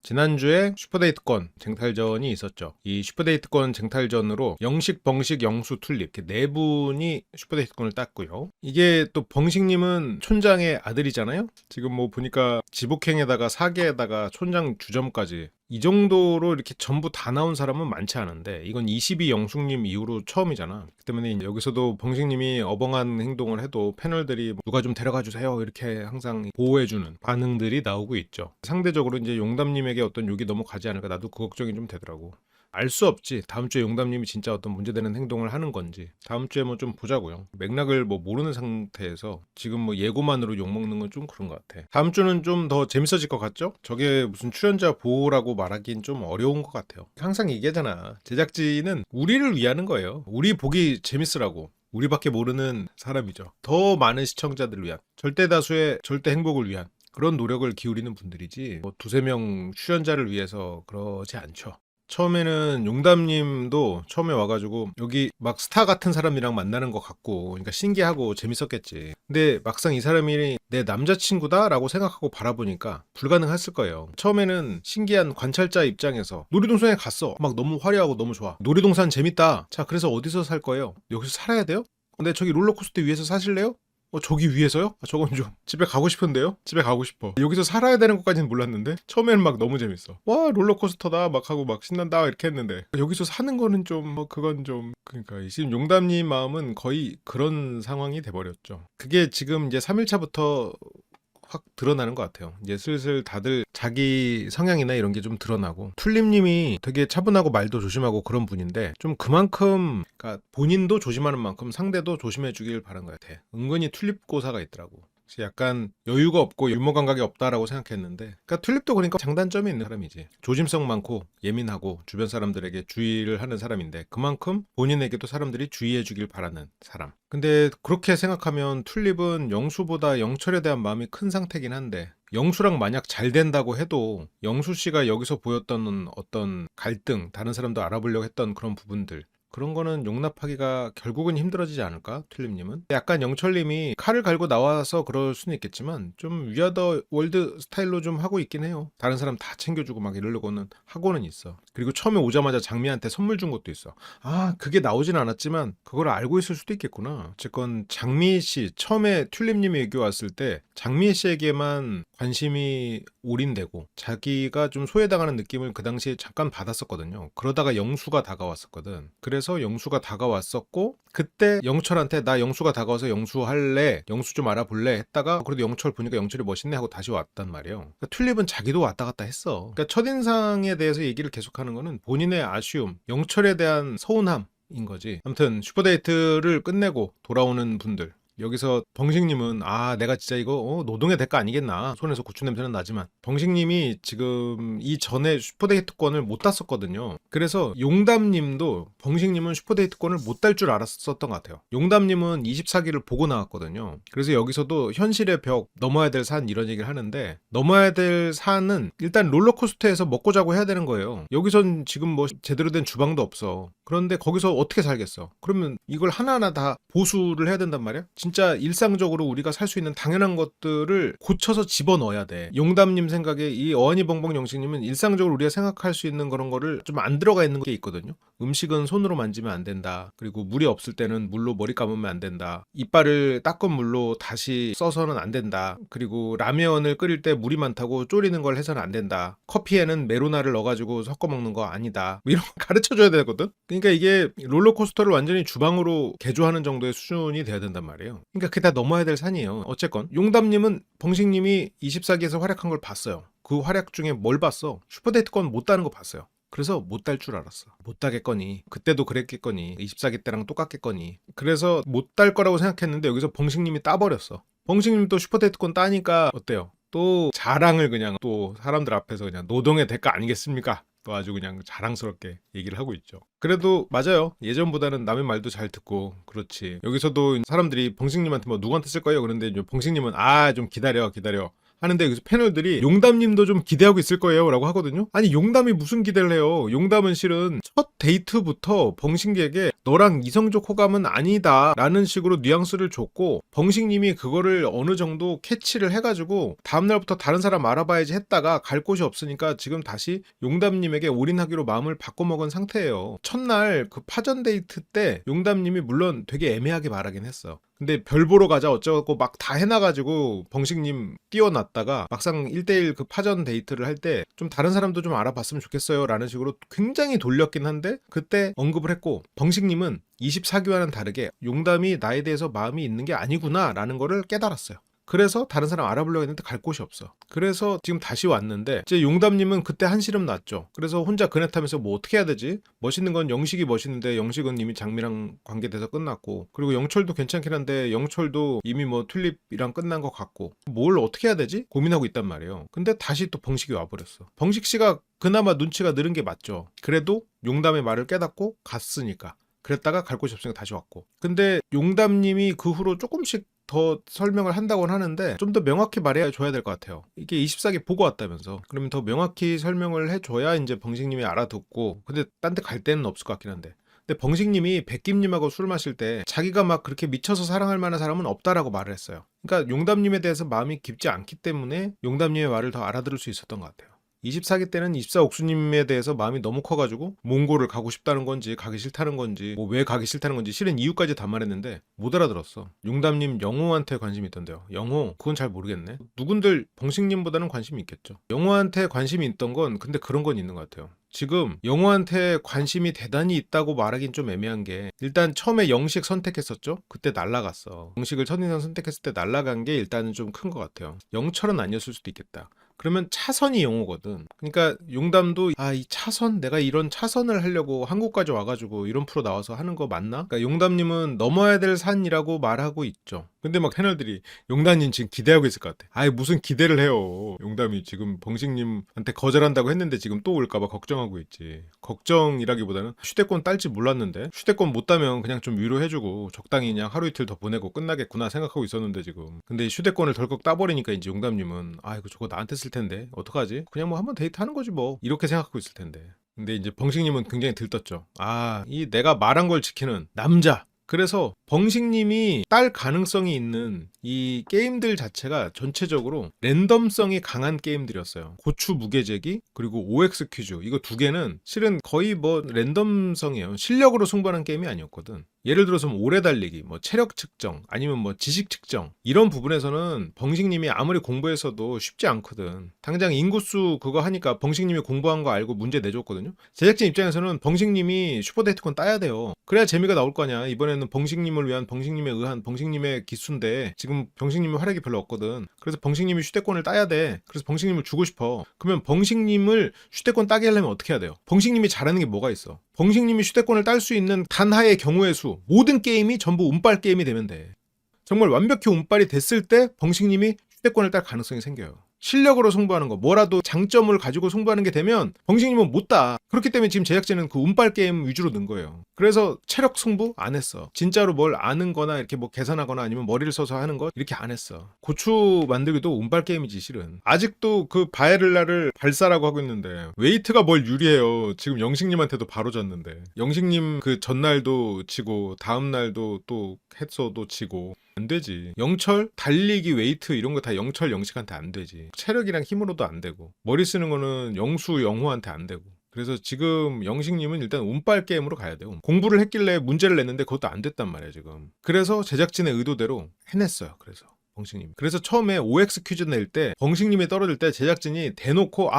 지난주에 슈퍼데이트권 쟁탈전이 있었죠. 이 슈퍼데이트권 쟁탈전으로 영식, 벙식, 영수, 툴립 이렇게 네 분이 슈퍼데이트권을 땄고요. 이게 또 벙식님은 촌장의 아들이잖아요. 지금 뭐 보니까 지복행에다가 사계에다가 촌장 주점까지 이 정도로 이렇게 전부 다 나온 사람은 많지 않은데 이건 22 영숙님 이후로 처음이잖아. 그 때문에 여기서도 벙식님이 어벙한 행동을 해도 패널들이 누가 좀 데려가 주세요 이렇게 항상 보호해주는 반응들이 나오고 있죠. 상대적으로 이제 용담님에게 어떤 욕이 너무 가지 않을까 나도 그 걱정이 좀 되더라고. 알 수 없지. 다음 주에 용담님이 진짜 어떤 문제되는 행동을 하는 건지 다음 주에 뭐 좀 보자고요. 맥락을 뭐 모르는 상태에서 지금 뭐 예고만으로 욕먹는 건 좀 그런 것 같아. 다음 주는 좀 더 재밌어질 것 같죠? 저게 무슨 출연자 보호라고 말하긴 좀 어려운 것 같아요. 항상 얘기하잖아. 제작진은 우리를 위하는 거예요. 우리 보기 재밌으라고. 우리밖에 모르는 사람이죠. 더 많은 시청자들을 위한, 절대 다수의 절대 행복을 위한 그런 노력을 기울이는 분들이지 뭐 두세 명 출연자를 위해서 그러지 않죠. 처음에는 용담님도 처음에 와가지고 여기 막 스타 같은 사람이랑 만나는 것 같고 그러니까 신기하고 재밌었겠지. 근데 막상 이 사람이 내 남자친구다 라고 생각하고 바라보니까 불가능했을 거예요. 처음에는 신기한 관찰자 입장에서 놀이동산에 갔어. 막 너무 화려하고 너무 좋아. 놀이동산 재밌다. 자, 그래서 어디서 살 거예요? 여기서 살아야 돼요? 근데 저기 롤러코스터 위에서 사실래요? 저기 위에서요? 저건 좀 집에 가고 싶은데요? 집에 가고 싶어. 여기서 살아야 되는 것까지는 몰랐는데 처음에는 막 너무 재밌어. 와 롤러코스터다 막 하고 막 신난다 이렇게 했는데 여기서 사는 거는 좀 그건 좀 그러니까 지금 용담님 마음은 거의 그런 상황이 돼버렸죠. 그게 지금 이제 3일차부터 확 드러나는 것 같아요. 이제 슬슬 다들 자기 성향이나 이런 게 좀 드러나고 툴립님이 되게 차분하고 말도 조심하고 그런 분인데 좀 그만큼 그러니까 본인도 조심하는 만큼 상대도 조심해 주길 바란 것 같아. 은근히 툴립고사가 있더라고. 그래서 약간 여유가 없고 유머 감각이 없다라고 생각했는데 그러니까 툴립도 그러니까 장단점이 있는 사람이지. 조심성 많고 예민하고 주변 사람들에게 주의를 하는 사람인데 그만큼 본인에게도 사람들이 주의해 주길 바라는 사람. 근데 그렇게 생각하면 툴립은 영수보다 영철에 대한 마음이 큰 상태긴 한데 영수랑 만약 잘 된다고 해도 영수 씨가 여기서 보였던 어떤 갈등, 다른 사람도 알아보려고 했던 그런 부분들 그런 거는 용납하기가 결국은 힘들어지지 않을까? 툴립님은? 약간 영철님이 칼을 갈고 나와서 그럴 수는 있겠지만 좀 위아더 월드 스타일로 좀 하고 있긴 해요. 다른 사람 다 챙겨주고 막 이러려고는 하고는 있어. 그리고 처음에 오자마자 장미한테 선물 준 것도 있어. 아 그게 나오진 않았지만 그걸 알고 있을 수도 있겠구나. 어쨌건 장미 씨 처음에 튤립님이 여기 왔을 때 장미 씨에게만 관심이 올인되고 자기가 좀 소외당하는 느낌을 그 당시에 잠깐 받았었거든요. 그러다가 영수가 다가왔었거든. 그래서 영수가 다가왔었고 그때 영철한테 나 영수가 다가와서 영수 할래? 영수 좀 알아볼래? 했다가 그래도 영철 보니까 영철이 멋있네 하고 다시 왔단 말이에요. 그러니까 튤립은 자기도 왔다 갔다 했어. 그러니까 첫인상에 대해서 얘기를 계속하는 거는 본인의 아쉬움, 영철에 대한 서운함 인 거지. 아무튼 슈퍼데이트를 끝내고 돌아오는 분들 여기서 벙식님은 아 내가 진짜 이거 노동의 대가 아니겠나 손에서 고추 냄새는 나지만 벙식님이 지금 이전에 슈퍼데이트권을 못 땄었거든요. 그래서 용담님도 벙식님은 슈퍼데이트권을 못 딸 줄 알았었던 것 같아요. 용담님은 24기를 보고 나왔거든요. 그래서 여기서도 현실의 벽 넘어야 될 산 이런 얘기를 하는데 넘어야 될 산은 일단 롤러코스터에서 먹고 자고 해야 되는 거예요. 여기선 지금 뭐 제대로 된 주방도 없어. 그런데 거기서 어떻게 살겠어? 그러면 이걸 하나하나 다 보수를 해야 된단 말이야? 진짜 일상적으로 우리가 살 수 있는 당연한 것들을 고쳐서 집어넣어야 돼. 용담님 생각에 이 어안이 벙벙 영식님은 일상적으로 우리가 생각할 수 있는 그런 거를 좀 안 들어가 있는 게 있거든요. 음식은 손으로 만지면 안 된다. 그리고 물이 없을 때는 물로 머리 감으면 안 된다. 이빨을 닦은 물로 다시 써서는 안 된다. 그리고 라면을 끓일 때 물이 많다고 졸이는 걸 해서는 안 된다. 커피에는 메로나를 넣어가지고 섞어 먹는 거 아니다. 뭐 이런 거 가르쳐줘야 되거든. 그러니까 이게 롤러코스터를 완전히 주방으로 개조하는 정도의 수준이 돼야 된단 말이에요. 그러니까 그게 다 넘어야 될 산이에요. 어쨌건 용담님은 벙식님이 24기에서 활약한 걸 봤어요. 그 활약 중에 뭘 봤어? 슈퍼데이트권 못 따는 거 봤어요. 그래서 못 딸 줄 알았어. 못 따겠거니. 그때도 그랬겠거니. 24기 때랑 똑같겠거니. 그래서 못 딸 거라고 생각했는데 여기서 벙식님이 따버렸어. 벙식님이 또 슈퍼데이트권 따니까 어때요? 또 자랑을 그냥 또 사람들 앞에서 그냥 노동의 대가 아니겠습니까? 또 아주 그냥 자랑스럽게 얘기를 하고 있죠. 그래도 맞아요. 예전보다는 남의 말도 잘 듣고 그렇지. 여기서도 사람들이 벙식님한테 뭐 누구한테 쓸 거예요? 그런데 벙식님은 좀 기다려. 하는데 여기서 패널들이 용담님도 좀 기대하고 있을 거예요 라고 하거든요. 아니 용담이 무슨 기대를 해요. 용담은 실은 첫 데이트부터 벙식에게 너랑 이성적 호감은 아니다 라는 식으로 뉘앙스를 줬고, 벙식님이 그거를 어느 정도 캐치를 해가지고 다음날부터 다른 사람 알아봐야지 했다가 갈 곳이 없으니까 지금 다시 용담님에게 올인하기로 마음을 바꿔먹은 상태예요. 첫날 그 파전 데이트 때 용담님이 물론 되게 애매하게 말하긴 했어. 근데 별 보러 가자 어쩌고 막 다 해놔가지고 벙식님 띄워놨다가 막상 1대1 그 파전 데이트를 할 때 좀 다른 사람도 좀 알아봤으면 좋겠어요 라는 식으로 굉장히 돌렸긴 한데, 그때 언급을 했고, 벙식님은 24기와는 다르게 용담이 나에 대해서 마음이 있는 게 아니구나 라는 거를 깨달았어요. 그래서 다른 사람 알아보려고 했는데 갈 곳이 없어. 그래서 지금 다시 왔는데, 이제 용담님은 그때 한시름 났죠. 그래서 혼자 그네 타면서 뭐 어떻게 해야 되지? 멋있는 건 영식이 멋있는데 영식은 이미 장미랑 관계돼서 끝났고, 그리고 영철도 괜찮긴 한데 영철도 이미 뭐 튤립이랑 끝난 것 같고, 뭘 어떻게 해야 되지? 고민하고 있단 말이에요. 근데 다시 또 벙식이 와버렸어. 벙식 씨가 그나마 눈치가 느린 게 맞죠. 그래도 용담의 말을 깨닫고 갔으니까. 그랬다가 갈 곳이 없으니까 다시 왔고. 근데 용담님이 그 후로 조금씩 더 설명을 한다고는 하는데 좀 더 명확히 말해줘야 될 것 같아요. 이게 24기 보고 왔다면서. 그러면 더 명확히 설명을 해줘야 이제 벙식님이 알아듣고, 근데 딴 데 갈 데는 없을 것 같긴 한데. 근데 벙식님이 백김님하고 술 마실 때 자기가 막 그렇게 미쳐서 사랑할 만한 사람은 없다라고 말을 했어요. 그러니까 용담님에 대해서 마음이 깊지 않기 때문에 용담님의 말을 더 알아들을 수 있었던 것 같아요. 24기 때는 24옥수님에 대해서 마음이 너무 커가지고 몽골을 가고 싶다는 건지 가기 싫다는 건지 뭐 왜 가기 싫다는 건지 실은 이유까지 다 말했는데 못 알아들었어. 용담님 영호한테 관심이 있던데요. 영호? 그건 잘 모르겠네. 누군들 벙식님보다는 관심이 있겠죠. 영호한테 관심이 있던 건 근데 그런 건 있는 것 같아요. 지금 영호한테 관심이 대단히 있다고 말하긴 좀 애매한 게, 일단 처음에 영식 선택했었죠? 그때 날라갔어. 영식을 첫인상 선택했을 때 날라간 게 일단은 좀 큰 것 같아요. 영철은 아니었을 수도 있겠다. 그러면 차선이 영호거든. 그러니까 용담도 이 차선, 내가 이런 차선을 하려고 한국까지 와가지고 이런 프로 나와서 하는 거 맞나? 그러니까 용담님은 넘어야 될 산이라고 말하고 있죠. 근데 막 패널들이 용담님 지금 기대하고 있을 것 같아. 무슨 기대를 해요. 용담이 지금 벙식님한테 거절한다고 했는데 지금 또 올까봐 걱정하고 있지. 걱정이라기보다는 휴대권 딸지 몰랐는데, 휴대권 못 따면 그냥 좀 위로해주고 적당히 그냥 하루 이틀 더 보내고 끝나겠구나 생각하고 있었는데 지금. 근데 휴대권을 덜컥 따버리니까 이제 용담님은 이거 저거 나한테 쓸 텐데 어떡하지? 그냥 뭐 한번 데이트하는 거지 뭐, 이렇게 생각하고 있을 텐데. 근데 이제 벙식님은 굉장히 들떴죠. 이 내가 말한 걸 지키는 남자. 그래서 벙식님이 딸 가능성이 있는 이 게임들 자체가 전체적으로 랜덤성이 강한 게임들이었어요. 고추 무게재기 그리고 OX 퀴즈, 이거 두 개는 실은 거의 뭐 랜덤성이에요. 실력으로 승부하는 게임이 아니었거든. 예를 들어서 뭐 오래 달리기, 뭐 체력 측정, 아니면 뭐 지식 측정, 이런 부분에서는 벙식님이 아무리 공부했어도 쉽지 않거든. 당장 인구수 그거 하니까 벙식님이 공부한 거 알고 문제 내줬거든요. 제작진 입장에서는 벙식님이 슈퍼데이트권 따야 돼요. 그래야 재미가 나올 거 아니야. 이번에는 벙식님을 위한, 벙식님에 의한 벙식님의 기수인데 지금 벙식님의 활약이 별로 없거든. 그래서 벙식님이 휴대권을 따야 돼. 그래서 벙식님을 주고 싶어. 그러면 벙식님을 휴대권 따게 하려면 어떻게 해야 돼요? 벙식님이 잘하는 게 뭐가 있어? 벙식님이 휴대권을 딸 수 있는 단하의 경우의 수, 모든 게임이 전부 운빨 게임이 되면 돼. 정말 완벽히 운빨이 됐을 때 벙식님이 휴대권을 딸 가능성이 생겨요. 실력으로 승부하는 거, 뭐라도 장점을 가지고 승부하는 게 되면 벙식님은 못 따. 그렇기 때문에 지금 제작진은 그 운빨 게임 위주로 넣은 거예요. 그래서 체력 승부 안 했어. 진짜로 뭘 아는 거나 이렇게 뭐 계산하거나 아니면 머리를 써서 하는 거 이렇게 안 했어. 고추 만들기도 운빨 게임이지 실은. 아직도 그 바에를라를 발사라고 하고 있는데 웨이트가 뭘 유리해요. 지금 영식님한테도 바로 졌는데, 영식님 그 전날도 지고 다음날도 또 했어도 지고. 안 되지. 영철, 달리기, 웨이트 이런 거 다 영철, 영식한테 안 되지. 체력이랑 힘으로도 안 되고, 머리 쓰는 거는 영수, 영호한테 안 되고. 그래서 지금 영식님은 일단 운빨 게임으로 가야 돼요. 공부를 했길래 문제를 냈는데 그것도 안 됐단 말이야 지금. 그래서 제작진의 의도대로 해냈어요. 그래서 벙식님. 그래서 처음에 OX 퀴즈 낼 때 벙식님이 떨어질 때 제작진이 대놓고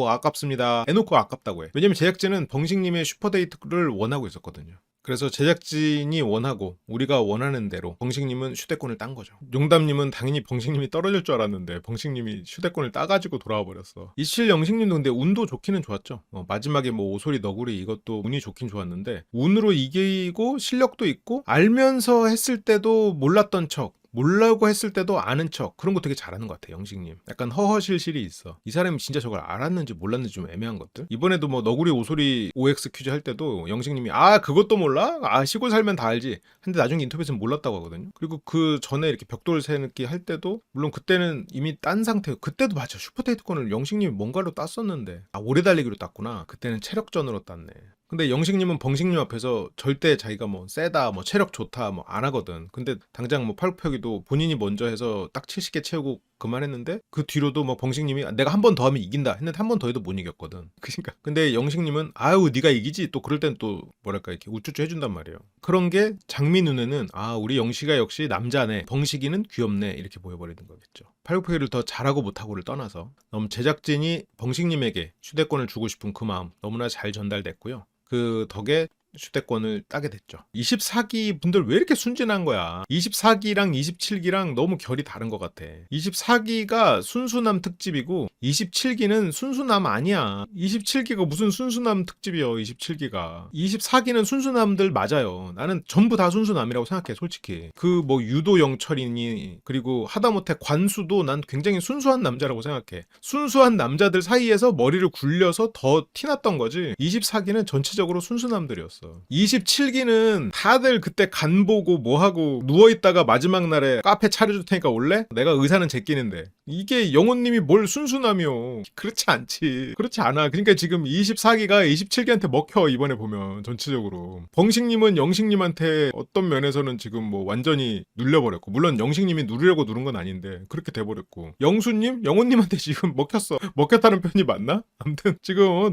아깝습니다. 대놓고 아깝다고 해. 왜냐면 제작진은 벙식님의 슈퍼데이트를 원하고 있었거든요. 그래서 제작진이 원하고 우리가 원하는 대로 벙식님은 휴대권을 딴 거죠. 용담님은 당연히 벙식님이 떨어질 줄 알았는데 벙식님이 휴대권을 따가지고 돌아와 버렸어. 이실 영식님도 근데 운도 좋기는 좋았죠. 마지막에 뭐 오소리 너구리 이것도 운이 좋긴 좋았는데, 운으로 이기고 실력도 있고 알면서 했을 때도 몰랐던 척, 몰라고 했을 때도 아는 척 그런 거 되게 잘하는 것 같아. 영식님 약간 허허실실이 있어. 이 사람이 진짜 저걸 알았는지 몰랐는지 좀 애매한 것들. 이번에도 뭐 너구리 오소리 OX 퀴즈 할 때도 영식님이 아 그것도 몰라? 아 시골 살면 다 알지. 근데 나중에 인터뷰에서는 몰랐다고 하거든요. 그리고 그 전에 이렇게 벽돌 새기 할 때도 물론 그때는 이미 딴 상태고 그때도 맞아. 슈퍼데이트권을 영식님이 뭔가로 땄었는데 아 오래 달리기로 땄구나. 그때는 체력전으로 땄네. 근데 영식님은 벙식님 앞에서 절대 자기가 뭐 세다, 뭐 체력 좋다, 뭐 안 하거든. 근데 당장 뭐 팔굽혀기도 본인이 먼저 해서 딱 70개 채우고 그만했는데 그 뒤로도 뭐 벙식님이 내가 한 번 더 하면 이긴다 했는데 한 번 더 해도 못 이겼거든. 그러니까 근데 영식님은 아유 네가 이기지 또 그럴 땐 또 뭐랄까 이렇게 우쭈쭈 해준단 말이에요. 그런 게 장미 눈에는 아 우리 영식아 역시 남자네, 벙식이는 귀엽네 이렇게 보여버리는 거겠죠. 팔굽혀기를 더 잘하고 못하고를 떠나서 너무 제작진이 벙식님에게 휴대권을 주고 싶은 그 마음 너무나 잘 전달됐고요. 그 덕에 휴대권을 따게 됐죠. 24기 분들 왜 이렇게 순진한 거야. 24기랑 27기랑 너무 결이 다른 것 같아. 24기가 순수남 특집이고 27기는 순수남 아니야. 27기가 무슨 순수남 특집이요. 27기가 24기는 순수남들 맞아요. 나는 전부 다 순수남이라고 생각해 솔직히. 그 뭐 유도 영철이니 그리고 하다못해 관수도 난 굉장히 순수한 남자라고 생각해. 순수한 남자들 사이에서 머리를 굴려서 더 티났던 거지. 24기는 전체적으로 순수남들이었어. 27기는 다들 그때 간 보고 뭐하고 누워있다가 마지막 날에 카페 차려줄 테니까 올래? 내가 의사는 제끼는데 이게 영호님이 뭘 순수남이요. 그렇지 않지. 그렇지 않아. 그러니까 지금 24기가 27기한테 먹혀 이번에 보면 전체적으로. 벙식님은 영식님한테 어떤 면에서는 지금 뭐 완전히 눌려버렸고 물론 영식님이 누르려고 누른 건 아닌데 그렇게 돼버렸고 영수님? 영호님한테 지금 먹혔어. 먹혔다는 표현이 맞나? 아무튼 지금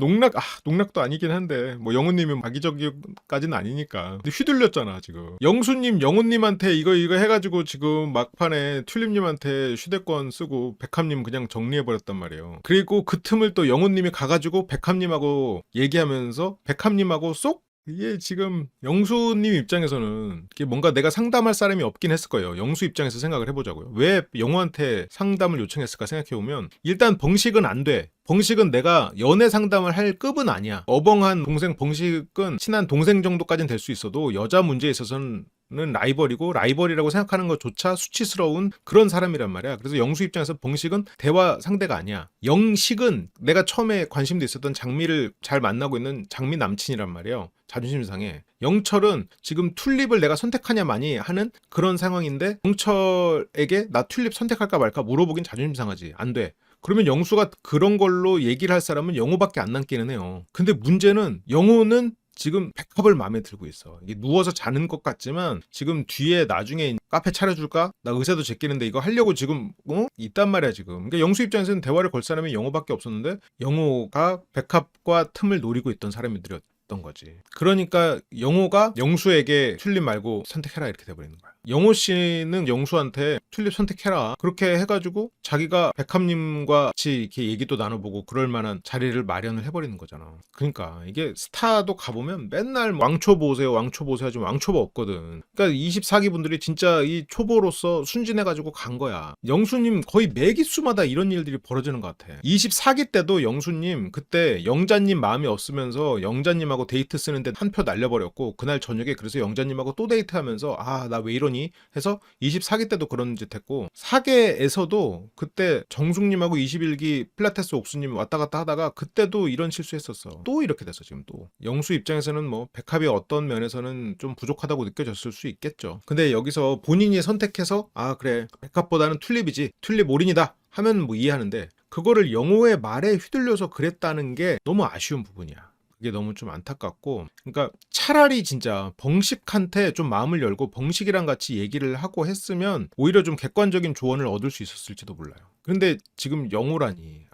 농락도 아니긴 한데 뭐 영호님은 악의적까지는 아니니까 근데 휘둘렸잖아 지금. 영수님 영호님한테 이거 해가지고 지금 막판에 튤립님한테 휴대권 쓰고 백합님 그냥 정리해버렸단 말이에요. 그리고 그 틈을 또 영호님이 가가지고 백합님하고 얘기하면서 백합님하고 쏙 이게 지금 영수님 입장에서는 이게 뭔가 내가 상담할 사람이 없긴 했을 거예요. 영수 입장에서 생각을 해보자고요. 왜 영호한테 상담을 요청했을까 생각해보면 일단 벙식은 안 돼. 벙식은 내가 연애 상담을 할 급은 아니야. 어벙한 동생 벙식은 친한 동생 정도까지는 될 수 있어도 여자 문제에 있어서는 라이벌이고 라이벌이라고 생각하는 것조차 수치스러운 그런 사람이란 말이야. 그래서 영수 입장에서 벙식은 대화 상대가 아니야. 영식은 내가 처음에 관심도 있었던 장미를 잘 만나고 있는 장미 남친이란 말이에요. 자존심 상해. 영철은 지금 튤립을 내가 선택하냐 마니 하는 그런 상황인데 영철에게 나 튤립 선택할까 말까 물어보긴 자존심 상하지. 안 돼. 그러면 영수가 그런 걸로 얘기를 할 사람은 영호밖에 안 남기는 해요. 근데 문제는 영호는 지금 백합을 마음에 들고 있어. 이게 누워서 자는 것 같지만 지금 뒤에 나중에 카페 차려줄까? 나 의사도 제끼는데 이거 하려고 지금 있단 말이야 지금. 그러니까 영수 입장에서는 대화를 걸 사람이 영호밖에 없었는데 영호가 백합과 틈을 노리고 있던 사람들이었던 거지. 그러니까 영호가 영수에게 튤립 말고 선택해라 이렇게 돼버리는 거야. 영호 씨는 영수한테 튤립 선택해라 그렇게 해가지고 자기가 백합님과 같이 이렇게 얘기도 나눠보고 그럴 만한 자리를 마련을 해버리는 거잖아. 그러니까 이게 스타도 가보면 맨날 왕초 보세요 하지만 왕초가 없거든. 그러니까 24기 분들이 진짜 이 초보로서 순진해가지고 간 거야. 영수님 거의 매기수마다 이런 일들이 벌어지는 것 같아. 24기 때도 영수님 그때 영자님 마음이 없으면서 영자님하고 데이트 쓰는데 한 표 날려버렸고 그날 저녁에 그래서 영자님하고 또 데이트하면서 아 나 왜 이러니 해서 24기 때도 그런 짓 했고 4기에서도 그때 정숙님하고 21기 필라테스 옥수님 왔다 갔다 하다가 그때도 이런 실수했었어. 또 이렇게 됐어 지금 또. 영수 입장에서는 뭐 백합이 어떤 면에서는 좀 부족하다고 느껴졌을 수 있겠죠. 근데 여기서 본인이 선택해서 아 그래 백합보다는 튤립이지 튤립 올인이다 하면 뭐 이해하는데 그거를 영호의 말에 휘둘려서 그랬다는 게 너무 아쉬운 부분이야. 그게 너무 좀 안타깝고 그러니까 차라리 진짜 벙식한테 좀 마음을 열고 벙식이랑 같이 얘기를 하고 했으면 오히려 좀 객관적인 조언을 얻을 수 있었을지도 몰라요. 그런데 지금 영호라니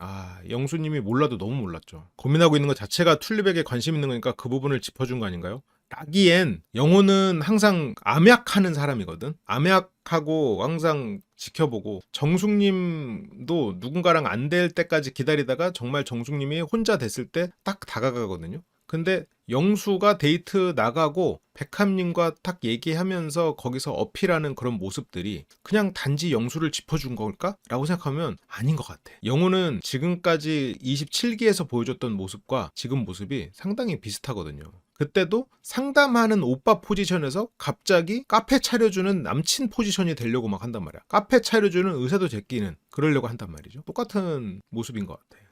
영수님이 몰라도 너무 몰랐죠. 고민하고 있는 것 자체가 튤립에게 관심 있는 거니까 그 부분을 짚어준 거 아닌가요? 라기엔 영호는 항상 암약하는 사람이거든. 암약하고 항상 지켜보고 정숙님도 누군가랑 안 될 때까지 기다리다가 정말 정숙님이 혼자 됐을 때 딱 다가가거든요. 근데 영수가 데이트 나가고 백합님과 딱 얘기하면서 거기서 어필하는 그런 모습들이 그냥 단지 영수를 짚어준 걸까? 라고 생각하면 아닌 것 같아. 영우는 지금까지 27기에서 보여줬던 모습과 지금 모습이 상당히 비슷하거든요. 그때도 상담하는 오빠 포지션에서 갑자기 카페 차려주는 남친 포지션이 되려고 막 한단 말이야. 카페 차려주는 의사도 제끼는 그러려고 한단 말이죠. 똑같은 모습인 것 같아.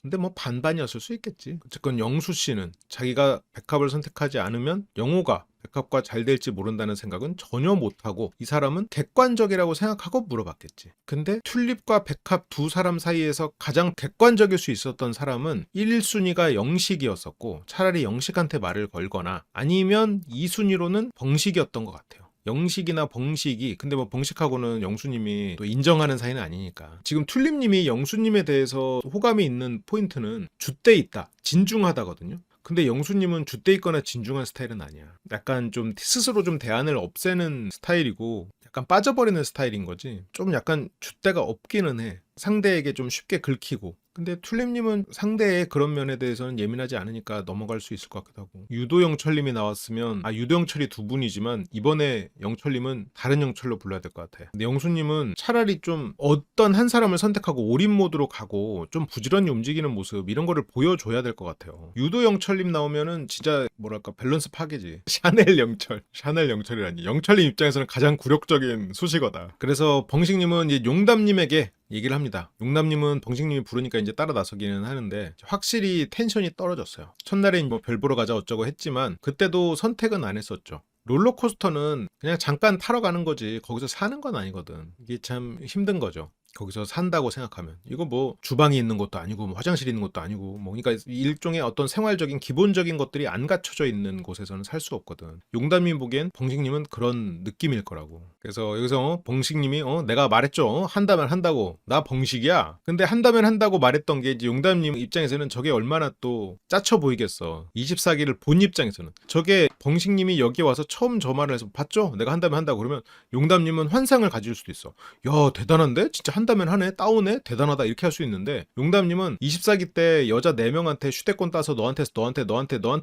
근데 뭐 반반이었을 수 있겠지. 어쨌건 영수 씨는 자기가 백합을 선택하지 않으면 영호가 백합과 잘 될지 모른다는 생각은 전혀 못하고 이 사람은 객관적이라고 생각하고 물어봤겠지. 근데 튤립과 백합 두 사람 사이에서 가장 객관적일 수 있었던 사람은 1순위가 영식이었었고 차라리 영식한테 말을 걸거나 아니면 2순위로는 벙식이었던 것 같아요. 영식이나 벙식이 근데 뭐 벙식하고는 영수님이 또 인정하는 사이는 아니니까 지금 튤립님이 영수님에 대해서 호감이 있는 포인트는 줏대 있다 진중하다거든요. 근데 영수님은 줏대 있거나 진중한 스타일은 아니야. 약간 좀 스스로 좀 대안을 없애는 스타일이고 약간 빠져버리는 스타일인 거지. 좀 약간 줏대가 없기는 해. 상대에게 좀 쉽게 긁히고. 근데 튤립님은 상대의 그런 면에 대해서는 예민하지 않으니까 넘어갈 수 있을 것 같기도 하고. 유도영철님이 나왔으면 유도영철이 두 분이지만 이번에 영철님은 다른 영철로 불러야 될 것 같아. 근데 영수님은 차라리 좀 어떤 한 사람을 선택하고 올인 모드로 가고 좀 부지런히 움직이는 모습 이런 거를 보여줘야 될 것 같아요. 유도영철님 나오면은 진짜 뭐랄까 밸런스 파괴지. 샤넬 영철. 샤넬 영철이라니. 영철님 입장에서는 가장 굴욕적인 수식어다. 그래서 벙식님은 이제 용담님에게 얘기를 합니다. 용남님은 벙식님이 부르니까 이제 따라 나서기는 하는데 확실히 텐션이 떨어졌어요. 첫날에 뭐 별 보러 가자 어쩌고 했지만 그때도 선택은 안 했었죠. 롤러코스터는 그냥 잠깐 타러 가는 거지 거기서 사는 건 아니거든. 이게 참 힘든 거죠. 거기서 산다고 생각하면 이거 뭐 주방이 있는 것도 아니고 뭐 화장실이 있는 것도 아니고 뭐 그러니까 일종의 어떤 생활적인 기본적인 것들이 안 갖춰져 있는 곳에서는 살 수 없거든. 용담이 보기엔 벙식님은 그런 느낌일 거라고. 그래서 여기서 벙식님이 내가 말했죠. 한다면 한다고. 나 벙식이야. 근데 한다면 한다고 말했던 게 이제 용담님 입장에서는 저게 얼마나 또 짜쳐 보이겠어. 24기를 본 입장에서는 저게 벙식님이 여기 와서 처음 저 말을 해서 봤죠. 내가 한다면 한다고 그러면 용담님은 환상을 가질 수도 있어. 야 대단한데? 진짜 한다면 하네? 따오네? 대단하다 이렇게 할 수 있는데 용담님은 24기 때 여자 4명한테 휴대권 따서 너한테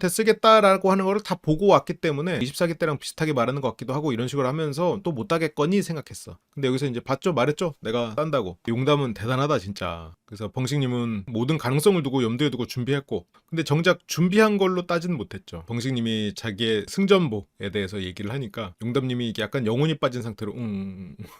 쓰겠다라고 하는 거를 다 보고 왔기 때문에 24기 때랑 비슷하게 말하는 것 같기도 하고 이런 식으로 하면서 또 못하겠거니 생각했어. 근데 여기서 이제 봤죠? 말했죠? 내가 딴다고. 용담은 대단하다 진짜. 그래서 벙식님은 모든 가능성을 두고 염두에 두고 준비했고 근데 정작 준비한 걸로 따지는 못했죠. 벙식님이 자기의 승전보에 대해서 얘기를 하니까 용담님이 이게 약간 영혼이 빠진 상태로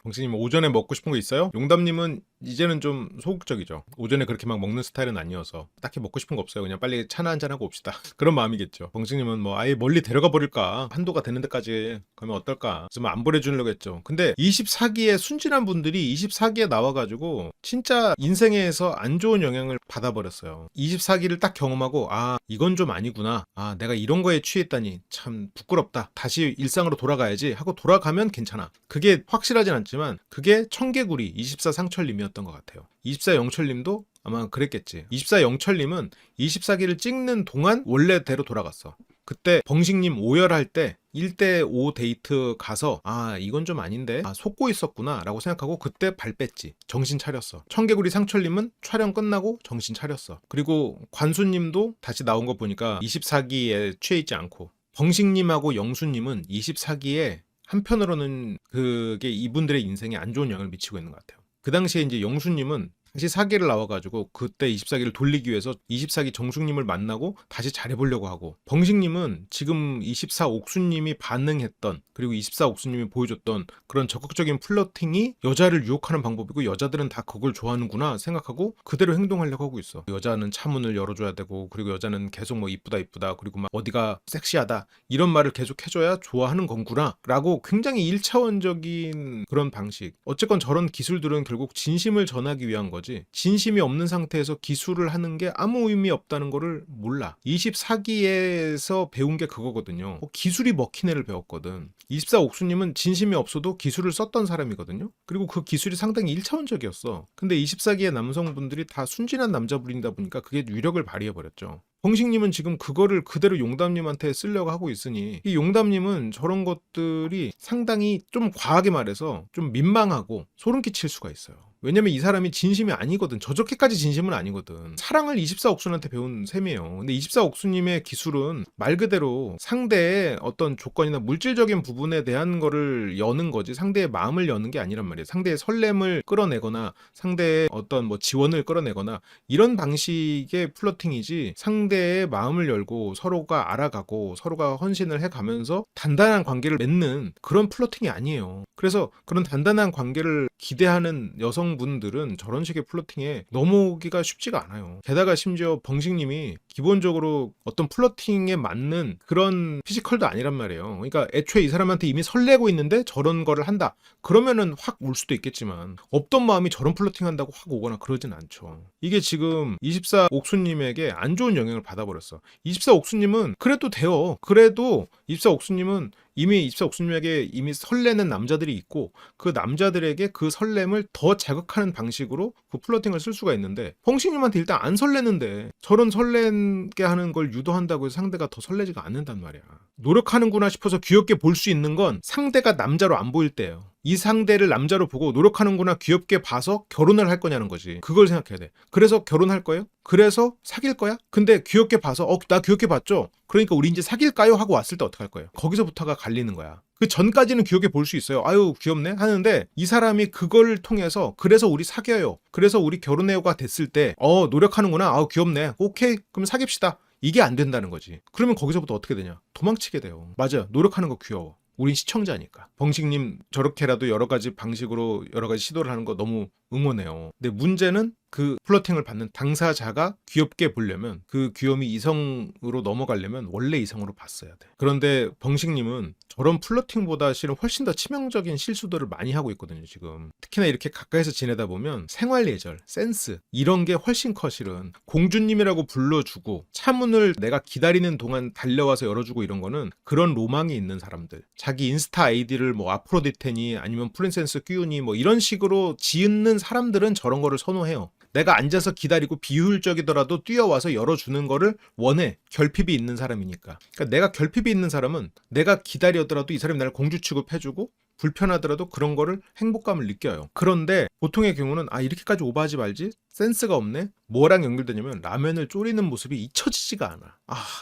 벙식님 오전에 먹고 싶은 거 있어요? 용담님은 이제는 좀 소극적이죠. 오전에 그렇게 막 먹는 스타일은 아니어서 딱히 먹고 싶은 거 없어요. 그냥 빨리 차나 한잔하고 옵시다. 그런 마음이겠죠. 벙식님은 뭐 아예 멀리 데려가 버릴까 한도가 되는 데까지 가면 어떨까 그래서 안 보내주려고 했죠. 근데 24기에 순진한 분들이 24기에 나와가지고 진짜 인생에서 안 좋은 영향을 받아버렸어요. 24기를 딱 경험하고 이건 좀 아니구나. 내가 이런 거에 취했다니 참 부끄럽다. 다시 일상으로 돌아가야지 하고 돌아가면 괜찮아. 그게 확실하진 않지만 그게 청개구리 24 상철님이었던 것 같아요. 24 영철님도 아마 그랬겠지. 24 영철님은 24기를 찍는 동안 원래대로 돌아갔어. 그때 벙식님 오열할 때 1대5 데이트 가서 이건 좀 아닌데 속고 있었구나 라고 생각하고 그때 발 뺐지. 정신 차렸어. 청개구리 상철님은 촬영 끝나고 정신 차렸어. 그리고 관수님도 다시 나온 거 보니까 24기에 취해 있지 않고 벙식님하고 영수님은 24기에 한편으로는 그게 이분들의 인생에 안 좋은 영향을 미치고 있는 것 같아요. 그 당시에 이제 영수님은 다시 4기를 나와가지고 그때 24기를 돌리기 위해서 24기 정숙님을 만나고 다시 잘해보려고 하고 벙식님은 지금 24 옥수님이 반응했던 그리고 24 옥수님이 보여줬던 그런 적극적인 플러팅이 여자를 유혹하는 방법이고 여자들은 다 그걸 좋아하는구나 생각하고 그대로 행동하려고 하고 있어. 여자는 차문을 열어줘야 되고 그리고 여자는 계속 뭐 이쁘다 그리고 막 어디가 섹시하다 이런 말을 계속 해줘야 좋아하는 건구나 라고 굉장히 1차원적인 그런 방식. 어쨌건 저런 기술들은 결국 진심을 전하기 위한 거지. 진심이 없는 상태에서 기술을 하는 게 아무 의미 없다는 거를 몰라. 24기에서 배운 게 그거거든요. 기술이 먹힌 애를 배웠거든. 24 옥수님은 진심이 없어도 기술을 썼던 사람이거든요. 그리고 그 기술이 상당히 1차원적이었어. 근데 24기의 남성분들이 다 순진한 남자분이다 보니까 그게 위력을 발휘해버렸죠. 벙식님은 지금 그거를 그대로 용담님한테 쓰려고 하고 있으니 이 용담님은 저런 것들이 상당히 좀 과하게 말해서 좀 민망하고 소름 끼칠 수가 있어요. 왜냐면 이 사람이 진심이 아니거든. 저렇게까지 진심은 아니거든. 사랑을 24옥순한테 배운 셈이에요. 근데 24옥순님의 기술은 말 그대로 상대의 어떤 조건이나 물질적인 부분에 대한 거를 여는 거지, 상대의 마음을 여는 게 아니란 말이에요. 상대의 설렘을 끌어내거나 상대의 어떤 뭐 지원을 끌어내거나 이런 방식의 플러팅이지, 상대의 마음을 열고 서로가 알아가고 서로가 헌신을 해가면서 단단한 관계를 맺는 그런 플러팅이 아니에요. 그래서 그런 단단한 관계를 기대하는 여성분들은 저런 식의 플러팅에 넘어오기가 쉽지가 않아요. 게다가 심지어 벙식님이 기본적으로 어떤 플러팅에 맞는 그런 피지컬도 아니란 말이에요. 그러니까 애초에 이 사람한테 이미 설레고 있는데 저런 거를 한다, 그러면은 확 올 수도 있겠지만 없던 마음이 저런 플러팅 한다고 확 오거나 그러진 않죠. 이게 지금 24옥수님에게 안 좋은 영향을 받아버렸어. 24옥수님은 그래도 돼요. 그래도 24옥수님은 이미 24옥수님에게 이미 설레는 남자들이 있고, 그 남자들에게 그 설렘을 더 자극하는 방식으로 그 플러팅을 쓸 수가 있는데, 펑신님한테 일단 안 설레는데 저런 설레게 하는 걸 유도한다고 해서 상대가 더 설레지가 않는단 말이야. 노력하는구나 싶어서 귀엽게 볼 수 있는 건 상대가 남자로 안 보일 때예요. 이 상대를 남자로 보고 노력하는구나 귀엽게 봐서 결혼을 할 거냐는 거지. 그걸 생각해야 돼. 그래서 결혼할 거예요? 그래서 사귈 거야? 근데 귀엽게 봐서 나 귀엽게 봤죠? 그러니까 우리 이제 사귈까요? 하고 왔을 때 어떡할 거예요? 거기서부터가 갈리는 거야. 그 전까지는 귀엽게 볼 수 있어요. 아유 귀엽네 하는데, 이 사람이 그걸 통해서 그래서 우리 사귀어요, 그래서 우리 결혼해요가 됐을 때 노력하는구나, 아우 귀엽네, 오케이 그럼 사귀읍시다, 이게 안 된다는 거지. 그러면 거기서부터 어떻게 되냐? 도망치게 돼요. 맞아요. 노력하는 거 귀여워. 우린 시청자니까. 벙식님 저렇게라도 여러 가지 방식으로 여러 가지 시도를 하는 거 너무 응원해요. 근데 문제는 그 플러팅을 받는 당사자가 귀엽게 보려면, 그 귀염이 이성으로 넘어가려면 원래 이성으로 봤어야 돼. 그런데 벙식님은 저런 플러팅보다 실은 훨씬 더 치명적인 실수들을 많이 하고 있거든요, 지금. 특히나 이렇게 가까이서 지내다 보면 생활 예절, 센스 이런 게 훨씬 커. 실은 공주님이라고 불러주고 차문을 내가 기다리는 동안 달려와서 열어주고 이런 거는 그런 로망이 있는 사람들, 자기 인스타 아이디를 뭐 아프로디테니 아니면 프린세스 끼우니 뭐 이런 식으로 지은 사람들은 저런 거를 선호해요. 내가 앉아서 기다리고 비효율적이더라도 뛰어와서 열어주는 거를 원해. 결핍이 있는 사람이니까. 그러니까 내가 결핍이 있는 사람은 내가 기다려더라도 이 사람이 나를 공주 취급해주고 불편하더라도 그런 거를 행복감을 느껴요. 그런데 보통의 경우는 이렇게까지 오버하지 말지, 센스가 없네. 뭐랑 연결되냐면 라면을 졸이는 모습이 잊혀지지가 않아.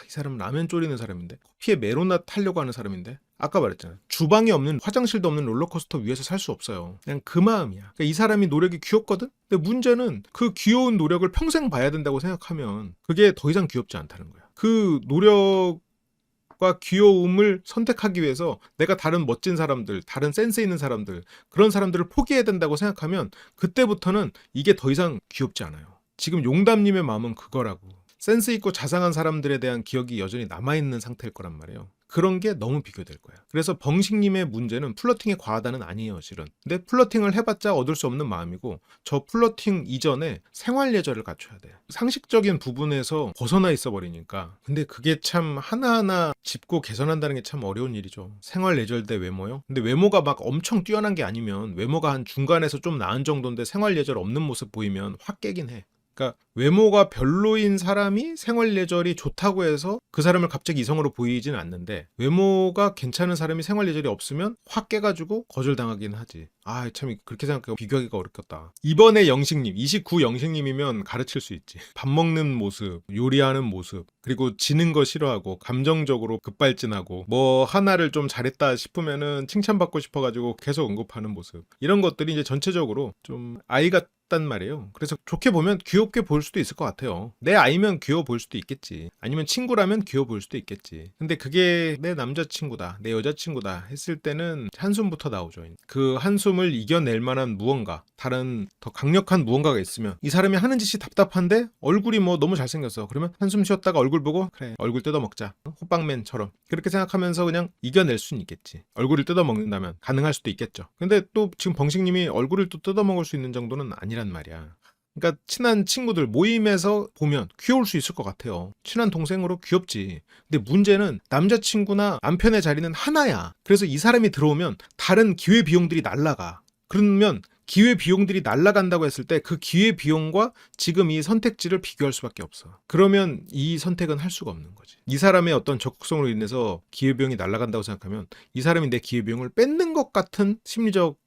이 사람은 라면 졸이는 사람인데, 커피에 메로나 타려고 하는 사람인데, 아까 말했잖아, 주방이 없는, 화장실도 없는 롤러코스터 위에서 살 수 없어요. 그냥 그 마음이야. 그러니까 이 사람이 노력이 귀엽거든? 근데 문제는 그 귀여운 노력을 평생 봐야 된다고 생각하면 그게 더 이상 귀엽지 않다는 거야. 그 노력과 귀여움을 선택하기 위해서 내가 다른 멋진 사람들, 다른 센스 있는 사람들, 그런 사람들을 포기해야 된다고 생각하면 그때부터는 이게 더 이상 귀엽지 않아요. 지금 용담님의 마음은 그거라고. 센스 있고 자상한 사람들에 대한 기억이 여전히 남아있는 상태일 거란 말이에요. 그런 게 너무 비교될 거야. 그래서 벙식님의 문제는 플러팅이 과하다는 아니에요, 실은. 근데 플러팅을 해봤자 얻을 수 없는 마음이고, 저 플러팅 이전에 생활 예절을 갖춰야 돼. 상식적인 부분에서 벗어나 있어 버리니까. 근데 그게 참 하나하나 짚고 개선한다는 게 참 어려운 일이죠. 생활 예절 대 외모요? 근데 외모가 막 엄청 뛰어난 게 아니면, 외모가 한 중간에서 좀 나은 정도인데 생활 예절 없는 모습 보이면 확 깨긴 해. 그러니까 외모가 별로인 사람이 생활 예절이 좋다고 해서 그 사람을 갑자기 이성으로 보이지는 않는데, 외모가 괜찮은 사람이 생활 예절이 없으면 확 깨가지고 거절당하긴 하지. 참 그렇게 생각하고 비교하기가 어렵겠다. 이번에 영식님, 29 영식님이면 가르칠 수 있지. 밥 먹는 모습, 요리하는 모습, 그리고 지는 거 싫어하고 감정적으로 급발진하고 뭐 하나를 좀 잘했다 싶으면은 칭찬받고 싶어가지고 계속 언급하는 모습, 이런 것들이 이제 전체적으로 좀 아이 같단 말이에요. 그래서 좋게 보면 귀엽게 볼 수도 있을 것 같아요. 내 아이면 귀여워 보일 수도 있겠지. 아니면 친구라면 귀여워 보일 수도 있겠지. 근데 그게 내 남자친구다, 내 여자친구다 했을 때는 한숨부터 나오죠. 그 한숨을 이겨낼 만한 무언가, 다른 더 강력한 무언가가 있으면, 이 사람이 하는 짓이 답답한데 얼굴이 뭐 너무 잘생겼어. 그러면 한숨 쉬었다가 얼굴 보고 그래, 얼굴 뜯어먹자. 호빵맨처럼 그렇게 생각하면서 그냥 이겨낼 수는 있겠지. 얼굴을 뜯어먹는다면 가능할 수도 있겠죠. 근데 또 지금 벙식님이 얼굴을 또 뜯어먹을 수 있는 정도는 아니란 말이야. 그러니까 친한 친구들 모임에서 보면 귀여울 수 있을 것 같아요. 친한 동생으로 귀엽지. 근데 문제는 남자친구나 남편의 자리는 하나야. 그래서 이 사람이 들어오면 다른 기회비용들이 날아가. 그러면 기회비용들이 날아간다고 했을 때 그 기회비용과 지금 이 선택지를 비교할 수밖에 없어. 그러면 이 선택은 할 수가 없는 거지. 이 사람의 어떤 적극성으로 인해서 기회비용이 날아간다고 생각하면 이 사람이 내 기회비용을 뺏는 것 같은 심리적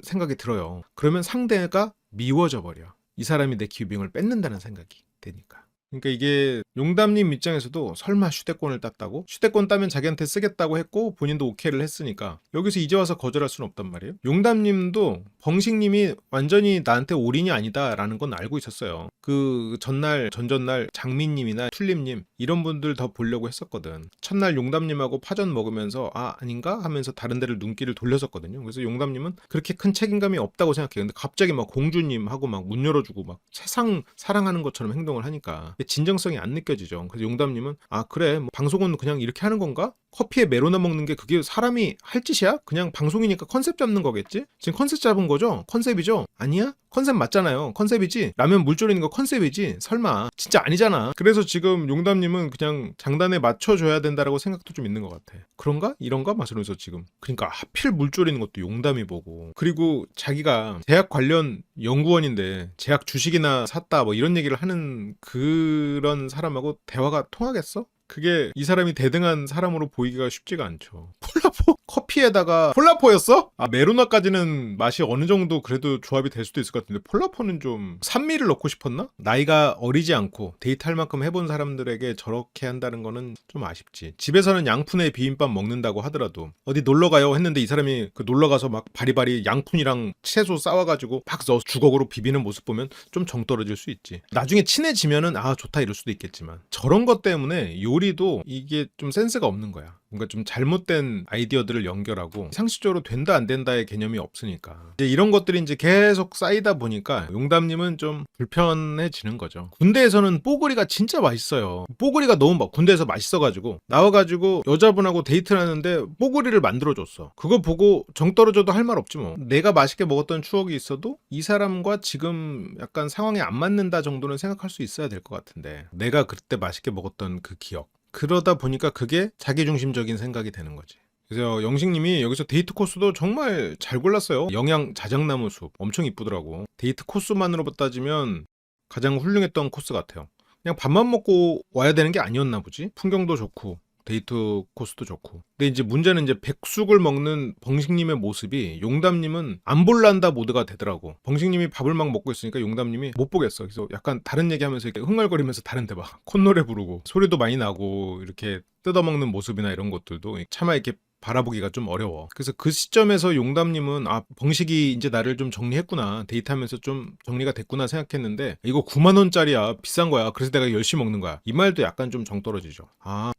생각이 들어요. 그러면 상대가 미워져 버려. 이 사람이 내 기빙을 뺏는다는 생각이 되니까. 그러니까 이게 용담님 입장에서도 설마 휴대권을 땄다고? 휴대권 따면 자기한테 쓰겠다고 했고 본인도 오케이를 했으니까 여기서 이제 와서 거절할 수는 없단 말이에요. 용담님도 벙식님이 완전히 나한테 올인이 아니다라는 건 알고 있었어요. 그 전날 전전날 장민님이나 툴립님 이런 분들 더 보려고 했었거든. 첫날 용담님하고 파전 먹으면서 아닌가 하면서 다른 데를 눈길을 돌렸었거든요. 그래서 용담님은 그렇게 큰 책임감이 없다고 생각해요. 근데 갑자기 막 공주님하고 막 문 열어주고 막 세상 사랑하는 것처럼 행동을 하니까 진정성이 안 느껴지죠. 그래서 용담님은 그래 뭐 방송은 그냥 이렇게 하는 건가? 커피에 메로나 먹는 게 그게 사람이 할 짓이야? 그냥 방송이니까 컨셉 잡는 거겠지? 지금 컨셉 잡은 거죠? 컨셉이죠? 아니야? 컨셉 맞잖아요. 컨셉이지? 라면 물 졸이는 거 컨셉이지? 설마 진짜 아니잖아. 그래서 지금 용담님은 그냥 장단에 맞춰줘야 된다라고 생각도 좀 있는 것 같아. 그런가? 이런가? 막 이러면서 지금 그러니까 하필 물 졸이는 것도 용담이 보고 그리고 자기가 제약 관련 연구원인데 제약 주식이나 샀다 뭐 이런 얘기를 하는 그런 사람하고 대화가 통하겠어? 그게 이 사람이 대등한 사람으로 보이기가 쉽지가 않죠. 폴라포? 커피에다가 폴라포였어? 메로나까지는 맛이 어느 정도 그래도 조합이 될 수도 있을 것 같은데 폴라포는 좀 산미를 넣고 싶었나? 나이가 어리지 않고 데이트할 만큼 해본 사람들에게 저렇게 한다는 거는 좀 아쉽지. 집에서는 양푼에 비빔밥 먹는다고 하더라도 어디 놀러가요 했는데 이 사람이 그 놀러가서 막 바리바리 양푼이랑 채소 싸워가지고 막 넣어서 주걱으로 비비는 모습 보면 좀 정 떨어질 수 있지. 나중에 친해지면은 좋다 이럴 수도 있겠지만 저런 것 때문에 요리도 이게 좀 센스가 없는 거야. 뭔가 좀 잘못된 아이디어들을 연결하고 상식적으로 된다 안 된다의 개념이 없으니까 이제 이런 것들이 이제 계속 쌓이다 보니까 용담님은 좀 불편해지는 거죠. 군대에서는 뽀글이가 진짜 맛있어요. 뽀글이가 너무 막 군대에서 맛있어가지고 나와가지고 여자분하고 데이트를 하는데 뽀글이를 만들어줬어. 그거 보고 정 떨어져도 할 말 없지 뭐. 내가 맛있게 먹었던 추억이 있어도 이 사람과 지금 약간 상황이 안 맞는다 정도는 생각할 수 있어야 될 것 같은데 내가 그때 맛있게 먹었던 그 기억 그러다 보니까 그게 자기중심적인 생각이 되는 거지. 그래서 영식님이 여기서 데이트 코스도 정말 잘 골랐어요. 영양 자작나무 숲 엄청 이쁘더라고. 데이트 코스만으로 따지면 가장 훌륭했던 코스 같아요. 그냥 밥만 먹고 와야 되는 게 아니었나 보지. 풍경도 좋고 데이트 코스도 좋고. 근데 이제 문제는 이제 백숙을 먹는 벙식님의 모습이 용담님은 안 볼란다 모드가 되더라고. 벙식님이 밥을 막 먹고 있으니까 용담님이 못 보겠어. 그래서 약간 다른 얘기하면서 이렇게 흥얼거리면서 다른 데 봐. 콧노래 부르고 소리도 많이 나고 이렇게 뜯어먹는 모습이나 이런 것들도 차마 이렇게 바라보기가 좀 어려워. 그래서 그 시점에서 용담님은 벙식이 이제 나를 좀 정리했구나. 데이트하면서 좀 정리가 됐구나 생각했는데 이거 9만 원짜리야. 비싼 거야. 그래서 내가 열심히 먹는 거야. 이 말도 약간 좀 정 떨어지죠.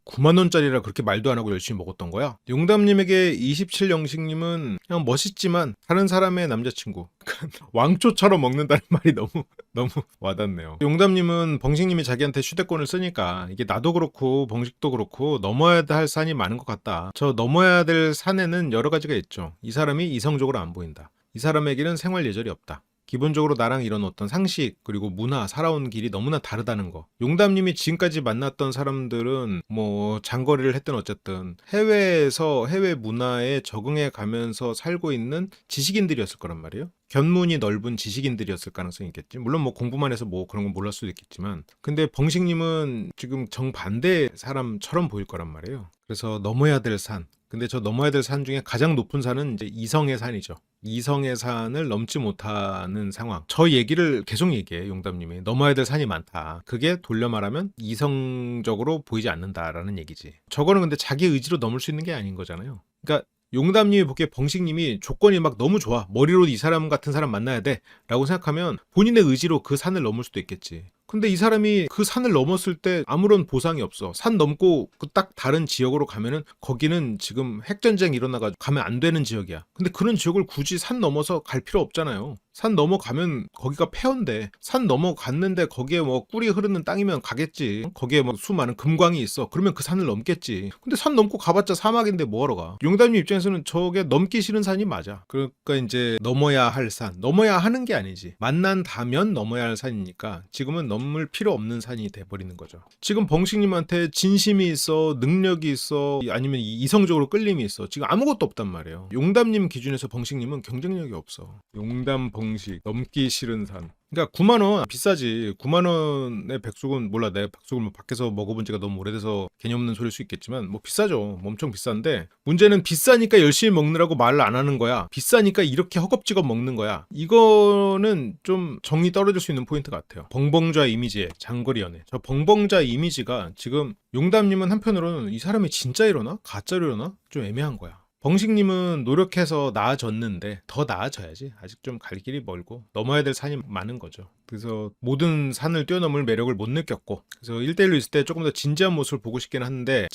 9만 원짜리라 그렇게 말도 안 하고 열심히 먹었던 거야? 용담님에게 27 영식님은 그냥 멋있지만 다른 사람의 남자친구. 왕초처럼 먹는다는 말이 너무 와닿네요. 용담님은 벙식님이 자기한테 휴대폰을 쓰니까 이게 나도 그렇고 벙식도 그렇고 넘어야 할 산이 많은 것 같다. 저 넘어야 될 산에는 여러 가지가 있죠. 이 사람이 이성적으로 안 보인다. 이 사람에게는 생활 예절이 없다. 기본적으로 나랑 이런 어떤 상식 그리고 문화 살아온 길이 너무나 다르다는 거. 용담님이 지금까지 만났던 사람들은 뭐 장거리를 했든 어쨌든 해외에서 해외 문화에 적응해 가면서 살고 있는 지식인들이었을 거란 말이에요. 견문이 넓은 지식인들이었을 가능성이 있겠지. 물론 뭐 공부만 해서 뭐 그런 건 몰랐을 수도 있겠지만 근데 벙식님은 지금 정반대 사람처럼 보일 거란 말이에요. 그래서 넘어야 될 산. 근데 저 넘어야 될 산 중에 가장 높은 산은 이제 이성의 산이죠. 이성의 산을 넘지 못하는 상황. 저 얘기를 계속 얘기해 용담님이. 넘어야 될 산이 많다. 그게 돌려 말하면 이성적으로 보이지 않는다라는 얘기지. 저거는 근데 자기 의지로 넘을 수 있는 게 아닌 거잖아요. 그러니까 용담님이 보기에 벙식님이 조건이 막 너무 좋아. 머리로 이 사람 같은 사람 만나야 돼. 라고 생각하면 본인의 의지로 그 산을 넘을 수도 있겠지. 근데 이 사람이 그 산을 넘었을 때 아무런 보상이 없어. 산 넘고 그 딱 다른 지역으로 가면은 거기는 지금 핵전쟁 일어나가지고 가면 안 되는 지역이야. 근데 그런 지역을 굳이 산 넘어서 갈 필요 없잖아요. 산 넘어가면 거기가 폐허인데 산 넘어갔는데 거기에 뭐 꿀이 흐르는 땅이면 가겠지. 거기에 뭐 수많은 금광이 있어. 그러면 그 산을 넘겠지. 근데 산 넘고 가봤자 사막인데 뭐하러 가. 용담님 입장에서는 저게 넘기 싫은 산이 맞아. 그러니까 이제 넘어야 할 산. 넘어야 하는 게 아니지. 만난다면 넘어야 할 산이니까 지금은 넘을 필요 없는 산이 돼버리는 거죠. 지금 벙식님한테 진심이 있어. 능력이 있어. 아니면 이성적으로 끌림이 있어. 지금 아무것도 없단 말이에요. 용담님 기준에서 벙식님은 경쟁력이 없어. 용담 벙식 넘기 싫은 산. 그러니까 9만 원 비싸지. 9만 원의 백숙은 몰라. 내가 백숙을 뭐 밖에서 먹어본 지가 너무 오래돼서 개념 없는 소리일 수 있겠지만 뭐 비싸죠. 뭐 엄청 비싼데 문제는 비싸니까 열심히 먹느라고 말을 안 하는 거야. 비싸니까 이렇게 허겁지겁 먹는 거야. 이거는 좀 정이 떨어질 수 있는 포인트 같아요. 벙벙좌 이미지의 장거리 연애. 저 벙벙좌 이미지가 지금 용담님은 한편으로는 이 사람이 진짜 이러나? 가짜로 이러나? 좀 애매한 거야. 벙식님은 노력해서 나아졌는데 더 나아져야지. 아직 좀 갈 길이 멀고 넘어야 될 산이 많은 거죠. 그래서 모든 산을 뛰어넘을 매력을 못 느꼈고, 그래서 1대1로 있을 때 조금 더 진지한 모습을 보고 싶긴 한데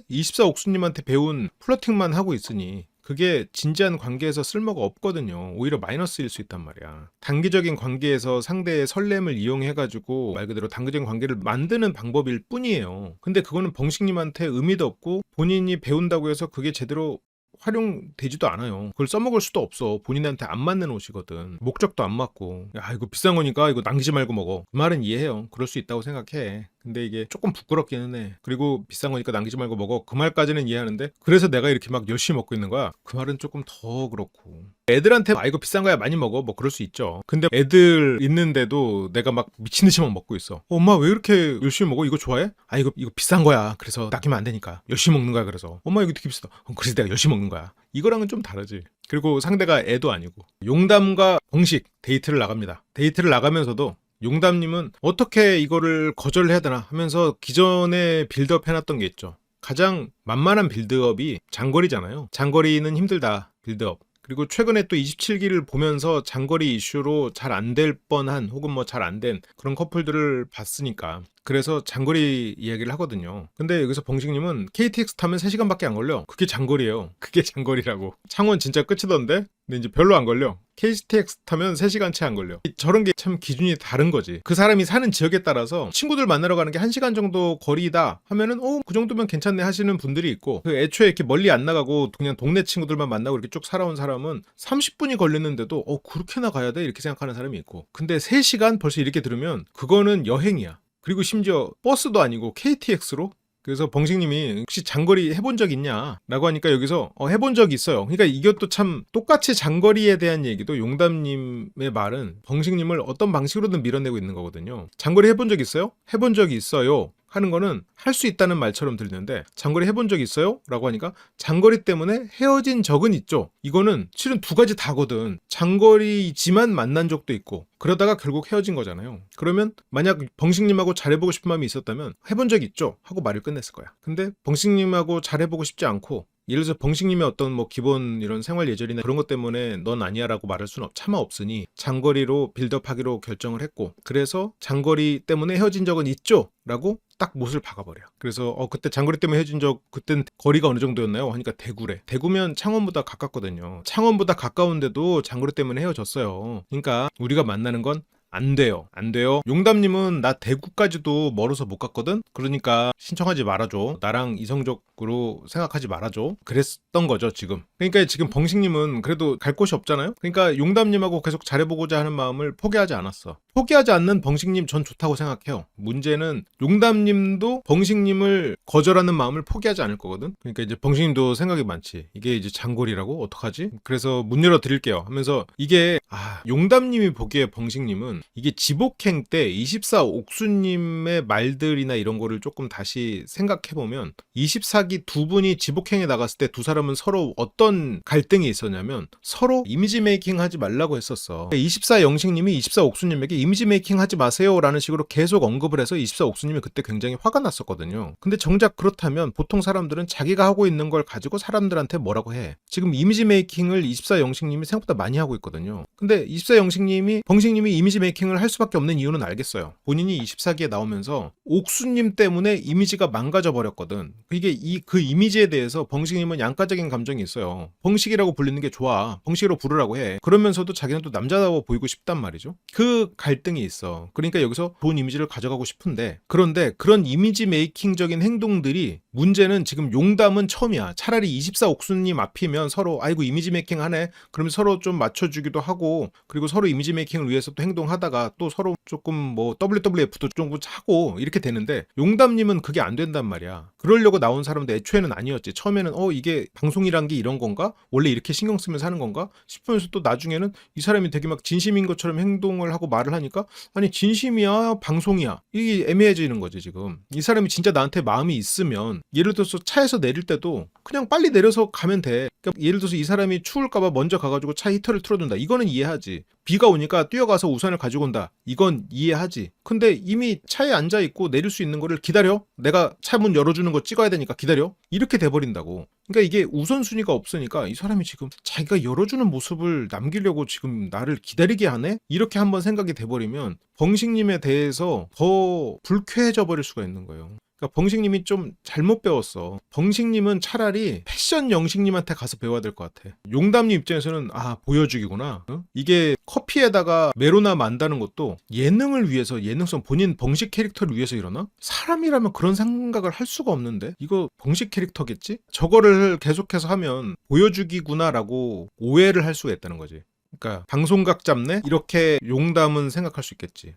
24 옥수님한테 배운 플러팅만 하고 있으니 그게 진지한 관계에서 쓸모가 없거든요. 오히려 마이너스일 수 있단 말이야. 단기적인 관계에서 상대의 설렘을 이용해가지고 말 그대로 단기적인 관계를 만드는 방법일 뿐이에요. 근데 그거는 벙식님한테 의미도 없고 본인이 배운다고 해서 그게 제대로 활용되지도 않아요. 그걸 써먹을 수도 없어. 본인한테 안 맞는 옷이거든. 목적도 안 맞고. 야, 이거 비싼 거니까 이거 남기지 말고 먹어. 그 말은 이해해요. 그럴 수 있다고 생각해. 근데 이게 조금 부끄럽기는 해. 그리고 비싼 거니까 남기지 말고 먹어. 그 말까지는 이해하는데 그래서 내가 이렇게 막 열심히 먹고 있는 거야. 그 말은 조금 더 그렇고. 애들한테 이거 비싼 거야 많이 먹어. 뭐 그럴 수 있죠. 근데 애들 있는데도 내가 막 미친 듯이 막 먹고 있어. 엄마 왜 이렇게 열심히 먹어? 이거 좋아해? 이거 비싼 거야. 그래서 낚이면 안 되니까. 열심히 먹는 거야. 그래서 엄마 이거 되게 비싸다. 그래서 내가 열심히 먹는 거야. 이거랑은 좀 다르지. 그리고 상대가 애도 아니고. 용담과 벙식 데이트를 나갑니다. 데이트를 나가면서도 용담님은 어떻게 이거를 거절해야 되나 하면서 기존에 빌드업 해놨던 게 있죠. 가장 만만한 빌드업이 장거리잖아요. 장거리는 힘들다. 빌드업. 그리고 최근에 또 27기를 보면서 장거리 이슈로 잘 안 될 뻔한 혹은 뭐 잘 안 된 그런 커플들을 봤으니까 그래서 장거리 이야기를 하거든요. 근데 여기서 벙식님은 KTX 타면 3시간밖에 안 걸려. 그게 장거리예요. 그게 장거리라고. 창원 진짜 끝이던데? 근데 이제 별로 안 걸려. KTX 타면 3시간 채 안 걸려. 저런 게 참 기준이 다른 거지. 그 사람이 사는 지역에 따라서 친구들 만나러 가는 게 1시간 정도 거리다 하면은 그 정도면 괜찮네 하시는 분들이 있고, 그 애초에 이렇게 멀리 안 나가고 그냥 동네 친구들만 만나고 이렇게 쭉 살아온 사람은 30분이 걸리는데도 그렇게나 가야 돼? 이렇게 생각하는 사람이 있고, 근데 3시간 벌써 이렇게 들으면 그거는 여행이야. 그리고 심지어 버스도 아니고 KTX로? 그래서 벙식님이 혹시 장거리 해본 적 있냐? 라고 하니까 여기서 해본 적 있어요. 그러니까 이것도 참 똑같이 장거리에 대한 얘기도 용담님의 말은 벙식님을 어떤 방식으로든 밀어내고 있는 거거든요. 장거리 해본 적 있어요? 해본 적이 있어요. 하는 거는 할 수 있다는 말처럼 들리는데 장거리 해본 적 있어요? 라고 하니까 장거리 때문에 헤어진 적은 있죠. 이거는 실은 두 가지 다거든. 장거리지만 만난 적도 있고 그러다가 결국 헤어진 거잖아요. 그러면 만약 벙식님하고 잘해보고 싶은 마음이 있었다면 해본 적 있죠? 하고 말을 끝냈을 거야. 근데 벙식님하고 잘해보고 싶지 않고 예를 들어서 벙식님의 어떤 뭐 기본 이런 생활 예절이나 그런 것 때문에 넌 아니야 라고 말할 수는 차마 없으니 장거리로 빌드업하기로 결정을 했고, 그래서 장거리 때문에 헤어진 적은 있죠? 라고 딱 못을 박아버려. 그래서 그때 장거리 때문에 헤어진 적, 그땐 거리가 어느 정도였나요? 하니까 대구래. 대구면 창원보다 가깝거든요. 창원보다 가까운데도 장거리 때문에 헤어졌어요. 그러니까 우리가 만나는 건 안 돼요. 안 돼요. 용담님은 나 대구까지도 멀어서 못 갔거든? 그러니까 신청하지 말아줘. 나랑 이성적으로 생각하지 말아줘. 그랬던 거죠, 지금. 그러니까 지금 벙식님은 그래도 갈 곳이 없잖아요? 그러니까 용담님하고 계속 잘해보고자 하는 마음을 포기하지 않았어. 포기하지 않는 벙식님 전 좋다고 생각해요. 문제는 용담님도 벙식님을 거절하는 마음을 포기하지 않을 거거든? 그러니까 이제 벙식님도 생각이 많지. 이게 이제 장거리라고? 어떡하지? 그래서 문 열어 드릴게요. 하면서 이게 용담님이 보기에 벙식님은 이게 지복행 때 24 옥수님의 말들이나 이런 거를 조금 다시 생각해보면 24기 두 분이 지복행에 나갔을 때 두 사람은 서로 어떤 갈등이 있었냐면 서로 이미지 메이킹 하지 말라고 했었어. 24 영식님이 24 옥수님에게 이미지 메이킹 하지 마세요 라는 식으로 계속 언급을 해서 24 옥수님이 그때 굉장히 화가 났었거든요. 근데 정작 그렇다면 보통 사람들은 자기가 하고 있는 걸 가지고 사람들한테 뭐라고 해. 지금 이미지 메이킹을 24 영식님이 생각보다 많이 하고 있거든요. 근데 24 영식님이 벙식님이 이미지 메이킹을 할 수밖에 없는 이유는 알겠어요. 본인이 24기에 나오면서 옥수님 때문에 이미지가 망가져 버렸거든. 이게 그 이미지에 대해서 벙식님은 양가적인 감정이 있어요. 벙식이라고 불리는 게 좋아. 벙식으로 부르라고 해. 그러면서도 자기는 또 남자다워 보이고 싶단 말이죠. 그 갈등이 있어. 그러니까 여기서 좋은 이미지를 가져가고 싶은데, 그런데 그런 이미지 메이킹적인 행동들이, 문제는 지금 용담은 처음이야. 차라리 24옥수님 앞이면 서로 아이고 이미지 메이킹 하네, 그러면 서로 좀 맞춰주기도 하고, 그리고 서로 이미지 메이킹을 위해서 또 행동하다가 또 서로 조금 뭐 WWF도 좀 하고 이렇게 되는데, 용담님은 그게 안 된단 말이야. 그러려고 나온 사람도 애초에는 아니었지. 처음에는 이게 방송이란 게 이런 건가? 원래 이렇게 신경 쓰면서 하는 건가? 싶으면서 또 나중에는 이 사람이 되게 막 진심인 것처럼 행동을 하고 말을 하니까, 아니 진심이야 방송이야, 이게 애매해지는 거지. 지금 이 사람이 진짜 나한테 마음이 있으면, 예를 들어서 차에서 내릴 때도 그냥 빨리 내려서 가면 돼. 그러니까 예를 들어서 이 사람이 추울까봐 먼저 가가지고 차 히터를 틀어둔다, 이거는 이해하지. 비가 오니까 뛰어가서 우산을 가지고 온다, 이건 이해하지. 근데 이미 차에 앉아있고 내릴 수 있는 거를 기다려? 내가 차 문 열어주는 거 찍어야 되니까 기다려? 이렇게 돼버린다고. 그러니까 이게 우선순위가 없으니까 이 사람이 지금 자기가 열어주는 모습을 남기려고 지금 나를 기다리게 하네? 이렇게 한번 생각이 돼버리면 벙식님에 대해서 더 불쾌해져 버릴 수가 있는 거예요. 그러니까 벙식님이 좀 잘못 배웠어. 벙식님은 차라리 패션 영식님한테 가서 배워야 될 것 같아. 용담님 입장에서는 보여주기구나. 이게 커피에다가 메로나 만다는 것도 예능을 위해서, 예능성, 본인 벙식 캐릭터를 위해서 이러나? 사람이라면 그런 생각을 할 수가 없는데 이거 벙식 캐릭터겠지? 저거를 계속해서 하면 보여주기구나라고 오해를 할 수가 있다는 거지. 그러니까 방송각 잡네? 이렇게 용담은 생각할 수 있겠지.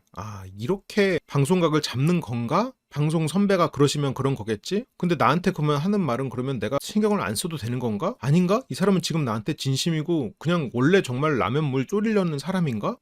이렇게 방송각을 잡는 건가? 방송 선배가 그러시면 그런 거겠지? 근데 나한테 그러면 하는 말은, 그러면 내가 신경을 안 써도 되는 건가? 아닌가? 이 사람은 지금 나한테 진심이고 그냥 원래 정말 라면 물 졸이려는 사람인가?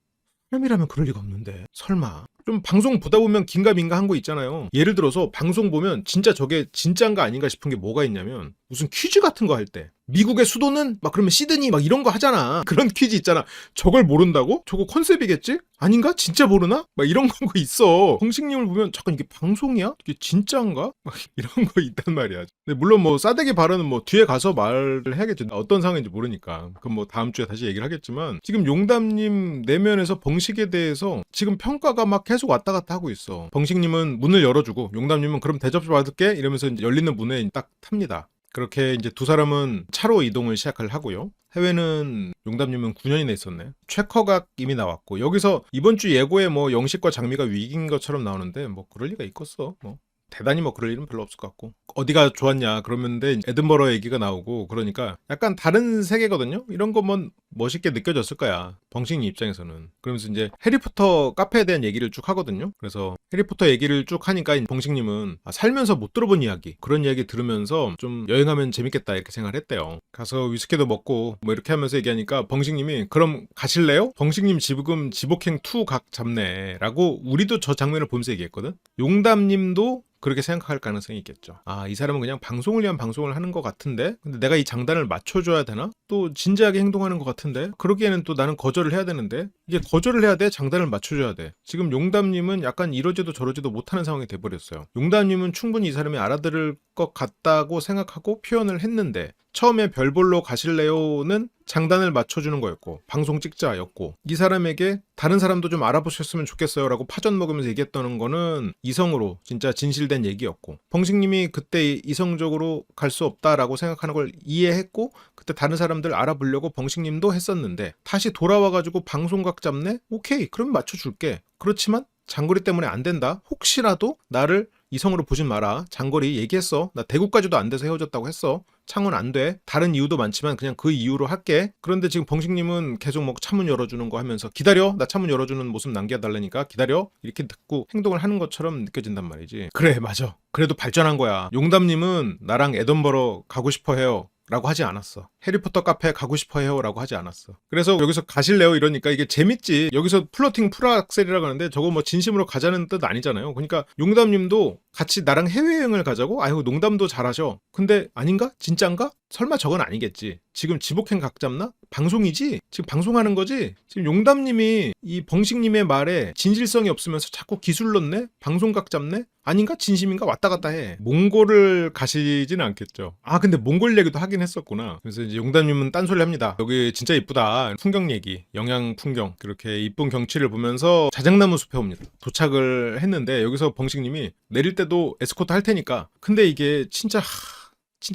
사람이라면 그럴 리가 없는데 설마. 좀 방송 보다 보면 긴가민가 한 거 있잖아요. 예를 들어서 방송 보면 진짜 저게 진짜인가 아닌가 싶은 게 뭐가 있냐면, 무슨 퀴즈 같은 거 할 때 미국의 수도는 막 그러면 시드니 막 이런 거 하잖아. 그런 퀴즈 있잖아. 저걸 모른다고? 저거 컨셉이겠지? 아닌가? 진짜 모르나? 막 이런 거 있어. 벙식님을 보면 잠깐 이게 방송이야? 이게 진짜인가? 막 이런 거 있단 말이야. 근데 물론 뭐 싸대기 발언은 뭐 뒤에 가서 말을 해야겠죠. 어떤 상황인지 모르니까. 그럼 뭐 다음 주에 다시 얘기를 하겠지만, 지금 용담님 내면에서 벙식에 대해서 지금 평가가 막 계속 왔다 갔다 하고 있어. 벙식님은 문을 열어주고 용담님은 그럼 대접을 받을게 이러면서 이제 열리는 문에 딱 탑니다. 그렇게 이제 두 사람은 차로 이동을 시작을 하고요. 해외는 용담님은 9년이나 있었네. 최커각 이미 나왔고, 여기서 이번 주 예고에 뭐 영식과 장미가 위기인 것처럼 나오는데 뭐 그럴 리가 있겠어. 뭐 대단히 뭐 그럴 일은 별로 없을 것 같고. 어디가 좋았냐 그러는데 에든버러 얘기가 나오고, 그러니까 약간 다른 세계거든요. 이런 거 뭐 멋있게 느껴졌을 거야, 벙식님 입장에서는. 그러면서 이제 해리포터 카페에 대한 얘기를 쭉 하거든요. 그래서 해리포터 얘기를 쭉 하니까 벙식님은 살면서 못 들어본 이야기, 그런 이야기 들으면서 좀 여행하면 재밌겠다 이렇게 생각을 했대요. 가서 위스키도 먹고 뭐 이렇게 하면서 얘기하니까 벙식님이 그럼 가실래요? 벙식님 지금 지복행 2 각 잡네 라고 우리도 저 장면을 보면서 얘기했거든. 용담님도 그렇게 생각할 가능성이 있겠죠. 이 사람은 그냥 방송을 위한 방송을 하는 것 같은데, 근데 내가 이 장단을 맞춰줘야 되나? 또 진지하게 행동하는 것 같은데, 그러기에는 또 나는 거절을 해야 되는데, 이게 거절을 해야 돼? 장단을 맞춰줘야 돼? 지금 용담님은 약간 이러지도 저러지도 못하는 상황이 돼버렸어요. 용담님은 충분히 이 사람이 알아들을 것 같다고 생각하고 표현을 했는데, 처음에 별 보러 가실래요는 장단을 맞춰주는 거였고 방송 찍자였고, 이 사람에게 다른 사람도 좀 알아보셨으면 좋겠어요 라고 파전 먹으면서 얘기했다는 거는 이성으로 진짜 진실된 얘기였고, 벙식님이 그때 이성적으로 갈 수 없다라고 생각하는 걸 이해했고, 그때 다른 사람들 알아보려고 벙식님도 했었는데, 다시 돌아와가지고 방송각 잡네? 오케이, 그럼 맞춰줄게. 그렇지만 장거리 때문에 안 된다. 혹시라도 나를 이성으로 보진 마라. 장거리 얘기했어. 나 대구까지도 안 돼서 헤어졌다고 했어. 창은 안 돼. 다른 이유도 많지만 그냥 그 이유로 할게. 그런데 지금 벙식님은 계속 뭐 차문 열어주는 거 하면서 기다려. 나 차문 열어주는 모습 남겨달라니까 기다려. 이렇게 듣고 행동을 하는 것처럼 느껴진단 말이지. 그래, 맞아. 그래도 발전한 거야. 용담님은 나랑 에든버러 가고 싶어 해요 라고 하지 않았어. 해리포터 카페 가고 싶어 해요 라고 하지 않았어. 그래서 여기서 가실래요 이러니까 이게 재밌지. 여기서 플러팅 풀악셀이라고 하는데 저거 뭐 진심으로 가자는 뜻 아니잖아요. 그러니까 용담님도 같이 나랑 해외여행을 가자고? 아유, 농담도 잘하셔. 근데 아닌가? 진짠가? 설마 저건 아니겠지. 지금 지복행 각 잡나? 방송이지? 지금 방송하는 거지? 지금 용담님이 이 벙식님의 말에 진실성이 없으면서 자꾸 기술 넣네? 방송 각 잡네? 아닌가? 진심인가? 왔다 갔다 해. 몽골을 가시진 않겠죠. 근데 몽골 얘기도 하긴 했었구나. 그래서 이제 용담님은 딴소리 합니다. 여기 진짜 이쁘다. 풍경 얘기, 영양 풍경. 그렇게 이쁜 경치를 보면서 자작나무 숲에 옵니다. 도착을 했는데 여기서 벙식님이 내릴 때도 에스코트 할 테니까. 근데 이게 진짜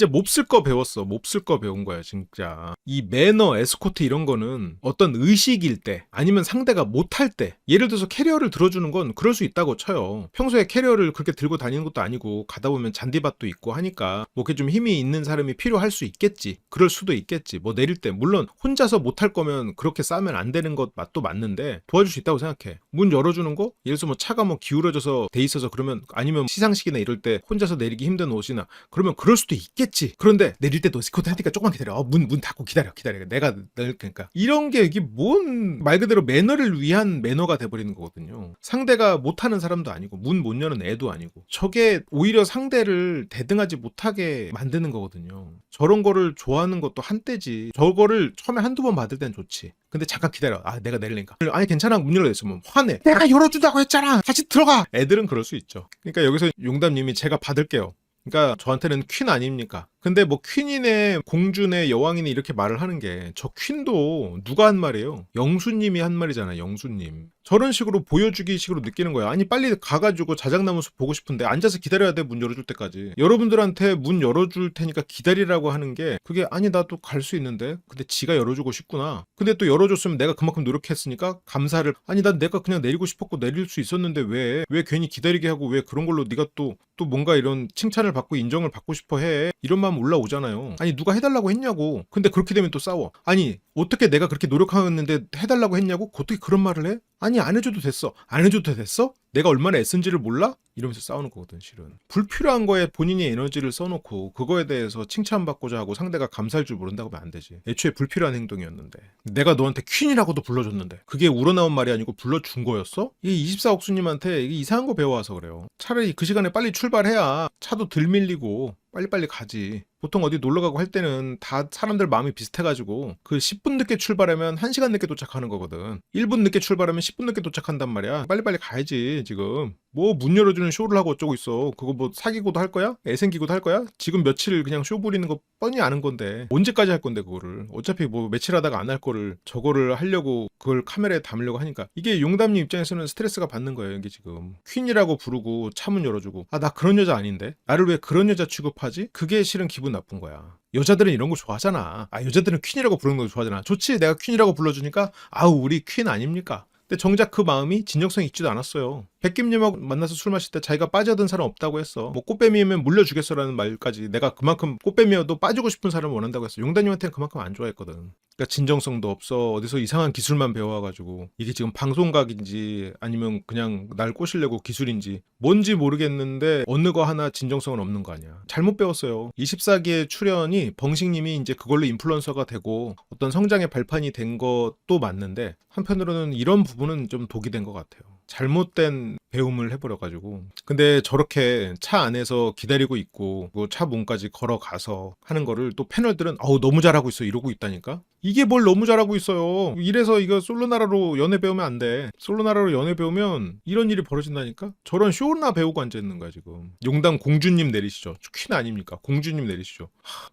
몹쓸 거 배웠어. 몹쓸 거 배운 거야 진짜. 이 매너, 에스코트 이런 거는 어떤 의식일 때 아니면 상대가 못할 때, 예를 들어서 캐리어를 들어주는 건 그럴 수 있다고 쳐요. 평소에 캐리어를 그렇게 들고 다니는 것도 아니고 가다 보면 잔디밭도 있고 하니까 뭐 이렇게 좀 힘이 있는 사람이 필요할 수 있겠지. 그럴 수도 있겠지. 뭐 내릴 때 물론 혼자서 못할 거면 그렇게 싸면 안 되는 것 맛도 맞는데 도와줄 수 있다고 생각해. 문 열어주는 거? 예를 들어서 뭐 차가 뭐 기울어져서 돼 있어서 그러면, 아니면 시상식이나 이럴 때 혼자서 내리기 힘든 옷이나 그러면 그럴 수도 있겠지. 그런데 내릴 때도 에스코트 하니까 조금만 기다려. 문 닫고 기다려. 내가 낼 테니까. 이런 게 이게 뭔 말 그대로 매너를 위한 매너가 돼버리는 거거든요. 상대가 못하는 사람도 아니고 문 못 여는 애도 아니고, 저게 오히려 상대를 대등하지 못하게 만드는 거거든요. 저런 거를 좋아하는 것도 한때지. 저거를 처음에 한두 번 받을 땐 좋지. 근데 잠깐 기다려. 내가 내리니까. 아니 괜찮아. 문 열어줬으면 화내. 내가 열어준다고 했잖아. 다시 들어가. 애들은 그럴 수 있죠. 그러니까 여기서 용담님이 제가 받을게요. 그러니까 저한테는 퀸 아닙니까? 근데 뭐 퀸이네 공주네 여왕이네 이렇게 말을 하는 게, 저 퀸도 누가 한 말이에요? 영수님이 한 말이잖아요. 영수님. 저런 식으로 보여주기 식으로 느끼는 거야. 아니 빨리 가가지고 자작나무 숲 보고 싶은데 앉아서 기다려야 돼. 문 열어줄 때까지. 여러분들한테 문 열어줄 테니까 기다리라고 하는 게, 그게 아니 나도 갈 수 있는데 근데 지가 열어주고 싶구나. 근데 또 열어줬으면 내가 그만큼 노력했으니까 감사를, 아니 난 내가 그냥 내리고 싶었고 내릴 수 있었는데 왜 괜히 기다리게 하고 왜 그런 걸로 네가 또 뭔가 이런 칭찬을 받고 인정을 받고 싶어 해. 이런 마음 올라오잖아요. 아니 누가 해달라고 했냐고. 근데 그렇게 되면 또 싸워. 아니 어떻게 내가 그렇게 노력하는데 해달라고 했냐고? 어떻게 그런 말을 해? 아니 안 해줘도 됐어. 안 해줘도 됐어? 내가 얼마나 애쓴지를 몰라? 이러면서 싸우는 거거든 실은. 불필요한 거에 본인이 에너지를 써놓고 그거에 대해서 칭찬받고자 하고 상대가 감사할 줄 모른다고 하면 안 되지. 애초에 불필요한 행동이었는데, 내가 너한테 퀸이라고도 불러줬는데 그게 우러나온 말이 아니고 불러준 거였어? 이 24옥수님한테 이상한 거 배워와서 그래요. 차라리 그 시간에 빨리 출발해야 차도 덜 밀리고 빨리빨리 가지. 보통 어디 놀러가고 할 때는 다 사람들 마음이 비슷해가지고 그 10분 늦게 출발하면 1시간 늦게 도착하는 거거든. 1분 늦게 출발하면 10분 늦게 도착한단 말이야. 빨리빨리 가야지 지금. 뭐 문 열어주는 쇼를 하고 어쩌고 있어. 그거 뭐 사귀고도 할 거야? 애 생기고도 할 거야? 지금 며칠 그냥 쇼 부리는 거 뻔히 아는 건데 언제까지 할 건데 그거를. 어차피 뭐 며칠 하다가 안 할 거를 저거를 하려고 그걸 카메라에 담으려고 하니까, 이게 용담님 입장에서는 스트레스가 받는 거예요. 이게 지금 퀸이라고 부르고 차문 열어주고, 나 그런 여자 아닌데 나를 왜 그런 여자 취급하지? 그게 실은 기분 나쁜 거야. 여자들은 이런 거 좋아하잖아. 여자들은 퀸이라고 부르는 거 좋아하잖아. 좋지, 내가 퀸이라고 불러주니까 우리 퀸 아닙니까? 근데 정작 그 마음이 진정성이 있지도 않았어요. 백김님하고 만나서 술 마실 때 자기가 빠져든 사람 없다고 했어. 뭐 꽃뱀이면 물려주겠어라는 말까지. 내가 그만큼 꽃뱀이어도 빠지고 싶은 사람을 원한다고 했어. 용단님한테는 그만큼 안 좋아했거든. 그러니까 진정성도 없어. 어디서 이상한 기술만 배워가지고, 이게 지금 방송각인지 아니면 그냥 날 꼬시려고 기술인지 뭔지 모르겠는데 어느 거 하나 진정성은 없는 거 아니야. 잘못 배웠어요. 24기의 출연이 벙식님이 이제 그걸로 인플루언서가 되고 어떤 성장의 발판이 된 것도 맞는데, 한편으로는 이런 부분은 좀 독이 된 것 같아요. 잘못된 배움을 해버려가지고. 근데 저렇게 차 안에서 기다리고 있고 차 문까지 걸어가서 하는 거를 또 패널들은 너무 잘하고 있어 이러고 있다니까. 이게 뭘 너무 잘하고 있어요. 이래서 이거 솔로나라로 연애 배우면 안 돼. 솔로나라로 연애 배우면 이런 일이 벌어진다니까. 저런 쇼나 배우고 앉아있는 거야 지금. 용담 공주님 내리시죠. 퀸 아닙니까? 공주님 내리시죠.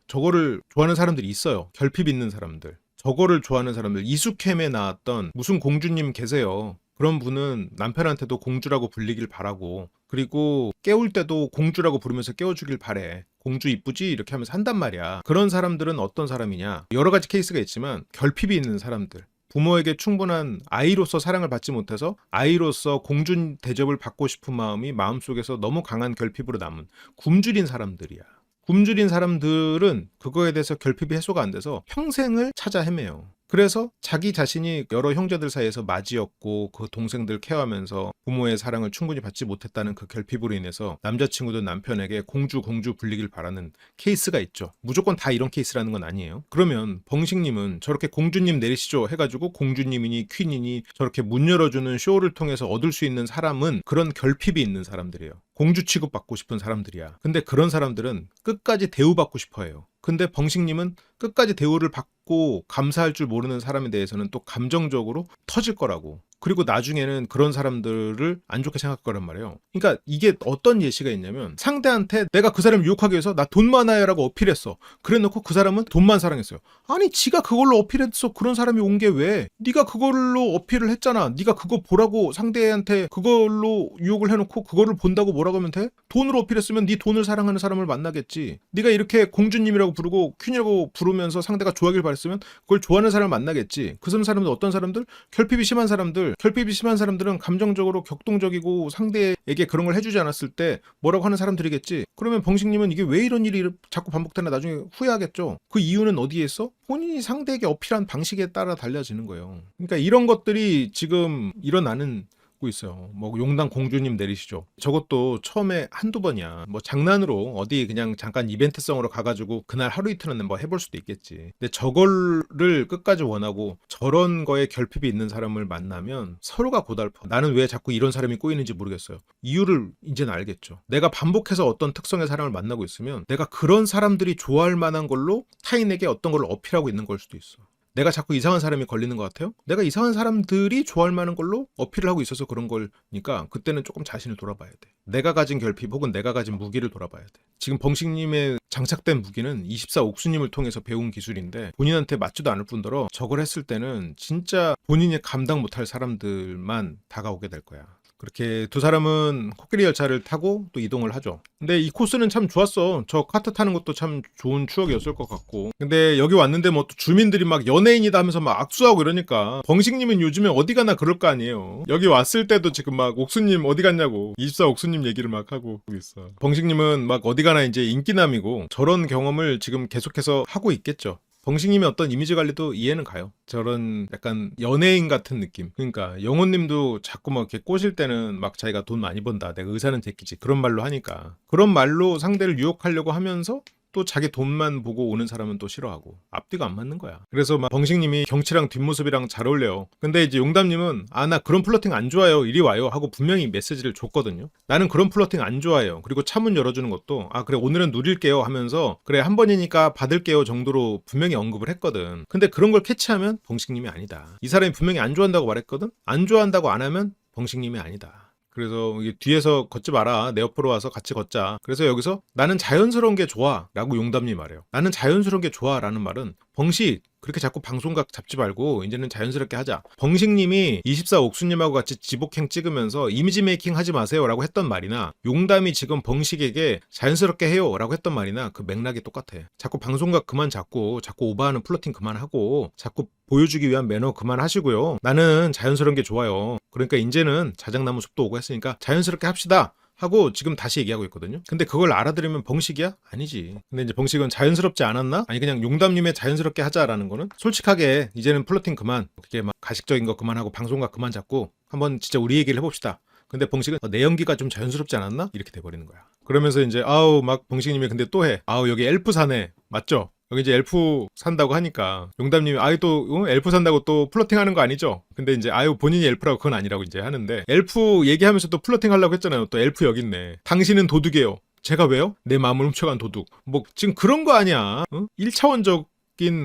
저거를 좋아하는 사람들이 있어요. 결핍 있는 사람들. 저거를 좋아하는 사람들. 이수캠에 나왔던 무슨 공주님 계세요. 그런 분은 남편한테도 공주라고 불리길 바라고, 그리고 깨울 때도 공주라고 부르면서 깨워주길 바래. 공주 이쁘지? 이렇게 하면서 한단 말이야. 그런 사람들은 어떤 사람이냐? 여러 가지 케이스가 있지만 결핍이 있는 사람들. 부모에게 충분한 아이로서 사랑을 받지 못해서 아이로서 공주 대접을 받고 싶은 마음이 마음속에서 너무 강한 결핍으로 남은 굶주린 사람들이야. 굶주린 사람들은 그거에 대해서 결핍이 해소가 안 돼서 평생을 찾아 헤매요. 그래서 자기 자신이 여러 형제들 사이에서 맞이였고 그 동생들 케어하면서 부모의 사랑을 충분히 받지 못했다는 그 결핍으로 인해서 남자친구든 남편에게 공주 불리길 바라는 케이스가 있죠. 무조건 다 이런 케이스라는 건 아니에요. 그러면 벙식님은 저렇게 공주님 내리시죠 해가지고 공주님이니 퀸이니 저렇게 문 열어주는 쇼를 통해서 얻을 수 있는 사람은 그런 결핍이 있는 사람들이에요. 공주 취급받고 싶은 사람들이야. 근데 그런 사람들은 끝까지 대우받고 싶어 해요. 근데 벙식님은 끝까지 대우를 받고 감사할 줄 모르는 사람에 대해서는 또 감정적으로 터질 거라고. 그리고 나중에는 그런 사람들을 안 좋게 생각할 거란 말이에요. 그러니까 이게 어떤 예시가 있냐면 상대한테 내가 그 사람을 유혹하기 위해서 나 돈 많아요 라고 어필했어. 그래 놓고 그 사람은 돈만 사랑했어요. 아니 지가 그걸로 어필했어. 그런 사람이 온 게 왜? 네가 그걸로 어필을 했잖아. 네가 그거 보라고 상대한테 그걸로 유혹을 해놓고 그거를 본다고 뭐라고 하면 돼? 돈으로 어필했으면 네 돈을 사랑하는 사람을 만나겠지. 네가 이렇게 공주님이라고 부르고 퀸이라고 부르면서 상대가 좋아하길 바랬으면 그걸 좋아하는 사람을 만나겠지. 그 사람들 어떤 사람들? 결핍이 심한 사람들. 결핍이 심한 사람들은 감정적으로 격동적이고 상대에게 그런 걸 해주지 않았을 때 뭐라고 하는 사람들이겠지. 그러면 봉식님은 이게 왜 이런 일이 자꾸 반복되나 나중에 후회하겠죠. 그 이유는 어디에 있어? 본인이 상대에게 어필한 방식에 따라 달라지는 거예요. 그러니까 이런 것들이 지금 일어나는 고 있어요. 뭐 용당 공주님 내리시죠. 저것도 처음에 한두 번이야. 뭐 장난으로 어디 그냥 잠깐 이벤트성으로 가가지고 그날 하루 이틀은 뭐 해볼 수도 있겠지. 근데 저거를 끝까지 원하고 저런 거에 결핍이 있는 사람을 만나면 서로가 고달파. 나는 왜 자꾸 이런 사람이 꼬이는지 모르겠어요. 이유를 이제는 알겠죠. 내가 반복해서 어떤 특성의 사람을 만나고 있으면 내가 그런 사람들이 좋아할 만한 걸로 타인에게 어떤 걸 어필하고 있는 걸 수도 있어. 내가 자꾸 이상한 사람이 걸리는 것 같아요? 내가 이상한 사람들이 좋아할 만한 걸로 어필을 하고 있어서 그런 거니까 그때는 조금 자신을 돌아봐야 돼. 내가 가진 결핍 혹은 내가 가진 무기를 돌아봐야 돼. 지금 벙식님의 장착된 무기는 24 옥수님을 통해서 배운 기술인데 본인한테 맞지도 않을 뿐더러 저걸 했을 때는 진짜 본인이 감당 못할 사람들만 다가오게 될 거야. 그렇게 두 사람은 코끼리 열차를 타고 또 이동을 하죠. 근데 이 코스는 참 좋았어. 저 카트 타는 것도 참 좋은 추억이었을 것 같고. 근데 여기 왔는데 뭐 또 주민들이 막 연예인이다 하면서 막 악수하고 이러니까 벙식님은 요즘에 어디 가나 그럴 거 아니에요. 여기 왔을 때도 지금 막 옥수님 어디 갔냐고 24 옥수님 얘기를 막 하고 있어. 벙식님은 막 어디 가나 이제 인기남이고 저런 경험을 지금 계속해서 하고 있겠죠. 벙식님의 어떤 이미지 관리도 이해는 가요. 저런 약간 연예인 같은 느낌. 그러니까 영호님도 자꾸 막 이렇게 꼬실 때는 막 자기가 돈 많이 번다. 내가 의사는 제끼지. 그런 말로 하니까. 그런 말로 상대를 유혹하려고 하면서 또 자기 돈만 보고 오는 사람은 또 싫어하고 앞뒤가 안 맞는 거야. 그래서 막 벙식님이 경치랑 뒷모습이랑 잘 어울려요. 근데 이제 용담님은 나 그런 플러팅 안 좋아요. 이리 와요 하고 분명히 메시지를 줬거든요. 나는 그런 플러팅 안 좋아해요. 그리고 차문 열어주는 것도 그래 오늘은 누릴게요 하면서 그래 한 번이니까 받을게요 정도로 분명히 언급을 했거든. 근데 그런 걸 캐치하면 벙식님이 아니다. 이 사람이 분명히 안 좋아한다고 말했거든. 안 좋아한다고 안 하면 벙식님이 아니다. 그래서 이게 뒤에서 걷지 마라. 내 옆으로 와서 같이 걷자. 그래서 여기서 나는 자연스러운 게 좋아 라고 용담님 말해요. 나는 자연스러운 게 좋아 라는 말은 벙식 그렇게 자꾸 방송각 잡지 말고 이제는 자연스럽게 하자. 벙식님이 24 옥수님하고 같이 지복행 찍으면서 이미지 메이킹 하지 마세요 라고 했던 말이나 용담이 지금 벙식에게 자연스럽게 해요 라고 했던 말이나 그 맥락이 똑같아. 자꾸 방송각 그만 잡고 자꾸 오버하는 플러팅 그만하고 자꾸 보여주기 위한 매너 그만하시고요. 나는 자연스러운 게 좋아요. 그러니까 이제는 자작나무 숲도 오고 했으니까 자연스럽게 합시다. 하고 지금 다시 얘기하고 있거든요. 근데 그걸 알아들으면 벙식이야? 아니지. 근데 이제 벙식은 자연스럽지 않았나? 아니 그냥 용담님의 자연스럽게 하자라는 거는 솔직하게 이제는 플러팅 그만 그게 막 가식적인 거 그만하고 방송각 그만 잡고 한번 진짜 우리 얘기를 해봅시다. 근데 벙식은 내 연기가 좀 자연스럽지 않았나? 이렇게 돼버리는 거야. 그러면서 이제 막 벙식님이 근데 또 해. 여기 엘프 사네. 맞죠? 여기 이제 엘프 산다고 하니까 용담님이 또 엘프 산다고 또 플러팅 하는 거 아니죠? 근데 이제 본인이 엘프라고 그건 아니라고 이제 하는데 엘프 얘기하면서 또 플러팅 하려고 했잖아요. 또 엘프 여기 있네. 당신은 도둑이에요. 제가 왜요? 내 마음을 훔쳐간 도둑. 뭐 지금 그런 거 아니야. 1차원적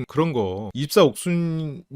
그런 거 24 옥수님에게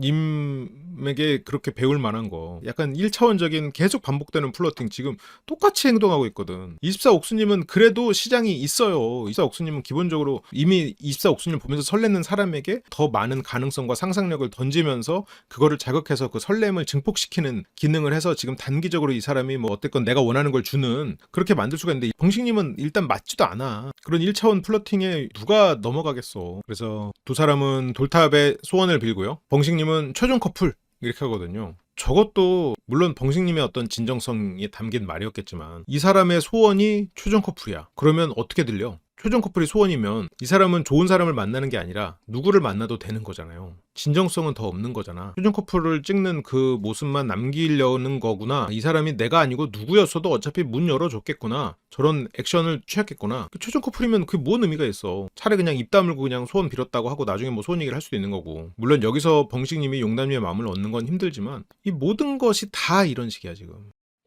그렇게 배울 만한 거 약간 1차원적인 계속 반복되는 플러팅 지금 똑같이 행동하고 있거든. 24 옥수님은 그래도 시장이 있어요. 24 옥수님은 기본적으로 이미 24 옥수님 보면서 설레는 사람에게 더 많은 가능성과 상상력을 던지면서 그거를 자극해서 그 설렘을 증폭시키는 기능을 해서 지금 단기적으로 이 사람이 뭐 어쨌건 내가 원하는 걸 주는 그렇게 만들 수가 있는데 벙식님은 일단 맞지도 않아. 그런 1차원 플러팅에 누가 넘어가겠어. 그래서 두 사람은 돌탑의 소원을 빌고요. 벙식님은 최종 커플 이렇게 하거든요. 저것도 물론 벙식님의 어떤 진정성이 담긴 말이었겠지만 이 사람의 소원이 최종 커플이야. 그러면 어떻게 들려? 최종 커플이 소원이면 이 사람은 좋은 사람을 만나는 게 아니라 누구를 만나도 되는 거잖아요. 진정성은 더 없는 거잖아. 최종 커플을 찍는 그 모습만 남기려는 거구나. 이 사람이 내가 아니고 누구였어도 어차피 문 열어줬겠구나. 저런 액션을 취했겠구나. 최종 커플이면 그게 뭔 의미가 있어. 차라리 그냥 입 다물고 그냥 소원 빌었다고 하고 나중에 뭐 소원 얘기를 할 수도 있는 거고. 물론 여기서 벙식님이 용담님의 마음을 얻는 건 힘들지만 이 모든 것이 다 이런 식이야 지금.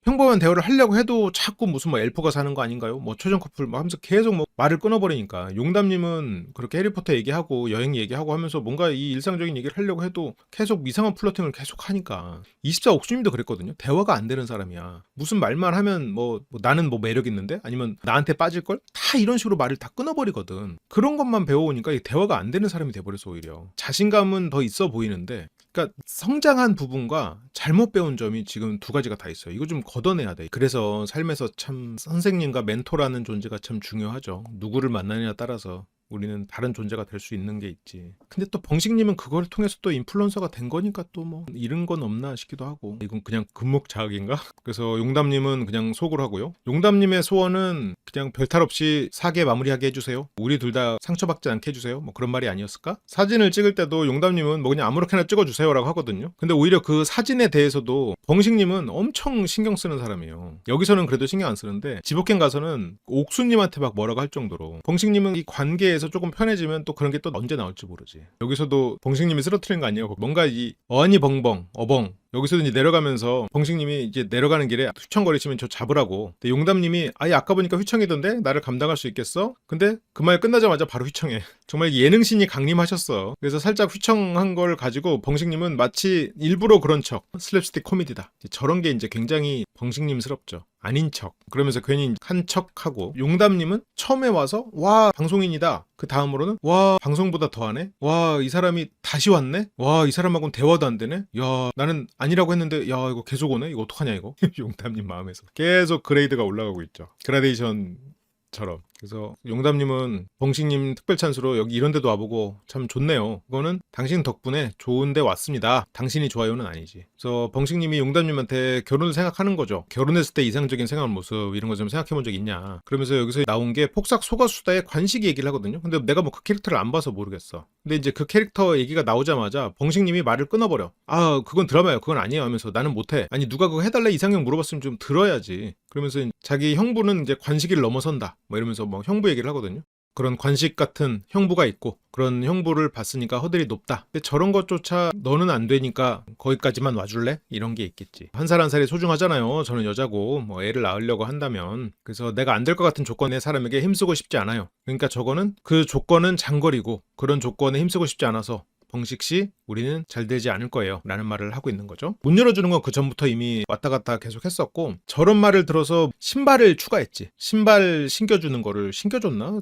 평범한 대화를 하려고 해도 자꾸 무슨 뭐 엘프가 사는 거 아닌가요? 뭐 최종 커플 뭐 하면서 계속 뭐 말을 끊어버리니까 용담님은 그렇게 해리포터 얘기하고 여행 얘기하고 하면서 뭔가 이 일상적인 얘기를 하려고 해도 계속 이상한 플러팅을 계속 하니까 24옥수님도 그랬거든요. 대화가 안 되는 사람이야. 무슨 말만 하면 뭐 나는 뭐 매력 있는데 아니면 나한테 빠질걸? 다 이런 식으로 말을 다 끊어버리거든. 그런 것만 배워오니까 이 대화가 안 되는 사람이 돼버려서 오히려 자신감은 더 있어 보이는데 그러니까 성장한 부분과 잘못 배운 점이 지금 두 가지가 다 있어요. 이거 좀 걷어내야 돼. 그래서 삶에서 참 선생님과 멘토라는 존재가 참 중요하죠. 누구를 만나느냐에 따라서 우리는 다른 존재가 될 수 있는 게 있지. 근데 또 벙식님은 그걸 통해서 또 인플루언서가 된 거니까 또 뭐 잃은 건 없나 싶기도 하고 이건 그냥 금목자학인가? 그래서 용담님은 그냥 속으로 하고요. 용담님의 소원은 그냥 별탈 없이 사계 마무리하게 해주세요. 우리 둘 다 상처받지 않게 해주세요. 뭐 그런 말이 아니었을까? 사진을 찍을 때도 용담님은 뭐 그냥 아무렇게나 찍어주세요라고 하거든요. 근데 오히려 그 사진에 대해서도 벙식님은 엄청 신경 쓰는 사람이에요. 여기서는 그래도 신경 안 쓰는데 지복행 가서는 옥수님한테 막 뭐라고 할 정도로 벙식님은 이 관계에서 조금 편해지면 또 그런 게 또 언제 나올지 모르지. 여기서도 벙식님이 쓰러뜨린 거 아니에요? 뭔가 이 어니 벙벙 어벙 여기서도 이제 내려가면서 벙식님이 이제 내려가는 길에 휘청거리시면 저 잡으라고. 근데 용담님이 아예 아까 보니까 휘청이던데 나를 감당할 수 있겠어? 근데 그 말 끝나자마자 바로 휘청해. 정말 예능신이 강림하셨어. 그래서 살짝 휘청한 걸 가지고 벙식님은 마치 일부러 그런 척 슬랩스틱 코미디다. 저런 게 이제 굉장히 벙식님스럽죠. 아닌 척. 그러면서 괜히 한 척하고 용담님은 처음에 와서 와 방송인이다. 그 다음으로는 와 방송보다 더하네. 와 이 사람이 다시 왔네. 와 이 사람하고는 대화도 안 되네. 야 나는 아니라고 했는데 야 이거 계속 오네. 이거 어떡하냐 이거. 용담님 마음에서 계속 그레이드가 올라가고 있죠. 그라데이션처럼. 그래서 용담님은 벙식님 특별 찬스로 여기 이런 데도 와보고 참 좋네요. 그거는 당신 덕분에 좋은 데 왔습니다. 당신이 좋아요는 아니지. 그래서 벙식님이 용담님한테 결혼을 생각하는 거죠. 결혼했을 때 이상적인 생활 모습 이런 거 좀 생각해 본 적 있냐. 그러면서 여기서 나온 게 폭삭 소가수다의 관식 얘기를 하거든요. 근데 내가 뭐 그 캐릭터를 안 봐서 모르겠어. 근데 이제 그 캐릭터 얘기가 나오자마자 벙식님이 말을 끊어버려. 아 그건 드라마야. 그건 아니에요 하면서 나는 못해. 아니 누가 그거 해달래 이상형 물어봤으면 좀 들어야지. 그러면서 자기 형부는 이제 관식을 넘어선다. 뭐 이러면서 뭐 형부 얘기를 하거든요. 그런 관식 같은 형부가 있고 그런 형부를 봤으니까 허들이 높다. 근데 저런 것조차 너는 안 되니까 거기까지만 와줄래? 이런 게 있겠지. 한 살 한 살이 소중하잖아요. 저는 여자고 뭐 애를 낳으려고 한다면. 그래서 내가 안 될 것 같은 조건의 사람에게 힘쓰고 싶지 않아요. 그러니까 저거는 그 조건은 장거리고 그런 조건에 힘쓰고 싶지 않아서 벙식씨 우리는 잘 되지 않을 거예요 라는 말을 하고 있는 거죠. 문 열어주는 건 그 전부터 이미 왔다 갔다 계속 했었고 저런 말을 들어서 신발을 추가했지. 신발 신겨주는 거를 신겨줬나?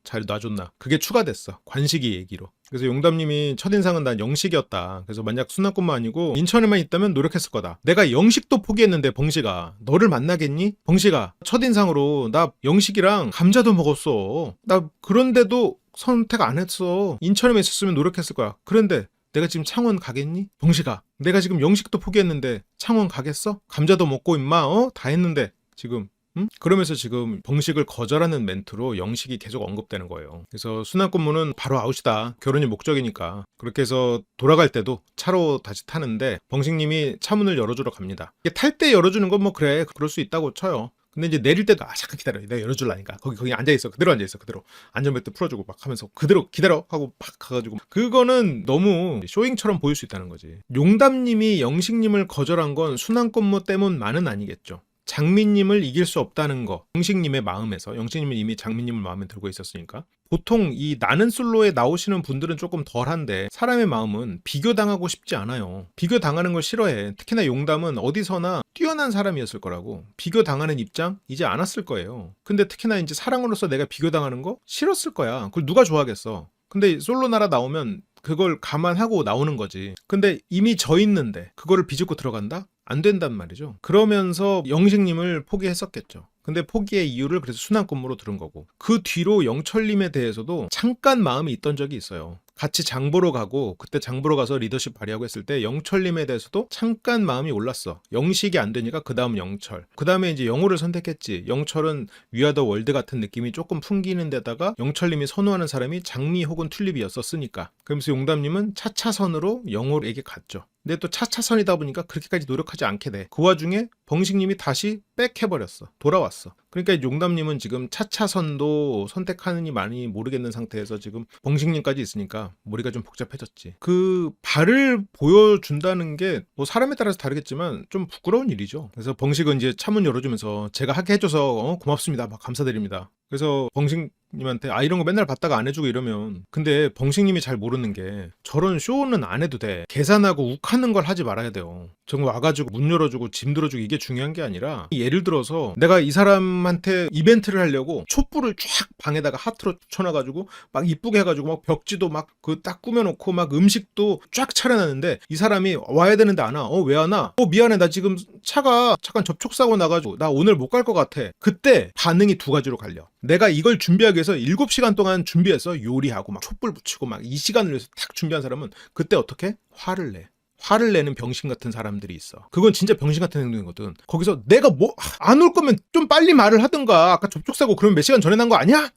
잘 놔줬나? 그게 추가됐어. 관식이 얘기로. 그래서 용담님이 첫인상은 난 영식이었다. 그래서 만약 순환권만 아니고 인천에만 있다면 노력했을 거다. 내가 영식도 포기했는데 벙식아 너를 만나겠니? 벙식아 첫인상으로 나 영식이랑 감자도 먹었어. 나 그런데도 선택 안 했어. 인천에만 있었으면 노력했을 거야. 그런데 내가 지금 창원 가겠니? 벙식아 내가 지금 영식도 포기했는데 창원 가겠어? 감자도 먹고 임마 다 했는데 지금 응? 그러면서 지금 벙식을 거절하는 멘트로 영식이 계속 언급되는 거예요. 그래서 순환근무는 바로 아웃이다. 결혼이 목적이니까. 그렇게 해서 돌아갈 때도 차로 다시 타는데 벙식님이 차문을 열어주러 갑니다. 탈 때 열어주는 건 뭐 그래 그럴 수 있다고 쳐요. 근데 이제 내릴 때도 잠깐 기다려 내가 열어줄라니까 거기 앉아있어 그대로 앉아있어 그대로 안전벨트 풀어주고 막 하면서 그대로 기다려 하고 팍 가가지고 그거는 너무 쇼잉처럼 보일 수 있다는 거지. 용담님이 영식님을 거절한 건 순환근무 때문만은 아니겠죠. 장민님을 이길 수 없다는 거 영식님의 마음에서 영식님은 이미 장민님을 마음에 들고 있었으니까 보통 이 나는 솔로에 나오시는 분들은 조금 덜한데 사람의 마음은 비교당하고 싶지 않아요. 비교당하는 걸 싫어해. 특히나 용담은 어디서나 뛰어난 사람이었을 거라고. 비교당하는 입장 이제 안 왔을 거예요. 근데 특히나 이제 사랑으로서 내가 비교당하는 거 싫었을 거야. 그걸 누가 좋아하겠어. 근데 솔로 나라 나오면 그걸 감안하고 나오는 거지. 근데 이미 져 있는데 그거를 비집고 들어간다? 안 된단 말이죠. 그러면서 영식님을 포기했었겠죠. 근데 포기의 이유를 그래서 순환근무로 들은 거고 그 뒤로 영철님에 대해서도 잠깐 마음이 있던 적이 있어요. 같이 장 보러 가고 그때 장 보러 가서 리더십 발휘하고 했을 때 영철님에 대해서도 잠깐 마음이 올랐어. 영식이 안 되니까 그 다음 영철. 그 다음에 이제 영호를 선택했지. 영철은 위아더 월드 같은 느낌이 조금 풍기는 데다가 영철님이 선호하는 사람이 장미 혹은 튤립이었었으니까. 그러면서 용담님은 차차선으로 영호에게 갔죠. 근데 또 차차선이다 보니까 그렇게까지 노력하지 않게 돼. 그 와중에 벙식님이 다시 백 해버렸어. 돌아왔어. 그러니까 용담님은 지금 차차선도 선택하느니 많이 모르겠는 상태에서 지금 벙식님까지 있으니까 머리가 좀 복잡해졌지. 그 발을 보여준다는 게 뭐 사람에 따라서 다르겠지만 좀 부끄러운 일이죠. 그래서 벙식은 이제 차문 열어주면서 제가 하게 해줘서 고맙습니다. 막 감사드립니다. 그래서 벙식님한테 이런 거 맨날 받다가 안 해주고 이러면, 근데 벙식님이 잘 모르는 게 저런 쇼는 안 해도 돼. 계산하고 욱하는 걸 하지 말아야 돼요. 정말 와가지고 문 열어주고 짐 들어주고 이게 중요한 게 아니라, 예를 들어서 내가 이 사람한테 이벤트를 하려고 촛불을 쫙 방에다가 하트로 쳐놔가지고 막 이쁘게 해가지고 막 벽지도 막 그 딱 꾸며놓고 막 음식도 쫙 차려놨는데 이 사람이 와야 되는데 안 와. 왜 안 와? 미안해, 나 지금 차가 잠깐 접촉사고 나가지고 나 오늘 못 갈 것 같아. 그때 반응이 두 가지로 갈려. 내가 이걸 준비하기 위해서 7시간 동안 준비해서 요리하고 막 촛불 붙이고 막 이 시간을 위해서 탁 준비한 사람은 그때 어떻게? 화를 내. 화를 내는 병신 같은 사람들이 있어. 그건 진짜 병신 같은 행동이거든. 거기서 내가 뭐 안 올 거면 좀 빨리 말을 하든가. 아까 접촉사고 그러면 몇 시간 전에 난 거 아니야?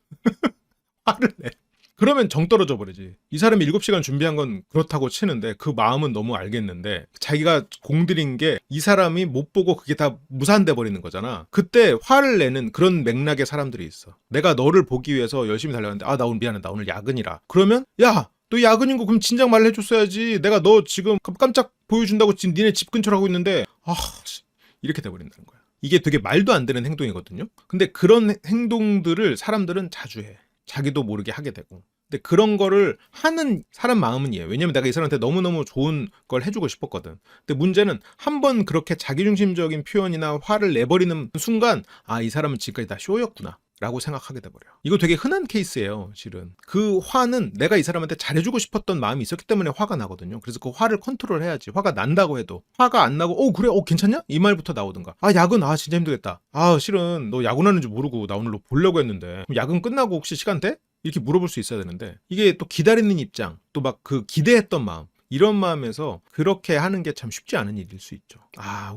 화를 내. 그러면 정 떨어져 버리지. 이 사람이 7시간 준비한 건 그렇다고 치는데 그 마음은 너무 알겠는데 자기가 공들인 게 이 사람이 못 보고 그게 다 무산돼 버리는 거잖아. 그때 화를 내는 그런 맥락의 사람들이 있어. 내가 너를 보기 위해서 열심히 달려갔는데 나 오늘 미안해. 나 오늘 야근이라. 그러면 야, 너 야근인 거 그럼 진작 말을 해줬어야지. 내가 너 지금 깜짝 보여준다고 지금 니네 집 근처로 하고 있는데 이렇게 돼버린다는 거야. 이게 되게 말도 안 되는 행동이거든요. 근데 그런 행동들을 사람들은 자주 해. 자기도 모르게 하게 되고. 근데 그런 거를 하는 사람 마음은 이해해. 왜냐면 내가 이 사람한테 너무너무 좋은 걸 해주고 싶었거든. 근데 문제는 한번 그렇게 자기중심적인 표현이나 화를 내버리는 순간 이 사람은 지금까지 다 쇼였구나 라고 생각하게 돼버려. 이거 되게 흔한 케이스예요, 실은. 그 화는 내가 이 사람한테 잘해주고 싶었던 마음이 있었기 때문에 화가 나거든요. 그래서 그 화를 컨트롤 해야지. 화가 난다고 해도. 화가 안 나고 그래? 괜찮냐? 이 말부터 나오든가. 야근? 진짜 힘들겠다. 실은 너 야근하는 줄 모르고 나 오늘 너 보려고 했는데 그럼 야근 끝나고 혹시 시간 돼? 이렇게 물어볼 수 있어야 되는데, 이게 또 기다리는 입장, 또 막 그 기대했던 마음, 이런 마음에서 그렇게 하는 게 참 쉽지 않은 일일 수 있죠.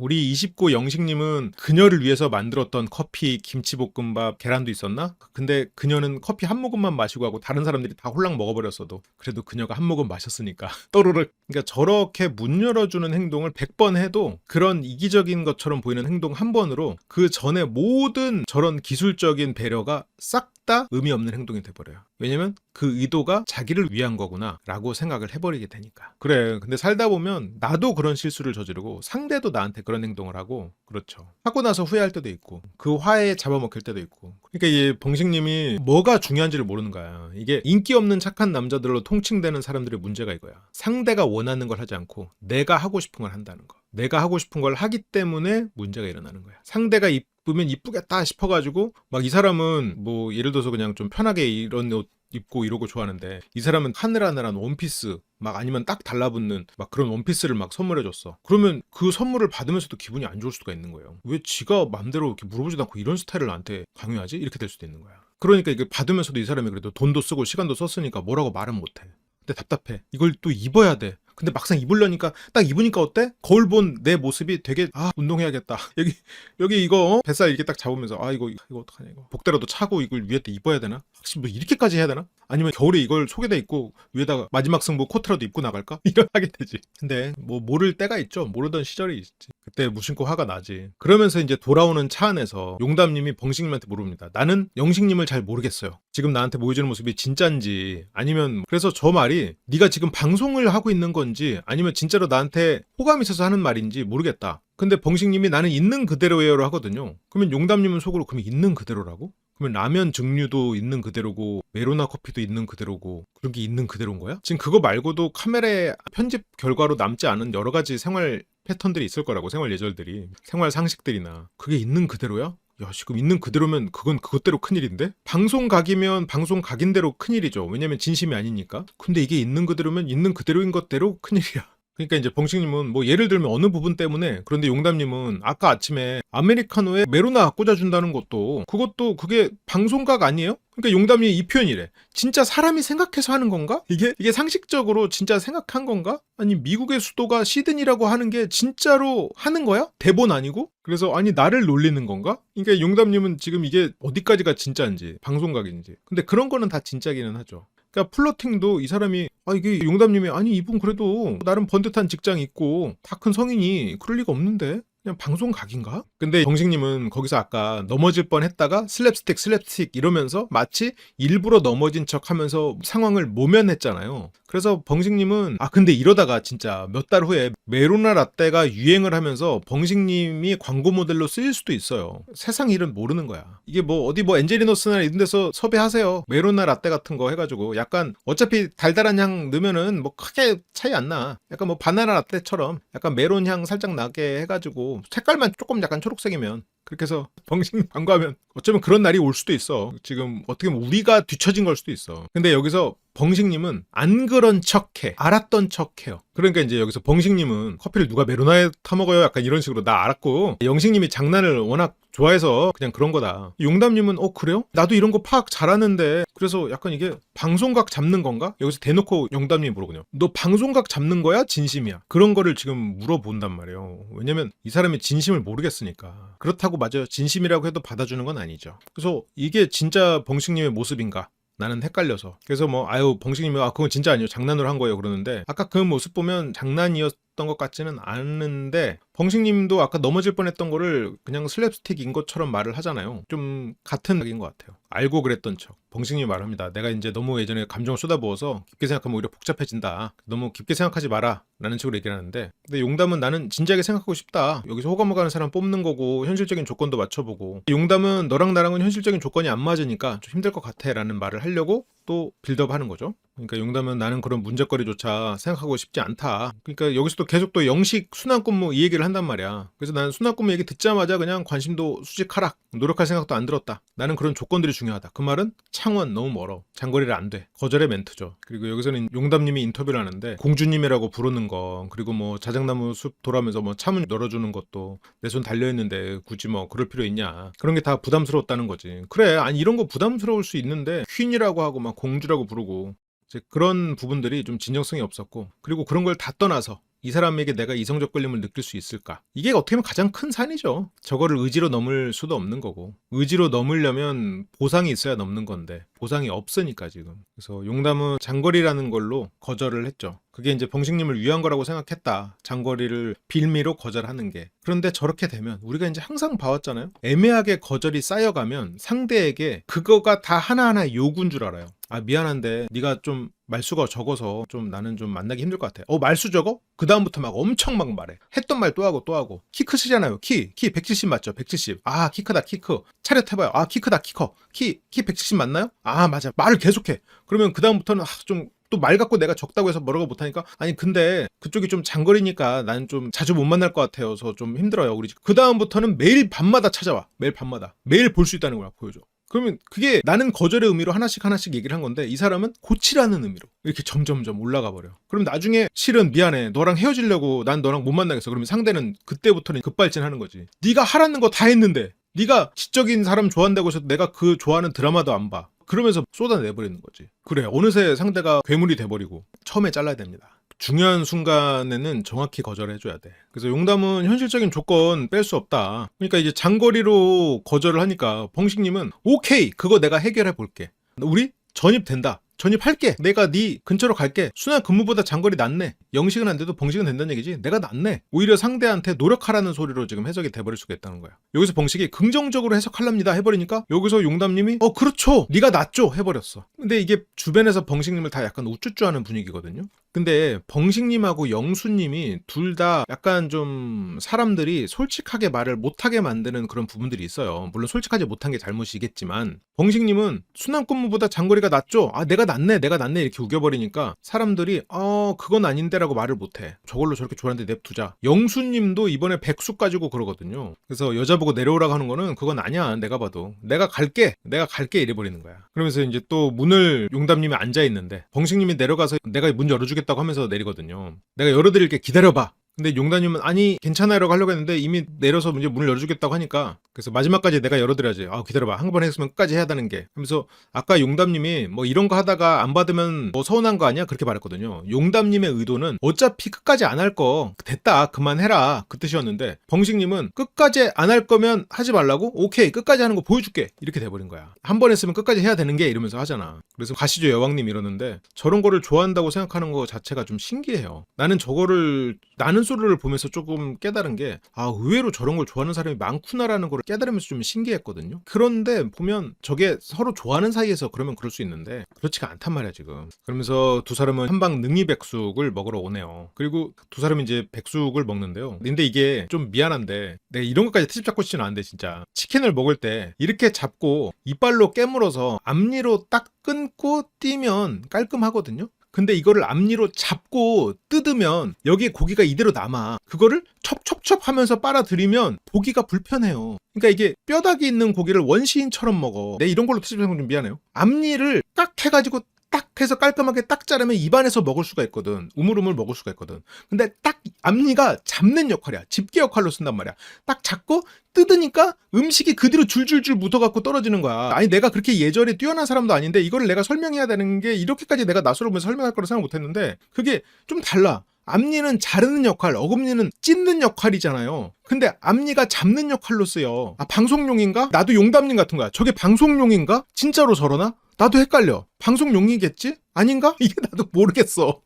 우리 29 영식님은 그녀를 위해서 만들었던 커피, 김치볶음밥, 계란도 있었나? 근데 그녀는 커피 한 모금만 마시고 하고 다른 사람들이 다 홀랑 먹어버렸어도 그래도 그녀가 한 모금 마셨으니까 또르륵. 그러니까 저렇게 문 열어주는 행동을 100번 해도 그런 이기적인 것처럼 보이는 행동 한 번으로 그 전에 모든 저런 기술적인 배려가 싹 다 의미 없는 행동이 돼버려요. 왜냐면 그 의도가 자기를 위한 거구나 라고 생각을 해버리게 되니까. 그래, 근데 살다 보면 나도 그런 실수를 저지르고 상대도 나한테 그런 행동을 하고, 그렇죠. 하고 나서 후회할 때도 있고 그 화에 잡아먹힐 때도 있고. 그러니까 이 벙식님이 뭐가 중요한지를 모르는 거야. 이게 인기 없는 착한 남자들로 통칭되는 사람들의 문제가 이거야. 상대가 원하는 걸 하지 않고 내가 하고 싶은 걸 한다는 거. 내가 하고 싶은 걸 하기 때문에 문제가 일어나는 거야. 상대가 이쁘면 이쁘겠다 싶어가지고 막 이 사람은 뭐 예를 들어서 그냥 좀 편하게 이런 옷 입고 이러고 좋아하는데 이 사람은 하늘하늘한 원피스 막 아니면 딱 달라붙는 막 그런 원피스를 막 선물해줬어. 그러면 그 선물을 받으면서도 기분이 안 좋을 수가 있는 거예요. 왜 지가 맘대로 이렇게 물어보지도 않고 이런 스타일을 나한테 강요하지? 이렇게 될 수도 있는 거야. 그러니까 이게 받으면서도 이 사람이 그래도 돈도 쓰고 시간도 썼으니까 뭐라고 말은 못해. 근데 답답해. 이걸 또 입어야 돼. 근데 막상 입으려니까 딱 입으니까 어때? 거울 본 내 모습이 되게 운동해야겠다. 여기 이거 뱃살 이렇게 딱 잡으면서 이거 어떡하냐 이거. 복대라도 차고 이걸 위에 때 입어야 되나? 혹시 뭐 이렇게까지 해야 되나? 아니면 겨울에 이걸 속에다 입고 위에다가 마지막 승부 코트라도 입고 나갈까? 이런 하게 되지. 근데 뭐 모를 때가 있죠. 모르던 시절이 있지. 그때 무심코 화가 나지. 그러면서 이제 돌아오는 차 안에서 용담님이 벙식님한테 물어봅니다. 나는 영식님을 잘 모르겠어요. 지금 나한테 보여주는 모습이 진짠지 아니면 그래서 저 말이 네가 지금 방송을 하고 있는 건지 아니면 진짜로 나한테 호감이 있어서 하는 말인지 모르겠다. 근데 벙식님이 나는 있는 그대로예요로 하거든요. 그러면 용담님은 속으로 그러면 있는 그대로라고? 그러면 라면 증류도 있는 그대로고 메로나 커피도 있는 그대로고 그런 게 있는 그대로인 거야? 지금 그거 말고도 카메라에 편집 결과로 남지 않은 여러 가지 생활 패턴들이 있을 거라고. 생활 예절들이, 생활 상식들이나. 그게 있는 그대로야? 야, 지금 있는 그대로면 그건 그것대로 큰일인데? 방송 각이면 방송 각인대로 큰일이죠. 왜냐면 진심이 아니니까. 근데 이게 있는 그대로면 있는 그대로인 것대로 큰일이야. 그러니까 이제 벙식님은 뭐 예를 들면 어느 부분 때문에, 그런데 용담님은 아까 아침에 아메리카노에 메로나 꽂아준다는 것도 그게 방송각 아니에요? 그러니까 용담이 이 표현이래. 진짜 사람이 생각해서 하는 건가? 이게 상식적으로 진짜 생각한 건가? 아니 미국의 수도가 시드니라고 하는 게 진짜로 하는 거야? 대본 아니고? 그래서 아니 나를 놀리는 건가? 그러니까 용담님은 지금 이게 어디까지가 진짜인지 방송각인지. 근데 그런 거는 다 진짜기는 하죠. 그러니까 플러팅도 이 사람이 이게 용담님이 아니 이분 그래도 나름 번듯한 직장 있고 다 큰 성인이 그럴 리가 없는데 그냥 방송 각인가? 근데 정식님은 거기서 아까 넘어질 뻔 했다가 슬랩스틱 이러면서 마치 일부러 넘어진 척 하면서 상황을 모면했잖아요. 그래서 벙식님은 근데 이러다가 진짜 몇 달 후에 메로나 라떼가 유행을 하면서 벙식님이 광고 모델로 쓰일 수도 있어요. 세상 일은 모르는 거야. 이게 뭐 어디 뭐 엔젤리너스나 이런 데서 섭외하세요. 메로나 라떼 같은 거 해가지고 약간 어차피 달달한 향 넣으면은 뭐 크게 차이 안 나. 약간 뭐 바나나 라떼처럼 약간 메론 향 살짝 나게 해가지고 색깔만 조금 약간 초록색이면 그렇게 해서 벙식 광고하면 어쩌면 그런 날이 올 수도 있어. 지금 어떻게 보면 우리가 뒤처진 걸 수도 있어. 근데 여기서 벙식님은 안 그런 척해. 알았던 척해요. 그러니까 이제 여기서 벙식님은 커피를 누가 메로나에 타먹어요? 약간 이런 식으로 나 알았고 영식님이 장난을 워낙 좋아해서 그냥 그런 거다. 용담님은 그래요? 나도 이런 거 파악 잘하는데 그래서 약간 이게 방송각 잡는 건가? 여기서 대놓고 용담님이 물어보거든요. 너 방송각 잡는 거야? 진심이야? 그런 거를 지금 물어본단 말이에요. 왜냐면 이 사람이 진심을 모르겠으니까. 그렇다고 맞아요. 진심이라고 해도 받아주는 건 아니죠. 그래서 이게 진짜 벙식님의 모습인가? 나는 헷갈려서. 그래서 벙식님이 그건 진짜 아니에요. 장난으로 한 거예요. 그러는데 아까 그 모습 보면 장난이었던 것 같지는 않은데 벙식님도 아까 넘어질 뻔했던 거를 그냥 슬랩스틱인 것처럼 말을 하잖아요. 좀 같은 얘기인 것 같아요. 알고 그랬던 척. 벙식님이 말합니다. 내가 이제 너무 예전에 감정을 쏟아부어서 깊게 생각하면 오히려 복잡해진다. 너무 깊게 생각하지 마라. 라는 식으로 얘기를 하는데 근데 용담은 나는 진지하게 생각하고 싶다. 여기서 호감을 가는 사람 뽑는 거고 현실적인 조건도 맞춰보고 용담은 너랑 나랑은 현실적인 조건이 안 맞으니까 좀 힘들 것 같아 라는 말을 하려고 또 빌드업 하는 거죠. 그러니까 용담은 나는 그런 문제거리조차 생각하고 싶지 않다. 그러니까 여기서도 계속 또 영식 순환근무 이 얘기를 한단 말이야. 그래서 나는 순환근무 얘기 듣자마자 그냥 관심도 수직 하락, 노력할 생각도 안 들었다. 나는 그런 조건들이 중요하다. 그 말은 창원 너무 멀어. 장거리를 안 돼. 거절의 멘트죠. 그리고 여기서는 용담님이 인터뷰를 하는데 공주님이라고 부르는 거 그리고 뭐 자작나무 숲 돌아면서 뭐 차문 열어주는 것도 내 손 달려있는데 굳이 뭐 그럴 필요 있냐. 그런 게 다 부담스러웠다는 거지. 그래 아니 이런 거 부담스러울 수 있는데 퀸이라고 하고 막 공주라고 부르고 이제 그런 부분들이 좀 진정성이 없었고 그리고 그런 걸 다 떠나서 이 사람에게 내가 이성적 끌림을 느낄 수 있을까? 이게 어떻게 보면 가장 큰 산이죠. 저거를 의지로 넘을 수도 없는 거고 의지로 넘으려면 보상이 있어야 넘는 건데 보상이 없으니까 지금. 그래서 용담은 장거리라는 걸로 거절을 했죠. 그게 이제 벙식님을 위한 거라고 생각했다. 장거리를 빌미로 거절하는 게. 그런데 저렇게 되면 우리가 이제 항상 봐왔잖아요. 애매하게 거절이 쌓여가면 상대에게 그거가 다 하나하나 요구인 줄 알아요. 미안한데 네가 좀 말수가 적어서 좀 나는 좀 만나기 힘들 것 같아. 말수 적어? 그 다음부터 막 엄청 막 말해. 했던 말 또 하고 또 하고. 키 크시잖아요. 키 170 맞죠? 170. 키 크다 키 커. 차렷 해봐요. 키 크다 키 커. 키 170 맞나요? 맞아. 말을 계속해. 그러면 그 다음부터는 좀 또 말 갖고 내가 적다고 해서 뭐라고 못하니까 아니 근데 그쪽이 좀 장거리니까 나는 좀 자주 못 만날 것 같아서 좀 힘들어요. 우리 그 다음부터는 매일 밤마다 찾아와. 매일 밤마다. 매일 볼 수 있다는 걸 보여줘. 그러면 그게 나는 거절의 의미로 하나씩 얘기를 한 건데 이 사람은 고치라는 의미로 이렇게 점점점 올라가 버려. 그럼 나중에 실은 미안해 너랑 헤어지려고 난 너랑 못 만나겠어. 그러면 상대는 그때부터는 급발진하는 거지. 네가 하라는 거 다 했는데 네가 지적인 사람 좋아한다고 해서 내가 그 좋아하는 드라마도 안 봐. 그러면서 쏟아내버리는 거지. 그래 어느새 상대가 괴물이 돼버리고 처음에 잘라야 됩니다. 중요한 순간에는 정확히 거절해줘야 돼. 그래서 용담은 현실적인 조건 뺄 수 없다. 그러니까 이제 장거리로 거절을 하니까 벙식님은 오케이 그거 내가 해결해 볼게. 우리 전입된다. 전입할게. 내가 네 근처로 갈게. 순환 근무보다 장거리 낫네. 영식은 안 돼도 벙식은 된다는 얘기지. 내가 낫네. 오히려 상대한테 노력하라는 소리로 지금 해석이 돼버릴 수가 있다는 거야. 여기서 벙식이 긍정적으로 해석하랍니다 해버리니까 여기서 용담님이 그렇죠. 네가 낫죠 해버렸어. 근데 이게 주변에서 벙식님을 다 약간 우쭈쭈하는 분위기거든요. 근데 벙식님하고 영수님이 둘 다 약간 좀 사람들이 솔직하게 말을 못하게 만드는 그런 부분들이 있어요. 물론 솔직하지 못한 게 잘못이겠지만 벙식님은 순환근무보다 장거리가 낫죠? 내가 낫네 이렇게 우겨버리니까 사람들이 그건 아닌데라고 말을 못해. 저걸로 저렇게 좋아하는데 냅두자. 영수님도 이번에 백수 가지고 그러거든요. 그래서 여자 보고 내려오라고 하는 거는 그건 아니야. 내가 봐도 내가 갈게 이래버리는 거야. 그러면서 이제 또 문을 용담님이 앉아있는데 벙식님이 내려가서 내가 문 열어주겠다고 하면서 내리거든요. 내가 열어드릴게 기다려봐 근데 용담님은 아니 괜찮아요라고 하려고 했는데 이미 내려서 이제 문을 열어주겠다고 하니까 그래서 마지막까지 내가 열어드려야지. 아 기다려봐. 한 번 했으면 끝까지 해야 되는 게. 하면서 아까 용담님이 뭐 이런 거 하다가 안 받으면 뭐 서운한 거 아니야? 그렇게 말했거든요. 용담님의 의도는 어차피 끝까지 안 할 거 됐다 그만해라 그 뜻이었는데 벙식님은 끝까지 안 할 거면 하지 말라고? 오케이 끝까지 하는 거 보여줄게 이렇게 돼버린 거야. 한 번 했으면 끝까지 해야 되는 게 이러면서 하잖아. 그래서 가시죠 여왕님 이러는데 저런 거를 좋아한다고 생각하는 거 자체가 좀 신기해요. 나는 저거를 나는 소리를 보면서 조금 깨달은 게 의외로 저런 걸 좋아하는 사람이 많구나라는 걸 깨달으면서 좀 신기했거든요. 그런데 보면 저게 서로 좋아하는 사이에서 그러면 그럴 수 있는데 그렇지가 않단 말이야 지금. 그러면서 두 사람은 한방 능이백숙을 먹으러 오네요. 그리고 두 사람이 이제 백숙을 먹는데요. 근데 이게 좀 미안한데 내가 이런 것까지 트집 잡고 싶지는 않은데 진짜 치킨을 먹을 때 이렇게 잡고 이빨로 깨물어서 앞니로 딱 끊고 띄면 깔끔하거든요. 근데 이거를 앞니로 잡고 뜯으면 여기에 고기가 이대로 남아. 그거를 첩첩첩 하면서 빨아들이면 보기가 불편해요. 그러니까 이게 뼈다귀 있는 고기를 원시인처럼 먹어. 내 이런 걸로 트집하는 건 좀 미안해요. 앞니를 딱 해가지고 딱 해서 깔끔하게 딱 자르면 입안에서 먹을 수가 있거든. 우물우물 먹을 수가 있거든. 근데 딱 앞니가 잡는 역할이야. 집게 역할로 쓴단 말이야. 딱 잡고 뜯으니까 음식이 그대로 줄줄줄 묻어갖고 떨어지는 거야. 아니 내가 그렇게 예절에 뛰어난 사람도 아닌데 이거를 내가 설명해야 되는 게 이렇게까지 내가 낯설어 보면서 설명할 거라 생각 못했는데 그게 좀 달라. 앞니는 자르는 역할, 어금니는 찢는 역할이잖아요. 근데 앞니가 잡는 역할로 쓰여. 방송용인가? 나도 용담님 같은 거야. 저게 방송용인가? 진짜로 저러나? 나도 헷갈려. 방송용이겠지? 아닌가? 이게 나도 모르겠어.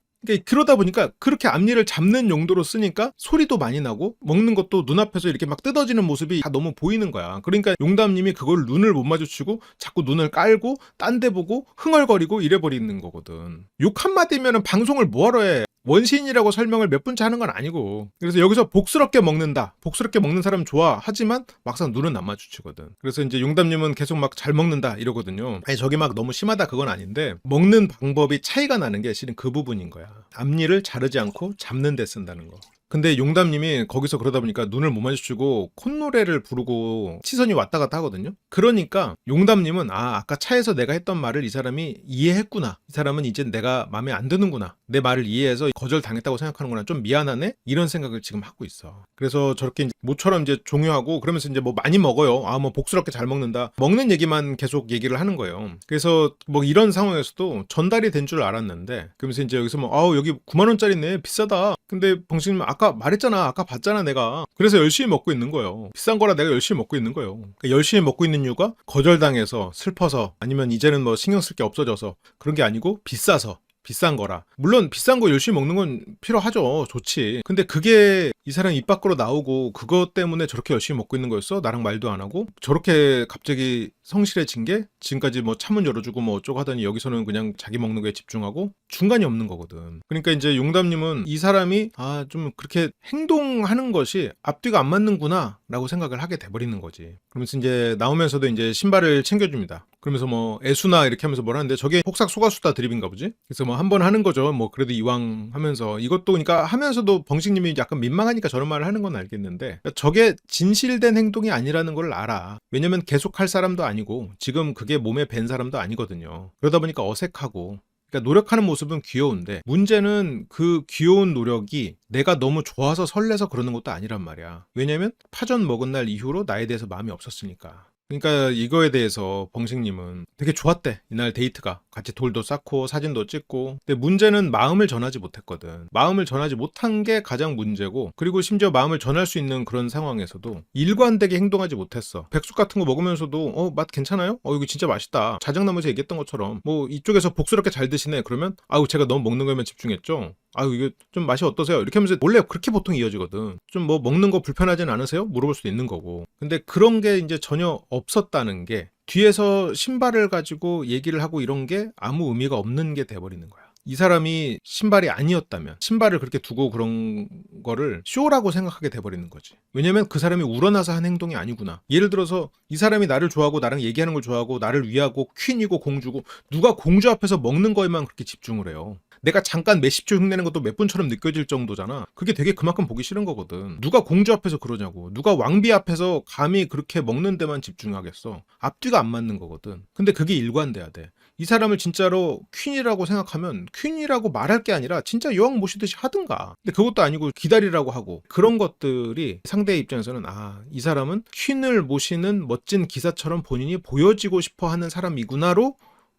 그러다 보니까 그렇게 앞니를 잡는 용도로 쓰니까 소리도 많이 나고 먹는 것도 눈앞에서 이렇게 막 뜯어지는 모습이 다 너무 보이는 거야. 그러니까 용담님이 그걸 눈을 못 마주치고 자꾸 눈을 깔고 딴 데 보고 흥얼거리고 이래버리는 거거든. 욕 한마디면 방송을 뭐하러 해. 원시인이라고 설명을 몇 분째 하는 건 아니고. 그래서 여기서 복스럽게 먹는다. 복스럽게 먹는 사람 좋아. 하지만 막상 눈은 안 마주치거든. 그래서 이제 용담님은 계속 막 잘 먹는다 이러거든요. 아니 저게 막 너무 심하다 그건 아닌데 먹는 방법이 차이가 나는 게 실은 그 부분인 거야. 앞니를 자르지 않고 잡는 데 쓴다는 거. 근데 용담님이 거기서 그러다 보니까 눈을 못 마주치고 콧노래를 부르고 시선이 왔다 갔다 하거든요. 그러니까 용담님은 아까 차에서 내가 했던 말을 이 사람이 이해했구나. 이 사람은 이제 내가 마음에 안 드는구나. 내 말을 이해해서 거절당했다고 생각하는구나. 좀 미안하네? 이런 생각을 지금 하고 있어. 그래서 저렇게 이제 모처럼 이제 종효하고 그러면서 이제 뭐 많이 먹어요. 뭐 복스럽게 잘 먹는다. 먹는 얘기만 계속 얘기를 하는 거예요. 그래서 뭐 이런 상황에서도 전달이 된 줄 알았는데 그러면서 이제 여기서 뭐 여기 9만 원짜리네. 비싸다. 근데 벙식님 아까 말했잖아. 아까 봤잖아 내가. 그래서 열심히 먹고 있는 거예요. 비싼 거라 내가 열심히 먹고 있는 거예요. 그러니까 열심히 먹고 있는 이유가 거절당해서 슬퍼서 아니면 이제는 뭐 신경 쓸 게 없어져서 그런 게 아니고 비싸서. 비싼 거라. 물론 비싼 거 열심히 먹는 건 필요하죠. 좋지. 근데 그게 이 사람 입 밖으로 나오고 그것 때문에 저렇게 열심히 먹고 있는 거였어? 나랑 말도 안 하고? 저렇게 갑자기 성실해진 게 지금까지 뭐 차문 열어주고 뭐 어쩌고 하더니 여기서는 그냥 자기 먹는 거에 집중하고 중간이 없는 거거든. 그러니까 이제 용담님은 이 사람이 좀 그렇게 행동하는 것이 앞뒤가 안 맞는구나 라고 생각을 하게 돼버리는 거지. 그러면서 이제 나오면서도 이제 신발을 챙겨줍니다. 그러면서 뭐 애수나 이렇게 하면서 뭘 하는데 저게 폭삭 속았수다 드립인가 보지? 그래서 뭐 한 번 하는 거죠. 뭐 그래도 이왕 하면서 이것도 그러니까 하면서도 벙식님이 약간 민망하니까 저런 말을 하는 건 알겠는데 그러니까 저게 진실된 행동이 아니라는 걸 알아. 왜냐면 계속 할 사람도 아니고 지금 그게 몸에 밴 사람도 아니거든요. 그러다 보니까 어색하고 그러니까 노력하는 모습은 귀여운데 문제는 그 귀여운 노력이 내가 너무 좋아서 설레서 그러는 것도 아니란 말이야. 왜냐면 파전 먹은 날 이후로 나에 대해서 마음이 없었으니까. 그러니까 이거에 대해서 벙식님은 되게 좋았대. 이날 데이트가. 같이 돌도 쌓고 사진도 찍고. 근데 문제는 마음을 전하지 못했거든. 마음을 전하지 못한 게 가장 문제고 그리고 심지어 마음을 전할 수 있는 그런 상황에서도 일관되게 행동하지 못했어. 백숙 같은 거 먹으면서도 맛 괜찮아요? 이거 진짜 맛있다. 자작나무에서 얘기했던 것처럼 뭐 이쪽에서 복스럽게 잘 드시네. 그러면 제가 너무 먹는 거에만 집중했죠. 이게 좀 맛이 어떠세요? 이렇게 하면서 원래 그렇게 보통 이어지거든. 좀 뭐 먹는 거 불편하진 않으세요? 물어볼 수도 있는 거고. 근데 그런 게 이제 전혀 없었다는 게 뒤에서 신발을 가지고 얘기를 하고 이런 게 아무 의미가 없는 게 돼버리는 거야. 이 사람이 신발이 아니었다면 신발을 그렇게 두고 그런 거를 쇼라고 생각하게 돼버리는 거지. 왜냐면 그 사람이 우러나서 한 행동이 아니구나. 예를 들어서 이 사람이 나를 좋아하고 나랑 얘기하는 걸 좋아하고 나를 위하고 퀸이고 공주고 누가 공주 앞에서 먹는 거에만 그렇게 집중을 해요. 내가 잠깐 몇십 초 흉내는 것도 몇 분처럼 느껴질 정도잖아. 그게 되게 그만큼 보기 싫은 거거든. 누가 공주 앞에서 그러냐고. 누가 왕비 앞에서 감히 그렇게 먹는 데만 집중하겠어. 앞뒤가 안 맞는 거거든. 근데 그게 일관돼야 돼. 이 사람을 진짜로 퀸이라고 생각하면 퀸이라고 말할 게 아니라 진짜 여왕 모시듯이 하든가. 근데 그것도 아니고 기다리라고 하고, 그런 것들이 상대의 입장에서는 이 사람은 퀸을 모시는 멋진 기사처럼 본인이 보여지고 싶어 하는 사람이구나로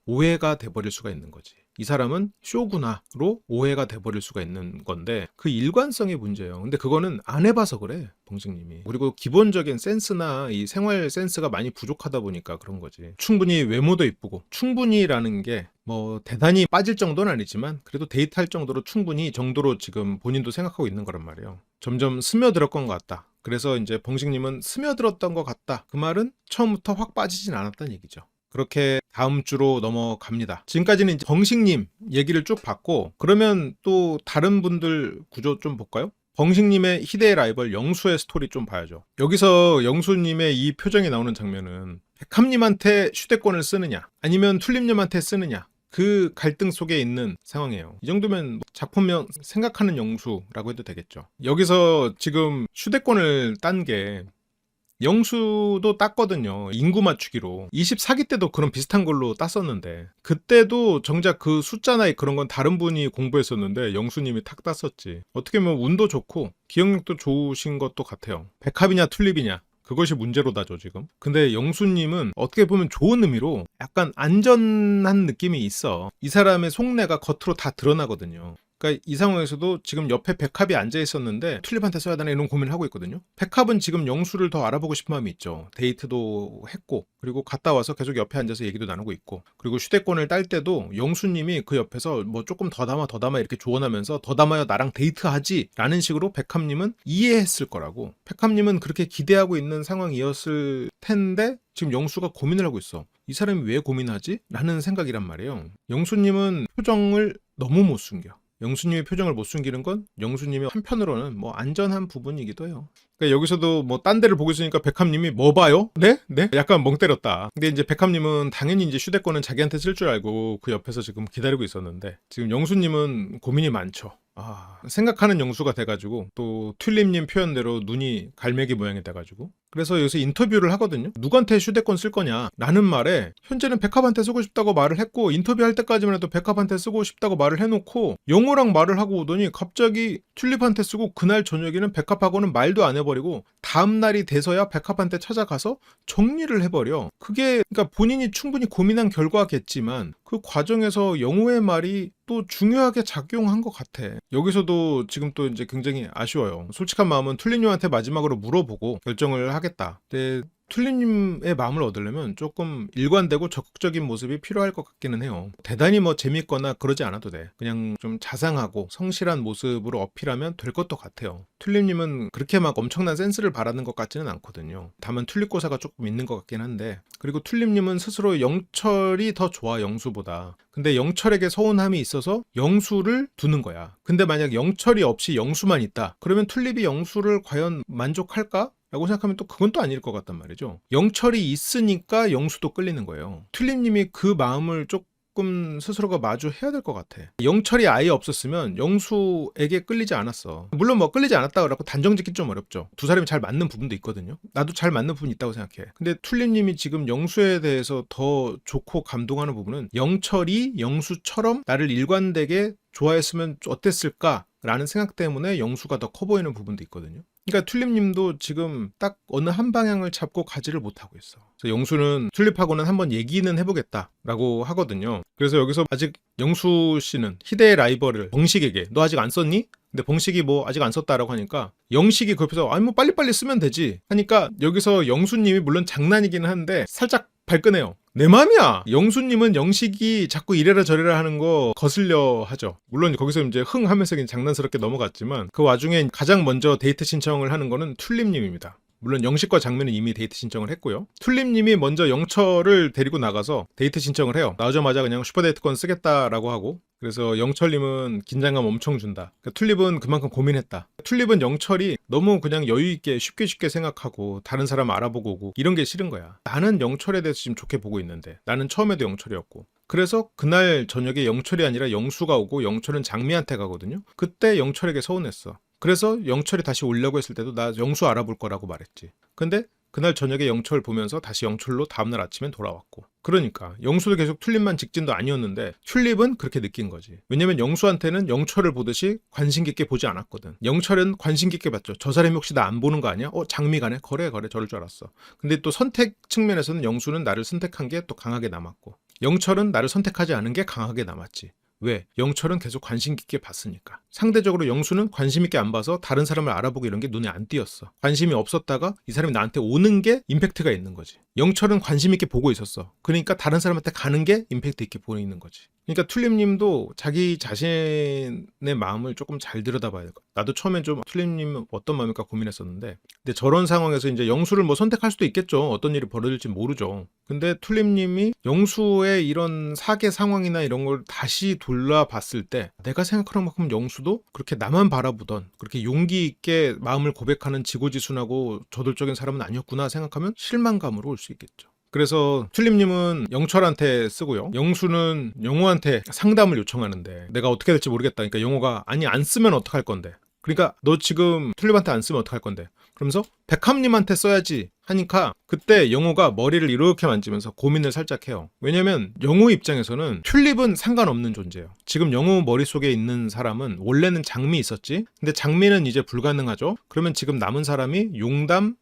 오해가 돼버릴 수가 있는 거지. 이 사람은 쇼구나로 오해가 돼버릴 수가 있는 건데, 그 일관성의 문제예요. 근데 그거는 안 해봐서 그래, 봉식님이. 그리고 기본적인 센스나 이 생활 센스가 많이 부족하다 보니까 그런 거지. 충분히 외모도 이쁘고, 충분히라는 게 뭐 대단히 빠질 정도는 아니지만 그래도 데이트할 정도로 충분히 정도로 지금 본인도 생각하고 있는 거란 말이에요. 점점 스며들었던 것 같다. 그래서 이제 봉식님은 스며들었던 것 같다. 그 말은 처음부터 확 빠지진 않았다는 얘기죠. 그렇게 다음 주로 넘어갑니다. 지금까지는 이제 벙식님 얘기를 쭉 봤고, 그러면 또 다른 분들 구조 좀 볼까요? 벙식님의 희대의 라이벌 영수의 스토리 좀 봐야죠. 여기서 영수님의 이 표정이 나오는 장면은 백합님한테 휴대권을 쓰느냐 아니면 튤립님한테 쓰느냐, 그 갈등 속에 있는 상황이에요. 이 정도면 작품명 생각하는 영수라고 해도 되겠죠. 여기서 지금 휴대권을 딴 게 영수도 땄거든요. 인구 맞추기로. 24기 때도 그런 비슷한 걸로 땄었는데, 그때도 정작 그 숫자나 그런 건 다른 분이 공부했었는데 영수님이 탁 땄었지. 어떻게 보면 운도 좋고 기억력도 좋으신 것도 같아요. 백합이냐 튤립이냐, 그것이 문제로다죠 지금. 근데 영수님은 어떻게 보면 좋은 의미로 약간 안전한 느낌이 있어. 이 사람의 속내가 겉으로 다 드러나거든요. 그러니까 이 상황에서도 지금 옆에 백합이 앉아 있었는데 튤립한테 써야 되나 이런 고민을 하고 있거든요. 백합은 지금 영수를 더 알아보고 싶은 마음이 있죠. 데이트도 했고, 그리고 갔다 와서 계속 옆에 앉아서 얘기도 나누고 있고, 그리고 휴대권을 딸 때도 영수님이 그 옆에서 뭐 조금 더 담아 이렇게 조언하면서 더 담아요 나랑 데이트하지 라는 식으로 백합님은 이해했을 거라고. 백합님은 그렇게 기대하고 있는 상황이었을 텐데 지금 영수가 고민을 하고 있어. 이 사람이 왜 고민하지? 라는 생각이란 말이에요. 영수님은 표정을 너무 못 숨겨. 영수님의 표정을 못 숨기는 건 영수님이 한편으로는 뭐 안전한 부분이기도 해요. 그러니까 여기서도 뭐 딴 데를 보고 있으니까 백합님이 뭐 봐요? 네? 네? 약간 멍 때렸다. 근데 이제 백합님은 당연히 이제 휴대권은 자기한테 쓸 줄 알고 그 옆에서 지금 기다리고 있었는데, 지금 영수님은 고민이 많죠. 생각하는 영수가 돼가지고, 또 튤립님 표현대로 눈이 갈매기 모양이 돼가지고, 그래서 여기서 인터뷰를 하거든요. 누구한테 휴대권 쓸 거냐 라는 말에 현재는 백합한테 쓰고 싶다고 말을 했고, 인터뷰할 때까지만 해도 백합한테 쓰고 싶다고 말을 해놓고 영호랑 말을 하고 오더니 갑자기 튤립한테 쓰고, 그날 저녁에는 백합하고는 말도 안 해버리고 다음날이 돼서야 백합한테 찾아가서 정리를 해버려. 그게 그러니까 본인이 충분히 고민한 결과겠지만 그 과정에서 영호의 말이 또 중요하게 작용한 것 같아. 여기서도 지금 또 이제 굉장히 아쉬워요. 솔직한 마음은 튤립님한테 마지막으로 물어보고 결정을 하겠다. 근데 튤립님의 마음을 얻으려면 조금 일관되고 적극적인 모습이 필요할 것 같기는 해요. 대단히 뭐 재밌거나 그러지 않아도 돼. 그냥 좀 자상하고 성실한 모습으로 어필하면 될 것도 같아요. 튤립님은 그렇게 막 엄청난 센스를 바라는 것 같지는 않거든요. 다만 튤립고사가 조금 있는 것 같긴 한데, 그리고 튤립님은 스스로 영철이 더 좋아, 영수보다. 근데 영철에게 서운함이 있어서 영수를 두는 거야. 근데 만약 영철이 없이 영수만 있다, 그러면 튤립이 영수를 과연 만족할까? 라고 생각하면 또 그건 또 아닐 것 같단 말이죠. 영철이 있으니까 영수도 끌리는 거예요. 튤립님이 그 마음을 조금 스스로가 마주해야 될 것 같아. 영철이 아예 없었으면 영수에게 끌리지 않았어. 물론 뭐 끌리지 않았다 그러고 단정 짓기 좀 어렵죠. 두 사람이 잘 맞는 부분도 있거든요. 나도 잘 맞는 부분이 있다고 생각해. 근데 튤립님이 지금 영수에 대해서 더 좋고 감동하는 부분은, 영철이 영수처럼 나를 일관되게 좋아했으면 어땠을까 라는 생각 때문에 영수가 더 커 보이는 부분도 있거든요. 그러니까 튤립님도 지금 딱 어느 한 방향을 잡고 가지를 못하고 있어. 그래서 영수는 튤립하고는 한번 얘기는 해보겠다라고 하거든요. 그래서 여기서 아직 영수 씨는 희대의 라이벌을 벙식에게 너 아직 안 썼니? 근데 벙식이 뭐 아직 안 썼다라고 하니까 영식이 그 옆에서 아니 뭐 빨리빨리 쓰면 되지 하니까, 여기서 영수님이 물론 장난이긴 한데 살짝 발끈해요. 내 맘이야. 영수님은 영식이 자꾸 이래라 저래라 하는 거 거슬려 하죠. 물론 거기서 이제 흥 하면서 장난스럽게 넘어갔지만, 그 와중에 가장 먼저 데이트 신청을 하는 거는 튤립님입니다. 물론 영식과 장면은 이미 데이트 신청을 했고요. 튤립님이 먼저 영철을 데리고 나가서 데이트 신청을 해요. 나오자마자 그냥 슈퍼데이트권 쓰겠다라고 하고, 그래서 영철님은 긴장감 엄청 준다. 그러니까 튤립은 그만큼 고민했다. 튤립은 영철이 너무 그냥 여유있게 쉽게 생각하고 다른 사람 알아보고 오고 이런 게 싫은 거야. 나는 영철에 대해서 지금 좋게 보고 있는데, 나는 처음에도 영철이었고. 그래서 그날 저녁에 영철이 아니라 영수가 오고 영철은 장미한테 가거든요. 그때 영철에게 서운했어. 그래서 영철이 다시 오려고 했을 때도 나 영수 알아볼 거라고 말했지. 근데 그날 저녁에 영철 보면서 다시 영철로 다음날 아침엔 돌아왔고. 그러니까 영수도 계속 툴립만 직진도 아니었는데 툴립은 그렇게 느낀 거지. 왜냐면 영수한테는 영철을 보듯이 관심 깊게 보지 않았거든. 영철은 관심 깊게 봤죠. 저 사람이 혹시 나 안 보는 거 아니야? 장미가네? 거래 저럴 줄 알았어. 근데 또 선택 측면에서는 영수는 나를 선택한 게 또 강하게 남았고, 영철은 나를 선택하지 않은 게 강하게 남았지. 왜? 영철은 계속 관심 깊게 봤으니까. 상대적으로 영수는 관심 있게 안 봐서 다른 사람을 알아보고 이런 게 눈에 안 띄었어. 관심이 없었다가 이 사람이 나한테 오는 게 임팩트가 있는 거지. 영철은 관심 있게 보고 있었어. 그러니까 다른 사람한테 가는 게 임팩트 있게 보이는 거지. 그러니까 툴립님도 자기 자신의 마음을 조금 잘 들여다봐야 될 거야. 나도 처음엔 좀 툴립님 어떤 마음일까 고민했었는데, 근데 저런 상황에서 이제 영수를 뭐 선택할 수도 있겠죠. 어떤 일이 벌어질지 모르죠. 근데 툴립님이 영수의 이런 사계 상황이나 이런 걸 다시 돌아봤을 때 내가 생각하는 만큼 영수도 그렇게 나만 바라보던 그렇게 용기 있게 마음을 고백하는 지고지순하고 저돌적인 사람은 아니었구나 생각하면 실망감으로 올 수 있겠죠. 그래서 툴립님은 영철한테 쓰고요. 영수는 영호한테 상담을 요청하는데 내가 어떻게 될지 모르겠다. 그러니까 영호가 아니 안 쓰면 어떡할 건데. 그러니까 너 지금 툴립한테 안 쓰면 어떡할 건데. 그러면서 백합님한테 써야지 하니까 그때 영호가 머리를 이렇게 만지면서 고민을 살짝 해요. 왜냐면 영호 입장에서는 튤립은 상관없는 존재예요. 지금 영호 머릿속에 있는 사람은 원래는 장미 있었지. 근데 장미는 이제 불가능하죠. 그러면 지금 남은 사람이 용담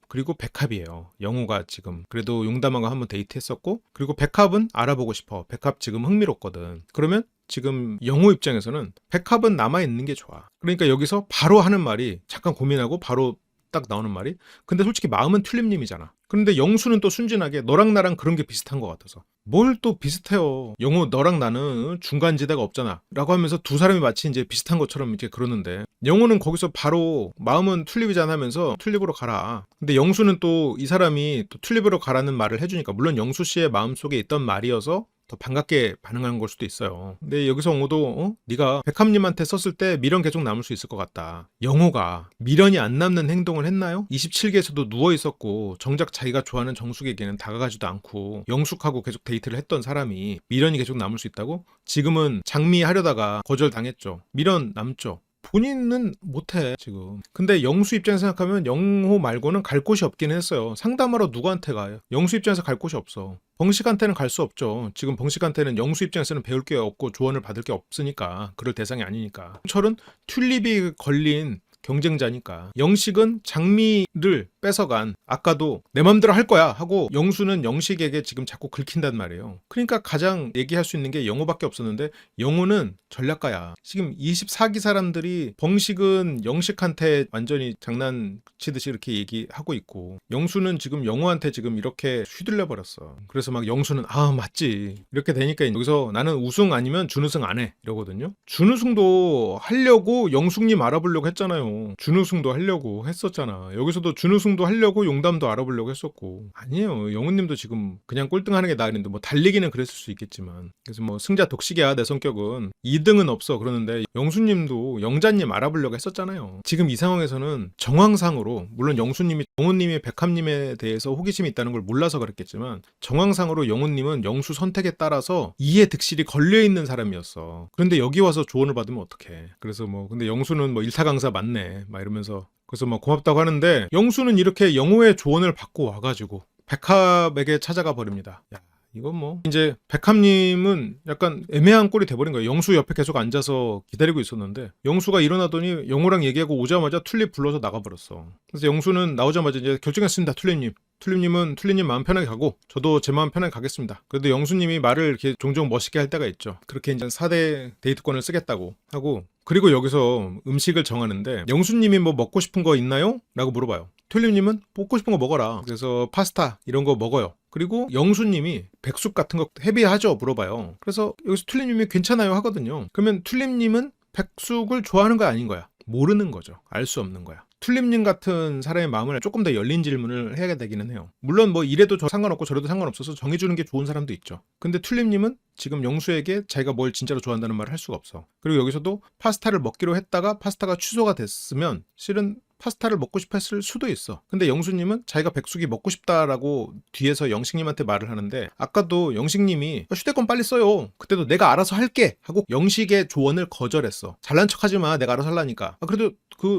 그리고 백합이에요. 영호가 지금 그래도 용담하고 한번 데이트했었고, 그리고 백합은 알아보고 싶어. 백합 지금 흥미롭거든. 그러면 지금 영호 입장에서는 백합은 남아있는 게 좋아. 그러니까 여기서 바로 하는 말이, 잠깐 고민하고 바로 딱 나오는 말이, 근데 솔직히 마음은 튤립님이잖아. 그런데 영수는 또 순진하게 너랑 나랑 그런 게 비슷한 것 같아서, 뭘 또 비슷해요. 영호 너랑 나는 중간지대가 없잖아 라고 하면서 두 사람이 마치 이제 비슷한 것처럼 이렇게 그러는데, 영호는 거기서 바로 마음은 튤립이잖아 하면서 튤립으로 가라. 근데 영수는 또 이 사람이 또 튤립으로 가라는 말을 해주니까, 물론 영수 씨의 마음속에 있던 말이어서 더 반갑게 반응하는 걸 수도 있어요. 근데 여기서 영호도 네가 백합님한테 썼을 때 미련 계속 남을 수 있을 것 같다. 영호가 미련이 안 남는 행동을 했나요? 27기에서도 누워있었고 정작 자기가 좋아하는 정숙에게는 다가가지도 않고 영숙하고 계속 데이트를 했던 사람이 미련이 계속 남을 수 있다고? 지금은 장미하려다가 거절당했죠. 미련 남죠. 본인은 못해 지금. 근데 영수 입장에서 생각하면 영호 말고는 갈 곳이 없긴 했어요. 상담하러 누구한테 가요? 영수 입장에서 갈 곳이 없어. 벙식한테는 갈 수 없죠. 지금 벙식한테는 영수 입장에서는 배울 게 없고 조언을 받을 게 없으니까, 그럴 대상이 아니니까. 철은 튤립이 걸린 경쟁자니까. 영식은 장미를 뺏어간, 아까도 내 맘대로 할 거야 하고 영수는 영식에게 지금 자꾸 긁힌단 말이에요. 그러니까 가장 얘기할 수 있는 게 영호밖에 없었는데, 영호는 전략가야. 지금 24기 사람들이 벙식은 영식한테 완전히 장난치듯이 이렇게 얘기하고 있고, 영수는 지금 영호한테 지금 이렇게 휘둘려 버렸어. 그래서 막 영수는 맞지 이렇게 되니까 여기서 나는 우승 아니면 준우승 안 해 이러거든요. 준우승도 하려고 영숙님 알아보려고 했잖아요. 준우승도 하려고 했었잖아. 여기서도 준우승도 하려고 용담도 알아보려고 했었고. 아니에요. 영훈님도 지금 그냥 꼴등하는 게 나은데, 뭐 달리기는 그랬을 수 있겠지만, 그래서 뭐 승자 독식이야 내 성격은, 2등은 없어 그러는데 영수님도 영자님 알아보려고 했었잖아요. 지금 이 상황에서는 정황상으로, 물론 영수님이 영훈님이 백합님에 대해서 호기심이 있다는 걸 몰라서 그랬겠지만, 정황상으로 영훈님은 영수 선택에 따라서 이해 득실이 걸려있는 사람이었어. 그런데 여기 와서 조언을 받으면 어떡해. 그래서 뭐 근데 영수는 뭐 일타강사 맞네 막 이러면서, 그래서 뭐 고맙다고 하는데, 영수는 이렇게 영호의 조언을 받고 와가지고 백합에게 찾아가 버립니다. 야, 이건 뭐 이제 백합님은 약간 애매한 꼴이 돼버린 거예요. 영수 옆에 계속 앉아서 기다리고 있었는데, 영수가 일어나더니 영호랑 얘기하고 오자마자 툴립 불러서 나가버렸어. 그래서 영수는 나오자마자 이제 결정했습니다. 툴립님은 마음 편하게 가고 저도 제 마음 편하게 가겠습니다. 그래도 영수님이 말을 이렇게 종종 멋있게 할 때가 있죠. 그렇게 이제 4대 데이트권을 쓰겠다고 하고, 그리고 여기서 음식을 정하는데 영수님이 뭐 먹고 싶은 거 있나요? 라고 물어봐요. 툴립님은 먹고 싶은 거 먹어라. 그래서 파스타 이런 거 먹어요. 그리고 영수님이 백숙 같은 거 헤비하죠? 물어봐요. 그래서 여기서 툴립님이 괜찮아요 하거든요. 그러면 툴립님은 백숙을 좋아하는 거 아닌 거야. 모르는 거죠. 알 수 없는 거야. 툴립님 같은 사람의 마음을 조금 더 열린 질문을 해야 되기는 해요. 물론 뭐 이래도 상관없고 저래도 상관없어서 정해주는 게 좋은 사람도 있죠. 근데 툴립님은 지금 영수에게 자기가 뭘 진짜로 좋아한다는 말을 할 수가 없어. 그리고 여기서도 파스타를 먹기로 했다가 파스타가 취소가 됐으면 실은 파스타를 먹고 싶어 했을 수도 있어. 근데 영수님은 자기가 백숙이 먹고 싶다라고 뒤에서 영식님한테 말을 하는데, 아까도 영식님이 휴대폰 빨리 써요. 그때도 내가 알아서 할게 하고 영식의 조언을 거절했어. 잘난 척하지 마. 내가 알아서 하려니까. 그래도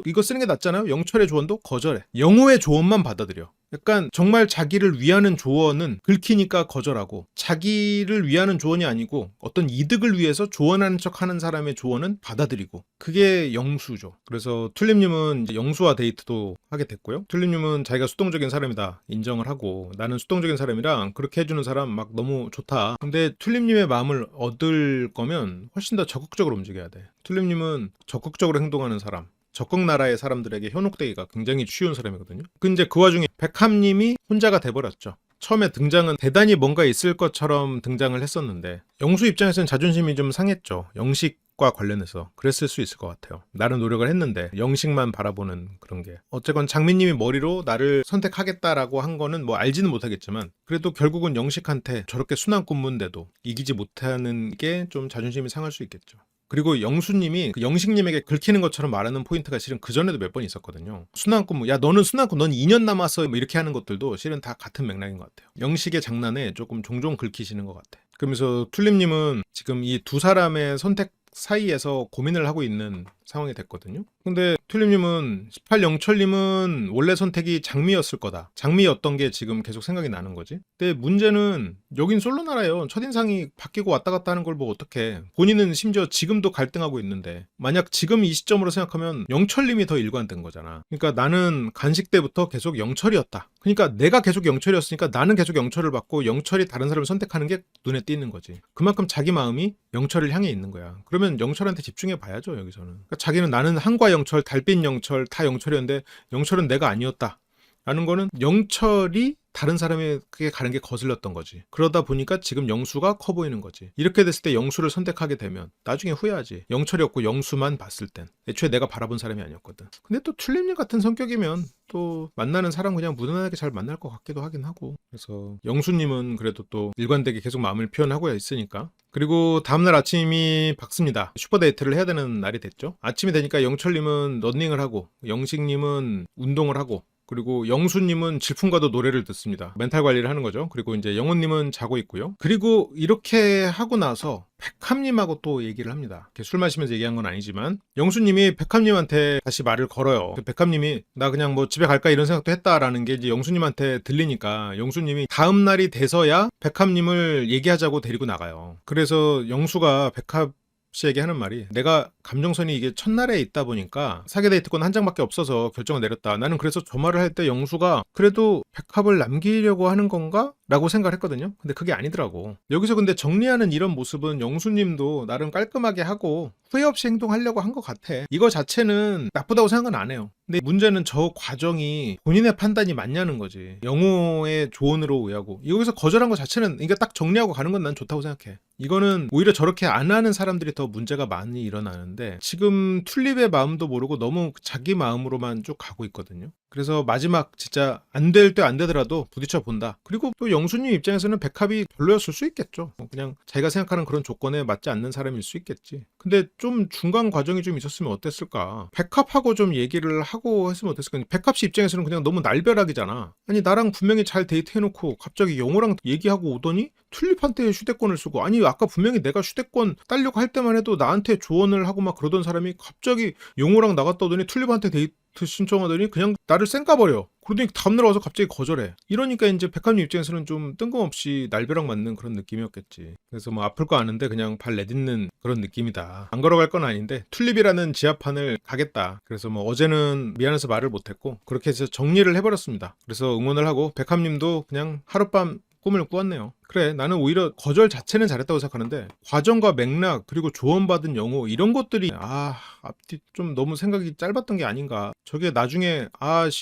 이거 쓰는 게 낫잖아요. 영철의 조언도 거절해. 영호의 조언만 받아들여. 약간 정말 자기를 위하는 조언은 긁히니까 거절하고, 자기를 위하는 조언이 아니고 어떤 이득을 위해서 조언하는 척하는 사람의 조언은 받아들이고, 그게 영수죠. 그래서 튤립님은 이제 영수와 데이트도 하게 됐고요. 튤립님은 자기가 수동적인 사람이다 인정을 하고, 나는 수동적인 사람이랑 그렇게 해주는 사람 막 너무 좋다. 근데 튤립님의 마음을 얻을 거면 훨씬 더 적극적으로 움직여야 돼. 튤립님은 적극적으로 행동하는 사람, 적극 나라의 사람들에게 현혹되기가 굉장히 쉬운 사람이거든요. 근데 그 와중에 백합님이 혼자가 돼버렸죠. 처음에 등장은 대단히 뭔가 있을 것처럼 등장을 했었는데, 영수 입장에서는 자존심이 좀 상했죠. 영식과 관련해서 그랬을 수 있을 것 같아요. 나는 노력을 했는데 영식만 바라보는 그런 게. 어쨌건 장미님이 머리로 나를 선택하겠다라고 한 거는 뭐 알지는 못하겠지만, 그래도 결국은 영식한테 저렇게 순한 꿈문데도 이기지 못하는 게 좀 자존심이 상할 수 있겠죠. 그리고 영수님이 그 영식님에게 긁히는 것처럼 말하는 포인트가 실은 그전에도 몇 번 있었거든요. 순한 꿈, 야 너는 순한 꿈, 넌 2년 남았어, 뭐 이렇게 하는 것들도 실은 다 같은 맥락인 것 같아요. 영식의 장난에 조금 종종 긁히시는 것 같아. 그러면서 튤립님은 지금 이 두 사람의 선택 사이에서 고민을 하고 있는 상황이 됐거든요. 근데 튤립님은 18영철님은 원래 선택이 장미였을 거다. 장미였던 게 지금 계속 생각이 나는 거지. 근데 문제는 여긴 솔로나라예요. 첫인상이 바뀌고 왔다 갔다 하는 걸 뭐 어떡해. 본인은 심지어 지금도 갈등하고 있는데, 만약 지금 이 시점으로 생각하면 영철님이 더 일관된 거잖아. 그러니까 나는 간식 때부터 계속 영철이었다. 그러니까 내가 계속 영철이었으니까 나는 계속 영철을 받고, 영철이 다른 사람을 선택하는 게 눈에 띄는 거지. 그만큼 자기 마음이 영철을 향해 있는 거야. 그러면 영철한테 집중해 봐야죠, 여기서는. 그러니까 자기는 나는 한과 영철, 달빛 영철 다 영철이었는데 영철은 내가 아니었다 라는 거는 영철이 다른 사람에게 가는 게 거슬렸던 거지. 그러다 보니까 지금 영수가 커 보이는 거지. 이렇게 됐을 때 영수를 선택하게 되면 나중에 후회하지. 영철이었고 영수만 봤을 땐 애초에 내가 바라본 사람이 아니었거든. 근데 또 튤립님 같은 성격이면 또 만나는 사람 그냥 무난하게 잘 만날 것 같기도 하긴 하고. 그래서 영수님은 그래도 또 일관되게 계속 마음을 표현하고 있으니까. 그리고 다음날 아침이 밝습니다. 슈퍼데이트를 해야 되는 날이 됐죠. 아침이 되니까 영철님은 러닝을 하고, 영식님은 운동을 하고, 그리고 영수님은 질풍가도 노래를 듣습니다. 멘탈 관리를 하는 거죠. 그리고 이제 영호님은 자고 있고요. 그리고 이렇게 하고 나서 백합님하고 또 얘기를 합니다. 술 마시면서 얘기한 건 아니지만, 영수님이 백합님한테 다시 말을 걸어요. 백합님이 나 그냥 뭐 집에 갈까 이런 생각도 했다라는 게 이제 영수님한테 들리니까, 영수님이 다음 날이 돼서야 백합님을 얘기하자고 데리고 나가요. 그래서 영수가 백합 씨에게 하는 말이, 내가 감정선이 이게 첫날에 있다 보니까 사계 데이트권 한 장밖에 없어서 결정을 내렸다. 나는 그래서 저 말을 할 때 영수가 그래도 백합을 남기려고 하는 건가? 라고 생각을 했거든요. 근데 그게 아니더라고. 여기서 근데 정리하는 이런 모습은 영수님도 나름 깔끔하게 하고 후회 없이 행동하려고 한 것 같아. 이거 자체는 나쁘다고 생각은 안 해요. 근데 문제는 저 과정이 본인의 판단이 맞냐는 거지. 영호의 조언으로 의하고 여기서 거절한 것 자체는, 이게 딱 정리하고 가는 건 난 좋다고 생각해. 이거는 오히려 저렇게 안 하는 사람들이 더 문제가 많이 일어나는데, 지금 튤립의 마음도 모르고 너무 자기 마음으로만 쭉 가고 있거든요. 그래서 마지막 진짜 안 될 때 안 되더라도 부딪혀 본다. 그리고 또 영수님 입장에서는 백합이 별로였을 수 있겠죠. 그냥 자기가 생각하는 그런 조건에 맞지 않는 사람일 수 있겠지. 근데 좀 중간 과정이 좀 있었으면 어땠을까. 백합하고 좀 얘기를 하고 했으면 어땠을까. 백합씨 입장에서는 그냥 너무 날벼락이잖아. 아니 나랑 분명히 잘 데이트해놓고 갑자기 영호랑 얘기하고 오더니 튤립한테 휴대권을 쓰고, 아니 아까 분명히 내가 휴대권 따려고 할 때만 해도 나한테 조언을 하고 막 그러던 사람이 갑자기 영호랑 나갔다 오더니 튤립한테 데이트 신청하더니 그냥 나를 쌩까버려. 그러더니 다음날 와서 갑자기 거절해. 이러니까 이제 백합님 입장에서는 좀 뜬금없이 날벼락 맞는 그런 느낌이었겠지. 그래서 뭐 아플 거 아는데 그냥 발 내딛는 그런 느낌이다. 안 걸어갈 건 아닌데 튤립이라는 지하판을 가겠다. 그래서 뭐 어제는 미안해서 말을 못했고 그렇게 해서 정리를 해버렸습니다. 그래서 응원을 하고 백합님도 그냥 하룻밤 꿈을 꾸었네요. 그래, 나는 오히려 거절 자체는 잘했다고 생각하는데 과정과 맥락 그리고 조언받은 영호 이런 것들이 앞뒤 좀 너무 생각이 짧았던 게 아닌가. 저게 나중에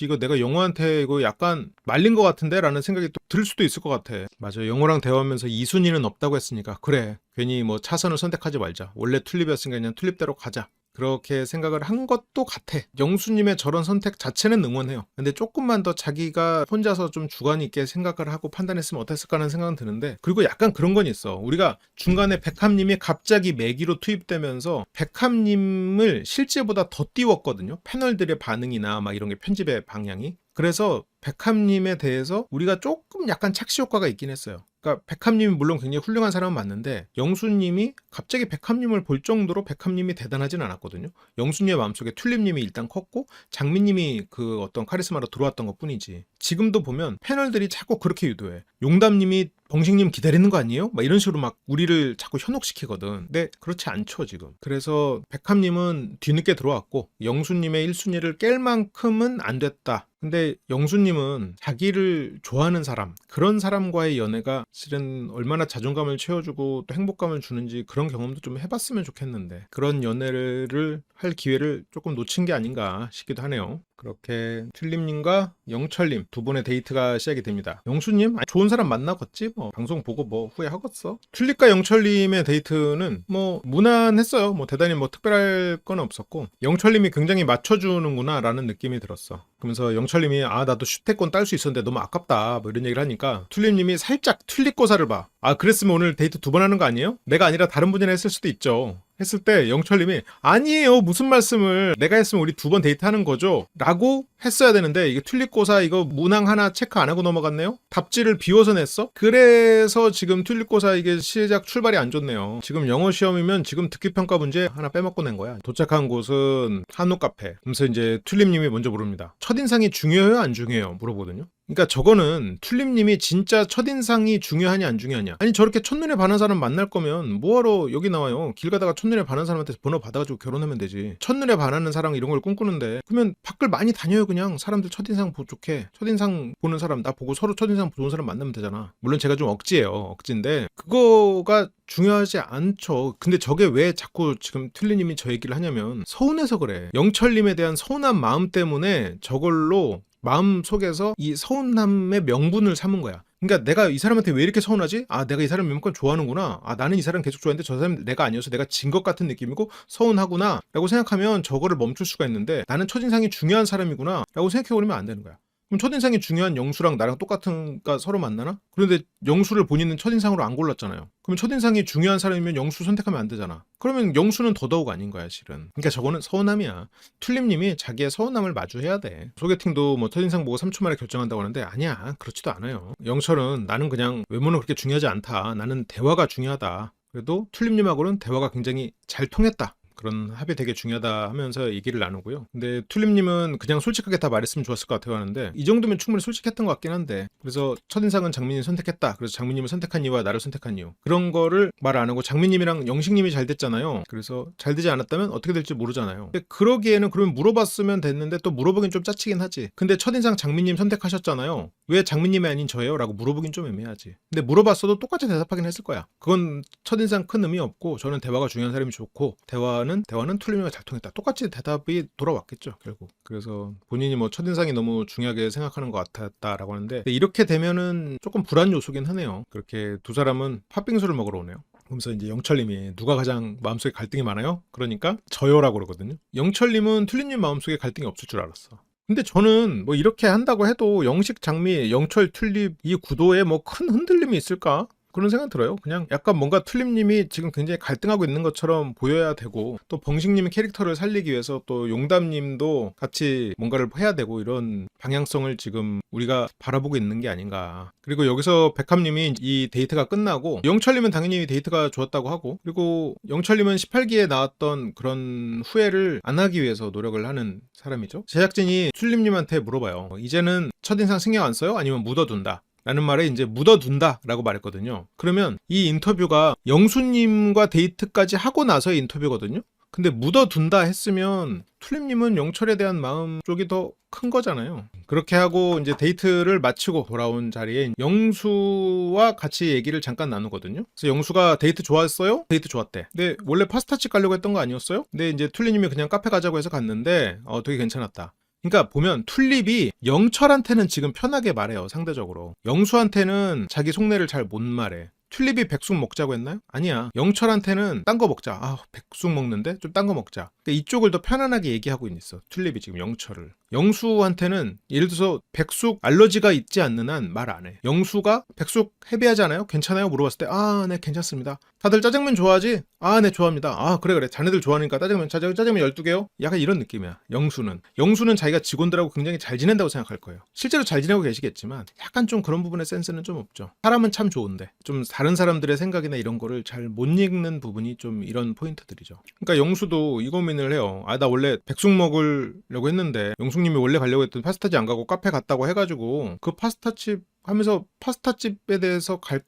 이거 내가 영호한테 이거 약간 말린 것 같은데 라는 생각이 또 들 수도 있을 것 같아. 맞아, 영호랑 대화하면서 2순위는 없다고 했으니까 그래, 괜히 뭐 차선을 선택하지 말자. 원래 튤립이었으니까 그냥 튤립대로 가자. 그렇게 생각을 한 것도 같아. 영수님의 저런 선택 자체는 응원해요. 근데 조금만 더 자기가 혼자서 좀 주관 있게 생각을 하고 판단했으면 어땠을까 하는 생각은 드는데, 그리고 약간 그런 건 있어. 우리가 중간에 백합님이 갑자기 매기로 투입되면서 백합님을 실제보다 더 띄웠거든요. 패널들의 반응이나 막 이런 게, 편집의 방향이. 그래서 백합님에 대해서 우리가 조금 약간 착시 효과가 있긴 했어요. 그러니까 백합님이 물론 굉장히 훌륭한 사람은 맞는데 영수님이 갑자기 백합님을 볼 정도로 백합님이 대단하진 않았거든요. 영수님의 마음속에 튤립님이 일단 컸고 장미님이 그 어떤 카리스마로 들어왔던 것 뿐이지. 지금도 보면 패널들이 자꾸 그렇게 유도해. 용담님이 벙식님 기다리는 거 아니에요? 막 이런 식으로 막 우리를 자꾸 현혹시키거든. 근데 그렇지 않죠 지금. 그래서 백합님은 뒤늦게 들어왔고 영수님의 1순위를 깰 만큼은 안 됐다. 근데 영수님은 자기를 좋아하는 사람, 그런 사람과의 연애가 실은 얼마나 자존감을 채워주고 또 행복감을 주는지 그런 경험도 좀 해봤으면 좋겠는데 그런 연애를 할 기회를 조금 놓친 게 아닌가 싶기도 하네요. 그렇게 튤립님과 영철님 두 분의 데이트가 시작이 됩니다. 영수님 좋은 사람 만나겠지 뭐 방송 보고 뭐 후회하겠어. 튤립과 영철님의 데이트는 뭐 무난했어요. 뭐 대단히 뭐 특별할 건 없었고 영철님이 굉장히 맞춰주는구나 라는 느낌이 들었어. 그러면서 영철님이 나도 슈테권 딸 수 있었는데 너무 아깝다 뭐 이런 얘기를 하니까 튤립님이 살짝 튤립고사를 봐. 그랬으면 오늘 데이트 두 번 하는 거 아니에요? 내가 아니라 다른 분이랑 했을 수도 있죠. 했을 때 영철님이 아니에요 무슨 말씀을, 내가 했으면 우리 두 번 데이트하는 거죠 라고 했어야 되는데 이게 튤립고사 이거 문항 하나 체크 안 하고 넘어갔네요. 답지를 비워서 냈어. 그래서 지금 튤립고사 이게 시작 출발이 안 좋네요. 지금 영어 시험이면 지금 듣기평가 문제 하나 빼먹고 낸 거야. 도착한 곳은 한우 카페. 그래서 이제 튤립님이 먼저 물습니다. 첫인상이 중요해요 안 중요해요 물어보거든요. 그러니까 저거는 튤립님이 진짜 첫인상이 중요하냐 안 중요하냐. 아니 저렇게 첫눈에 반한 사람 만날 거면 뭐하러 여기 나와요. 길 가다가 첫눈에 반한 사람한테 번호 받아가지고 결혼하면 되지. 첫눈에 반하는 사랑 이런 걸 꿈꾸는데 그러면 밖을 많이 다녀요. 그냥 사람들 첫인상 좋게 첫인상 보는 사람 나 보고 서로 첫인상 좋은 사람 만나면 되잖아. 물론 제가 좀 억지예요. 억지인데 그거가 중요하지 않죠. 근데 저게 왜 자꾸 지금 튤립님이 저 얘기를 하냐면 서운해서 그래. 영철님에 대한 서운한 마음 때문에 저걸로 마음 속에서 이 서운함의 명분을 삼은 거야. 그러니까 내가 이 사람한테 왜 이렇게 서운하지? 내가 이 사람 몇번 좋아하는구나. 나는 이 사람 계속 좋아했는데 저 사람 내가 아니어서 내가 진 것 같은 느낌이고 서운하구나 라고 생각하면 저거를 멈출 수가 있는데 나는 첫인상이 중요한 사람이구나 라고 생각해버리면 안 되는 거야. 그럼 첫인상이 중요한 영수랑 나랑 똑같은가 서로 만나나? 그런데 영수를 본인은 첫인상으로 안 골랐잖아요. 그럼 첫인상이 중요한 사람이면 영수 선택하면 안 되잖아. 그러면 영수는 더더욱 아닌 거야 실은. 그러니까 저거는 서운함이야. 튤립님이 자기의 서운함을 마주해야 돼. 소개팅도 뭐 첫인상 보고 3초 만에 결정한다고 하는데 아니야 그렇지도 않아요. 영철은 나는 그냥 외모는 그렇게 중요하지 않다. 나는 대화가 중요하다. 그래도 튤립님하고는 대화가 굉장히 잘 통했다. 그런 합이 되게 중요하다 하면서 얘기를 나누고요. 근데 튤립님은 그냥 솔직하게 다 말했으면 좋았을 것 같아요 하는데 이 정도면 충분히 솔직했던 것 같긴 한데 그래서 첫인상은 장민이 선택했다. 그래서 장민님을 선택한 이유와 나를 선택한 이유 그런 거를 말 안 하고 장민님이랑 영식님이 잘 됐잖아요. 그래서 잘 되지 않았다면 어떻게 될지 모르잖아요. 근데 그러기에는 그러면 물어봤으면 됐는데 또 물어보긴 좀 짜치긴 하지. 근데 첫인상 장민님 선택하셨잖아요. 왜 장민님이 아닌 저예요? 라고 물어보긴 좀 애매하지. 근데 물어봤어도 똑같이 대답하긴 했을 거야. 그건 첫인상 큰 의미 없고 저는 대화가 중요한 사람이 좋고 대화는 튤립이가 잘 통했다. 똑같이 대답이 돌아왔겠죠 결국. 그래서 본인이 뭐 첫인상이 너무 중요하게 생각하는 것 같았다라고 하는데 이렇게 되면은 조금 불안 요소긴 하네요. 그렇게 두 사람은 팥빙수를 먹으러 오네요. 그러면서 이제 영철님이 누가 가장 마음속에 갈등이 많아요? 그러니까 저요라고 그러거든요. 영철님은 튤립님 마음속에 갈등이 없을 줄 알았어. 근데 저는 뭐 이렇게 한다고 해도 영식, 장미, 영철, 튤립 이 구도에 뭐 큰 흔들림이 있을까? 그런 생각 들어요. 그냥 약간 뭔가 튤립님이 지금 굉장히 갈등하고 있는 것처럼 보여야 되고 또 벙식님의 캐릭터를 살리기 위해서 또 용담님도 같이 뭔가를 해야 되고 이런 방향성을 지금 우리가 바라보고 있는 게 아닌가. 그리고 여기서 백합님이 이 데이트가 끝나고 영철님은 당연히 데이트가 좋았다고 하고 그리고 영철님은 18기에 나왔던 그런 후회를 안 하기 위해서 노력을 하는 사람이죠. 제작진이 튤립님한테 물어봐요. 이제는 첫인상 신경 안 써요? 아니면 묻어둔다? 라는 말에 이제 묻어둔다 라고 말했거든요. 그러면 이 인터뷰가 영수님과 데이트까지 하고 나서의 인터뷰거든요. 근데 묻어둔다 했으면 튤립님은 영철에 대한 마음 쪽이 더 큰 거잖아요. 그렇게 하고 이제 데이트를 마치고 돌아온 자리에 영수와 같이 얘기를 잠깐 나누거든요. 그래서 영수가 데이트 좋았어요? 데이트 좋았대. 근데 원래 파스타집 가려고 했던 거 아니었어요? 근데 이제 튤립님이 그냥 카페 가자고 해서 갔는데 되게 괜찮았다. 그러니까 보면 튤립이 영철한테는 지금 편하게 말해요. 상대적으로. 영수한테는 자기 속내를 잘 못 말해. 튤립이 백숙 먹자고 했나요? 아니야. 영철한테는 딴 거 먹자. 백숙 먹는데 좀 딴 거 먹자. 그러니까 이쪽을 더 편안하게 얘기하고 있어. 튤립이 지금 영철을. 영수한테는 예를 들어서 백숙 알러지가 있지 않는 한 말 안 해. 영수가 백숙 헤비하지 않아요? 괜찮아요? 물어봤을 때 네 괜찮습니다. 다들 짜장면 좋아하지? 네 좋아합니다. 그래 자네들 좋아하니까 짜장면 12개요? 약간 이런 느낌이야. 영수는 자기가 직원들하고 굉장히 잘 지낸다고 생각할 거예요. 실제로 잘 지내고 계시겠지만 약간 좀 그런 부분의 센스는 좀 없죠. 사람은 참 좋은데 좀 다른 사람들의 생각이나 이런 거를 잘 못 읽는 부분이 좀 이런 포인트들이죠. 그러니까 영수도 이 고민을 해요. 나 원래 백숙 먹으려고 했는데 영숙님이 원래 가려고 했던 파스타집 안 가고 카페 갔다고 해가지고 그 파스타집 하면서 파스타집에 대해서 갈까?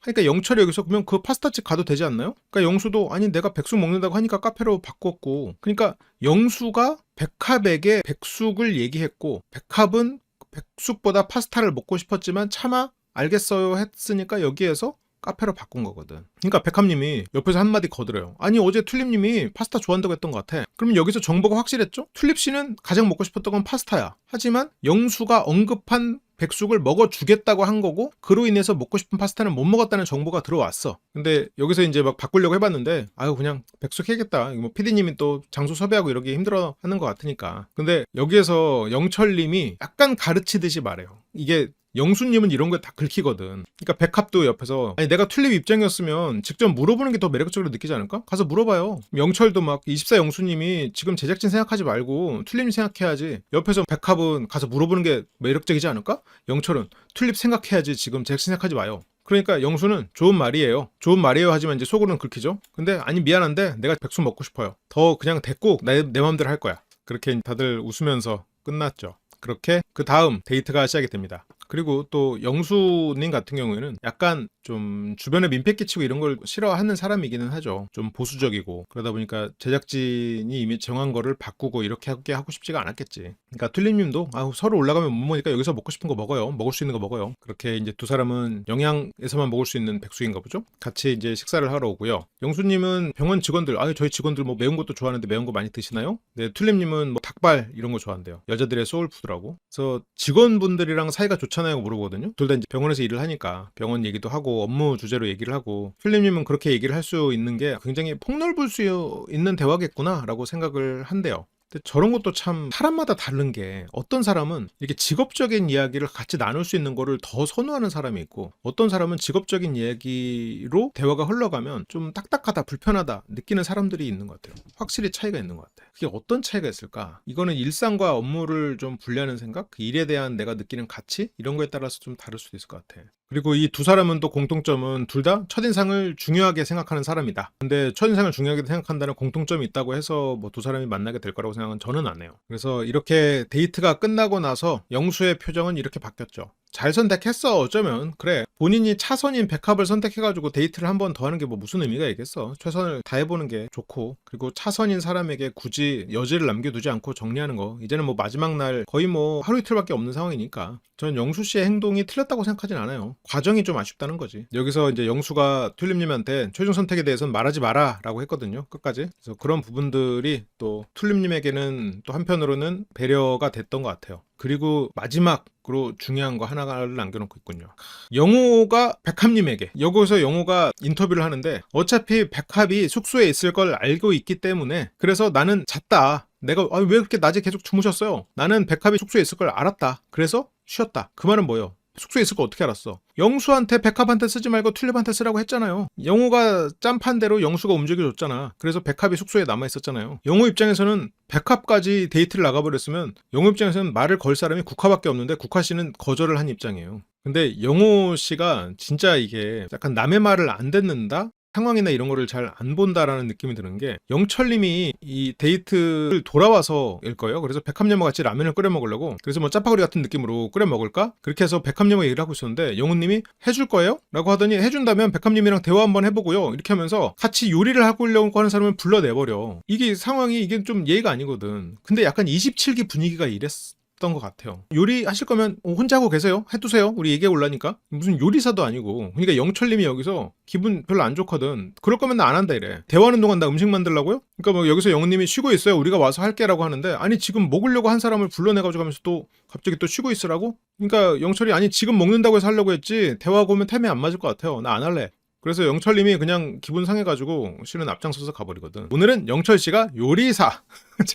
하니까 영철이 여기서 그러면 그 파스타집 가도 되지 않나요? 그러니까 영수도 아니 내가 백숙 먹는다고 하니까 카페로 바꿨고, 그러니까 영수가 백합에게 백숙을 얘기했고 백합은 백숙보다 파스타를 먹고 싶었지만 차마 알겠어요 했으니까 여기에서 카페로 바꾼 거거든. 그러니까 백합님이 옆에서 한마디 거들어요. 아니 어제 튤립님이 파스타 좋아한다고 했던 것 같아. 그러면 여기서 정보가 확실했죠? 튤립씨는 가장 먹고 싶었던 건 파스타야. 하지만 영수가 언급한 백숙을 먹어주겠다고 한 거고 그로 인해서 먹고 싶은 파스타는 못 먹었다는 정보가 들어왔어. 근데 여기서 이제 막 바꾸려고 해봤는데 그냥 백숙 해야겠다. 뭐 PD님이 또 장소 섭외하고 이러기 힘들어 하는 것 같으니까. 근데 여기에서 영철님이 약간 가르치듯이 말해요. 이게 영수님은 이런 거에 다 긁히거든. 그러니까 백합도 옆에서 아니 내가 튤립 입장이었으면 직접 물어보는 게 더 매력적으로 느끼지 않을까? 가서 물어봐요. 영철도 막 24 영수님이 지금 제작진 생각하지 말고 튤립 생각해야지. 옆에서 백합은 가서 물어보는 게 매력적이지 않을까? 영철은 튤립 생각해야지 지금 제작진 생각하지 마요. 그러니까 영수는 좋은 말이에요 하지만 이제 속으로는 긁히죠. 근데 아니 미안한데 내가 백숙 먹고 싶어요. 더 그냥 됐고 내 맘대로 할 거야. 그렇게 다들 웃으면서 끝났죠. 그렇게 그 다음 데이트가 시작이 됩니다. 그리고 또 영수님 같은 경우에는 약간 좀 주변에 민폐 끼치고 이런 걸 싫어하는 사람이기는 하죠. 좀 보수적이고 그러다 보니까 제작진이 이미 정한 거를 바꾸고 이렇게 하고 싶지가 않았겠지. 그러니까 튤립님도 서로 올라가면 못 먹으니까 여기서 먹고 싶은 거 먹어요. 먹을 수 있는 거 먹어요. 그렇게 이제 두 사람은 영양에서만 먹을 수 있는 백숙인가 보죠. 같이 이제 식사를 하러 오고요. 영수님은 병원 직원들 저희 직원들 뭐 매운 것도 좋아하는데 매운 거 많이 드시나요? 네, 튤립님은 뭐 닭발 이런 거 좋아한대요. 여자들의 소울푸드라고. 그래서 직원분들이랑 사이가 좋잖아요 물어보거든요. 둘 다 이제 병원에서 일을 하니까 병원 얘기도 하고 업무 주제로 얘기를 하고, 튤립님은 그렇게 얘기를 할 수 있는 게 굉장히 폭넓을 수 있는 대화겠구나 라고 생각을 한대요. 근데 저런 것도 참 사람마다 다른 게, 어떤 사람은 이렇게 직업적인 이야기를 같이 나눌 수 있는 거를 더 선호하는 사람이 있고, 어떤 사람은 직업적인 이야기로 대화가 흘러가면 좀 딱딱하다 불편하다 느끼는 사람들이 있는 것 같아요. 확실히 차이가 있는 것 같아요. 그게 어떤 차이가 있을까? 이거는 일상과 업무를 좀 분리하는 생각, 그 일에 대한 내가 느끼는 가치 이런 거에 따라서 좀 다를 수도 있을 것 같아. 그리고 이 두 사람은 또 공통점은 둘 다 첫인상을 중요하게 생각하는 사람이다. 근데 첫인상을 중요하게 생각한다는 공통점이 있다고 해서 뭐 두 사람이 만나게 될 거라고 생각은 저는 안 해요. 그래서 이렇게 데이트가 끝나고 나서 영수의 표정은 이렇게 바뀌었죠. 잘 선택했어. 어쩌면 그래, 본인이 차선인 백합을 선택해가지고 데이트를 한 번 더 하는 게 뭐 무슨 의미가 있겠어. 최선을 다해보는 게 좋고, 그리고 차선인 사람에게 굳이 여지를 남겨두지 않고 정리하는 거, 이제는 뭐 마지막 날 거의 뭐 하루 이틀밖에 없는 상황이니까 저는 영수 씨의 행동이 틀렸다고 생각하진 않아요. 과정이 좀 아쉽다는 거지. 여기서 이제 영수가 튤립님한테 최종 선택에 대해서는 말하지 마라 라고 했거든요, 끝까지. 그래서 그런 부분들이 또 튤립님에게는 또 한편으로는 배려가 됐던 것 같아요. 그리고 마지막으로 중요한 거 하나를 남겨놓고 있군요. 영호가 백합님에게, 여기서 영호가 인터뷰를 하는데, 어차피 백합이 숙소에 있을 걸 알고 있기 때문에, 그래서 나는 잤다. 내가 왜 그렇게 낮에 계속 주무셨어요? 나는 백합이 숙소에 있을 걸 알았다. 그래서 쉬었다. 그 말은 뭐예요? 숙소에 있을 거 어떻게 알았어? 영수한테 백합한테 쓰지 말고 튤립한테 쓰라고 했잖아요. 영호가 짬판 대로 영수가 움직여줬잖아. 그래서 백합이 숙소에 남아있었잖아요. 영호 입장에서는 백합까지 데이트를 나가버렸으면 영호 입장에서는 말을 걸 사람이 국화밖에 없는데 국화씨는 거절을 한 입장이에요. 근데 영호씨가 진짜 이게 약간 남의 말을 안 듣는다? 상황이나 이런 거를 잘 안 본다라는 느낌이 드는 게, 영철님이 이 데이트를 돌아와서일 거예요. 그래서 백합님과 같이 라면을 끓여 먹으려고, 그래서 뭐 짜파구리 같은 느낌으로 끓여 먹을까? 그렇게 해서 백합님과 얘기를 하고 있었는데, 영우님이 해줄 거예요? 라고 하더니, 해준다면 백합님이랑 대화 한번 해보고요 이렇게 하면서 같이 요리를 하려고 하는 사람을 불러내버려. 이게 상황이 이게 좀 예의가 아니거든. 근데 약간 27기 분위기가 이랬어. 것 같아요. 요리 하실 거면 혼자 하고 계세요. 해두세요. 우리 얘기해 올라니까. 무슨 요리사도 아니고. 그러니까 영철님이 여기서 기분 별로 안 좋거든. 그럴 거면 나 안 한다 이래. 대화하는 동안 나 음식 만들라고요? 그러니까 뭐 여기서 영우님이 쉬고 있어요. 우리가 와서 할게라고 하는데, 아니 지금 먹으려고 한 사람을 불러내가지고 하면서 또 갑자기 또 쉬고 있으라고? 그러니까 영철이 아니 지금 먹는다고 해서 하려고 했지, 대화하고 오면 템이 안 맞을 것 같아요. 나 안 할래. 그래서 영철님이 그냥 기분 상해가지고 실은 앞장서서 가버리거든. 오늘은 영철씨가 요리사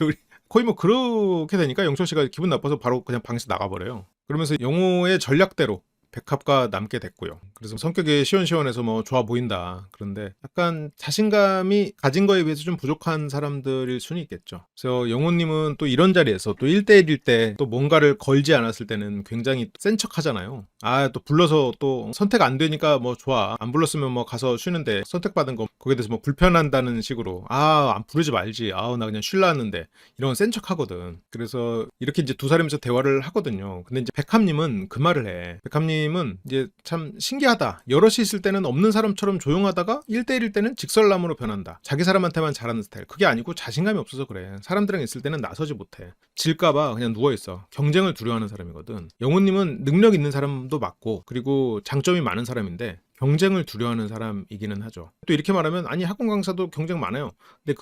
우리 거의 뭐 그렇게 되니까 영철 씨가 기분 나빠서 바로 그냥 방에서 나가버려요. 그러면서 영호의 전략대로 백합과 남게 됐고요. 그래서 성격이 시원시원해서 뭐 좋아 보인다. 그런데 약간 자신감이 가진 거에 비해서 좀 부족한 사람들일 수는 있겠죠. 그래서 영호님은 또 이런 자리에서 또 1대1일 때 또 뭔가를 걸지 않았을 때는 굉장히 센 척 하잖아요. 아, 또 불러서 또 선택 안 되니까 뭐 좋아. 안 불렀으면 뭐 가서 쉬는데 선택받은 거 거기에 대해서 뭐 불편한다는 식으로 아, 안 부르지 말지. 아우, 나 그냥 쉴라 했는데 이런 센 척 하거든. 그래서 이렇게 이제 두 사람이서 대화를 하거든요. 근데 이제 백합님은 그 말을 해. 백합님은 이제 참 신기하다. 여럿이 있을 때는 없는 사람처럼 조용하다가 1대1일 때는 직설남으로 변한다. 자기 사람한테만 잘하는 스타일. 그게 아니고 자신감이 없어서 그래. 사람들이랑 있을 때는 나서지 못해. 질까봐 그냥 누워있어. 경쟁을 두려워하는 사람이거든. 영호님은 능력 있는 사람도 맞고 그리고 장점이 많은 사람인데 경쟁을 두려워하는 사람이기는 하죠. 또 이렇게 말하면 아니 학원 강사도 경쟁 많아요. 근데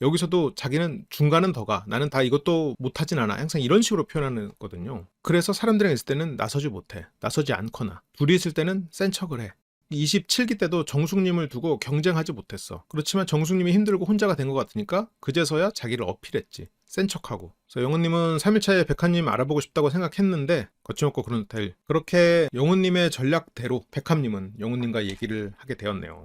여기서도 자기는 중간은 더 가. 나는 다 이것도 못하진 않아. 항상 이런 식으로 표현하는 거거든요. 그래서 사람들이랑 있을 때는 나서지 못해. 나서지 않거나 둘이 있을 때는 센 척을 해. 27기 때도 정숙님을 두고 경쟁하지 못했어. 그렇지만 정숙님이 힘들고 혼자가 된 것 같으니까 그제서야 자기를 어필했지. 센 척하고. 그래서 영훈님은 3일차에 백합님 알아보고 싶다고 생각했는데 거침없고 그런 스타일. 그렇게 영훈님의 전략대로 백합님은 영훈님과 얘기를 하게 되었네요.